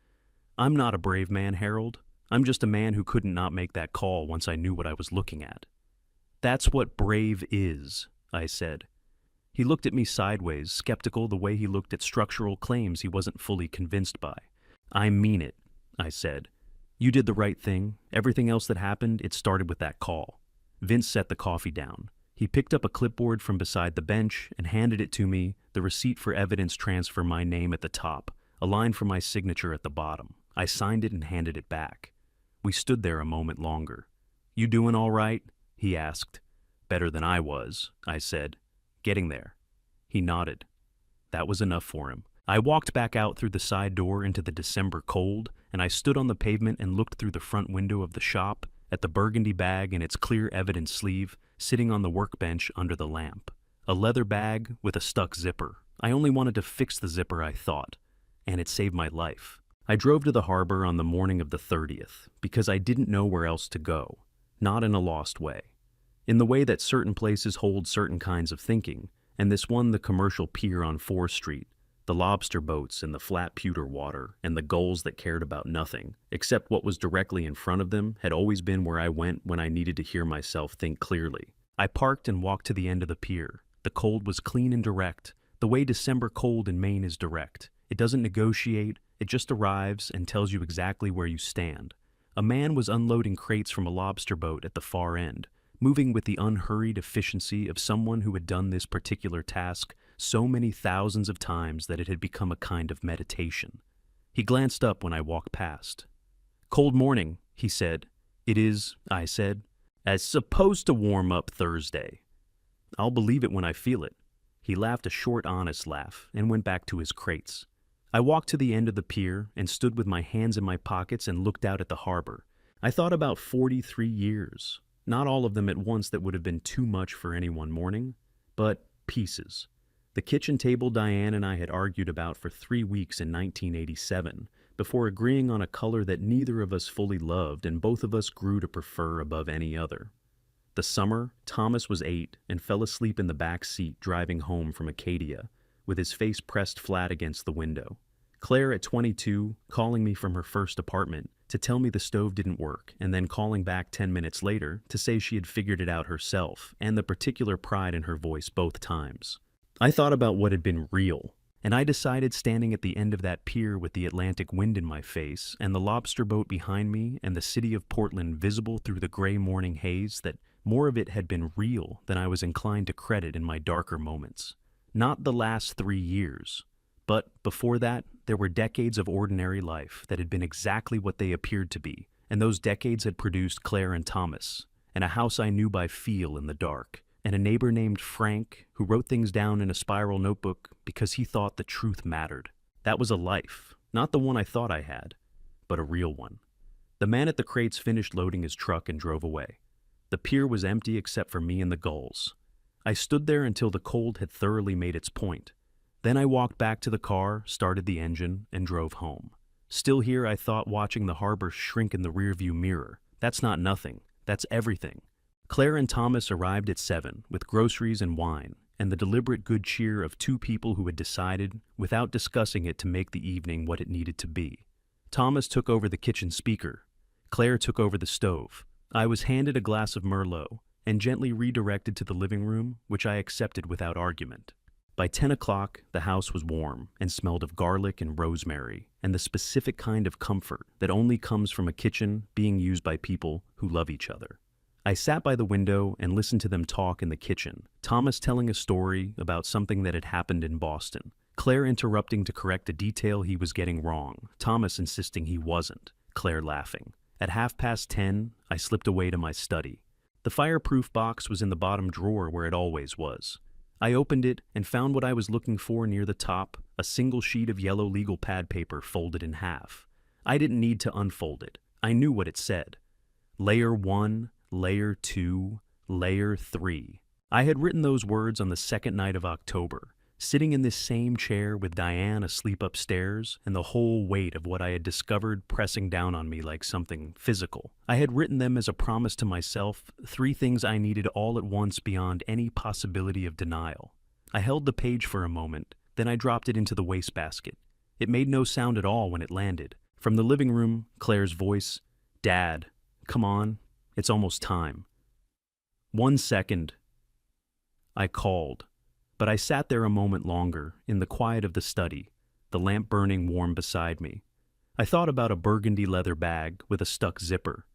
Speaker 1: I'm not a brave man, Harold. I'm just a man who couldn't not make that call once I knew what I was looking at. That's what brave is, I said. He looked at me sideways, skeptical the way he looked at structural claims he wasn't fully convinced by. I mean it, I said. You did the right thing. Everything else that happened, it started with that call. Vince set the coffee down. He picked up a clipboard from beside the bench and handed it to me, the receipt for evidence transfer, my name at the top, a line for my signature at the bottom. I signed it and handed it back. We stood there a moment longer. You doing all right? He asked. Better than I was, I said. Getting there. He nodded. That was enough for him. I walked back out through the side door into the December cold, and I stood on the pavement and looked through the front window of the shop at the burgundy bag and its clear evidence sleeve sitting on the workbench under the lamp. A leather bag with a stuck zipper. I only wanted to fix the zipper, I thought, and it saved my life. I drove to the harbor on the morning of the 30th because I didn't know where else to go, not in a lost way. In the way that certain places hold certain kinds of thinking, and this one, the commercial pier on 4th Street, the lobster boats and the flat pewter water and the gulls that cared about nothing, except what was directly in front of them, had always been where I went when I needed to hear myself think clearly. I parked and walked to the end of the pier. The cold was clean and direct, the way December cold in Maine is direct. It doesn't negotiate, it just arrives and tells you exactly where you stand. A man was unloading crates from a lobster boat at the far end, moving with the unhurried efficiency of someone who had done this particular task so many thousands of times that it had become a kind of meditation. He glanced up when I walked past. Cold morning, he said. It is, I said. As supposed to warm up Thursday. I'll believe it when I feel it. He laughed a short, honest laugh and went back to his crates. I walked to the end of the pier and stood with my hands in my pockets and looked out at the harbor. I thought about 43 years. Not all of them at once, that would have been too much for any one morning, but pieces. The kitchen table Diane and I had argued about for 3 weeks in 1987, before agreeing on a color that neither of us fully loved and both of us grew to prefer above any other. The summer, Thomas was 8 and fell asleep in the back seat driving home from Acadia, with his face pressed flat against the window. Claire at 22, calling me from her first apartment to tell me the stove didn't work, and then calling back 10 minutes later to say she had figured it out herself, and the particular pride in her voice both times. I thought about what had been real, and I decided, standing at the end of that pier with the Atlantic wind in my face and the lobster boat behind me and the city of Portland visible through the gray morning haze, that more of it had been real than I was inclined to credit in my darker moments. Not the last 3 years, but before that, there were decades of ordinary life that had been exactly what they appeared to be, and those decades had produced Claire and Thomas, and a house I knew by feel in the dark, and a neighbor named Frank who wrote things down in a spiral notebook because he thought the truth mattered. That was a life, not the one I thought I had, but a real one. The man at the crates finished loading his truck and drove away. The pier was empty except for me and the gulls. I stood there until the cold had thoroughly made its point. Then I walked back to the car, started the engine, and drove home. Still here, I thought, watching the harbor shrink in the rearview mirror. That's not nothing. That's everything. Claire and Thomas arrived at 7 with groceries and wine, and the deliberate good cheer of 2 people who had decided, without discussing it, to make the evening what it needed to be. Thomas took over the kitchen speaker. Claire took over the stove. I was handed a glass of Merlot and gently redirected to the living room, which I accepted without argument. By 10 o'clock, the house was warm and smelled of garlic and rosemary and the specific kind of comfort that only comes from a kitchen being used by people who love each other. I sat by the window and listened to them talk in the kitchen, Thomas telling a story about something that had happened in Boston, Claire interrupting to correct a detail he was getting wrong, Thomas insisting he wasn't, Claire laughing. At 10:30, I slipped away to my study. The fireproof box was in the bottom drawer where it always was. I opened it and found what I was looking for near the top, a single sheet of yellow legal pad paper folded in half. I didn't need to unfold it. I knew what it said. Layer 1, Layer 2, Layer 3. I had written those words on the second night of October, sitting in this same chair with Diane asleep upstairs and the whole weight of what I had discovered pressing down on me like something physical. I had written them as a promise to myself, 3 things I needed all at once beyond any possibility of denial. I held the page for a moment, then I dropped it into the wastebasket. It made no sound at all when it landed. From the living room, Claire's voice, "Dad, come on, it's almost time." 1 second. I called. But I sat there a moment longer, in the quiet of the study, the lamp burning warm beside me. I thought about a burgundy leather bag with a stuck zipper,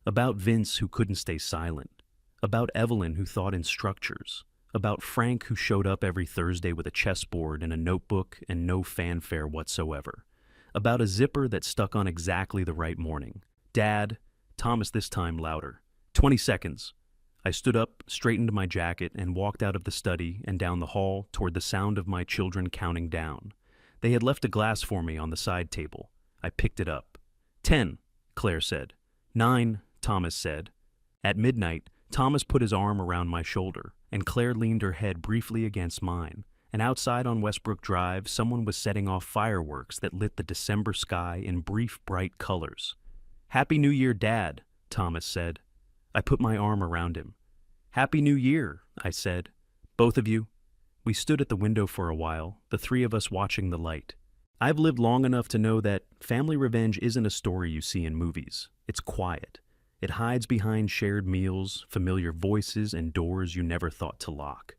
Speaker 1: about Vince who couldn't stay silent, about Evelyn who thought in structures, about Frank who showed up every Thursday with a chessboard and a notebook and no fanfare whatsoever, about a zipper that stuck on exactly the right morning. "Dad," Thomas this time louder. 20 seconds. I stood up, straightened my jacket, and walked out of the study and down the hall toward the sound of my children counting down. They had left a glass for me on the side table. I picked it up. 10, Claire said. 9, Thomas said. At midnight, Thomas put his arm around my shoulder, and Claire leaned her head briefly against mine. And outside on Westbrook Drive, someone was setting off fireworks that lit the December sky in brief, bright colors. "Happy New Year, Dad," Thomas said. I put my arm around him. "Happy New Year," I said. "Both of you." We stood at the window for a while, the 3 of us watching the light. I've lived long enough to know that family revenge isn't a story you see in movies. It's quiet. It hides behind shared meals, familiar voices, and doors you never thought to lock.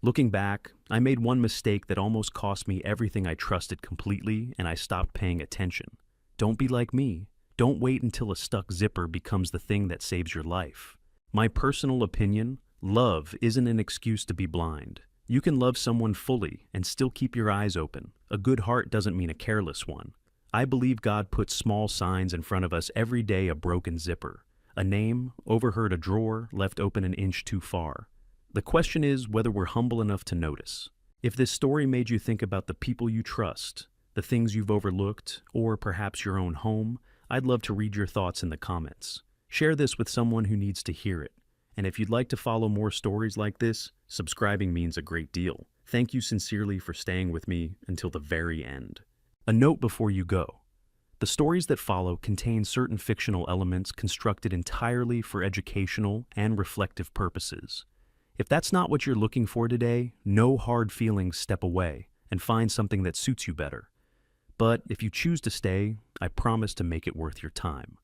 Speaker 1: Looking back, I made one mistake that almost cost me everything I trusted completely, and I stopped paying attention. Don't be like me. Don't wait until a stuck zipper becomes the thing that saves your life. My personal opinion, love isn't an excuse to be blind. You can love someone fully and still keep your eyes open. A good heart doesn't mean a careless one. I believe God puts small signs in front of us every day: a broken zipper, a name, overheard a drawer, left open an inch too far. The question is whether we're humble enough to notice. If this story made you think about the people you trust, the things you've overlooked, or perhaps your own home, I'd love to read your thoughts in the comments. Share this with someone who needs to hear it. And if you'd like to follow more stories like this, subscribing means a great deal. Thank you sincerely for staying with me until the very end. A note before you go. The stories that follow contain certain fictional elements constructed entirely for educational and reflective purposes. If that's not what you're looking for today, no hard feelings, step away and find something that suits you better. But if you choose to stay, I promise to make it worth your time.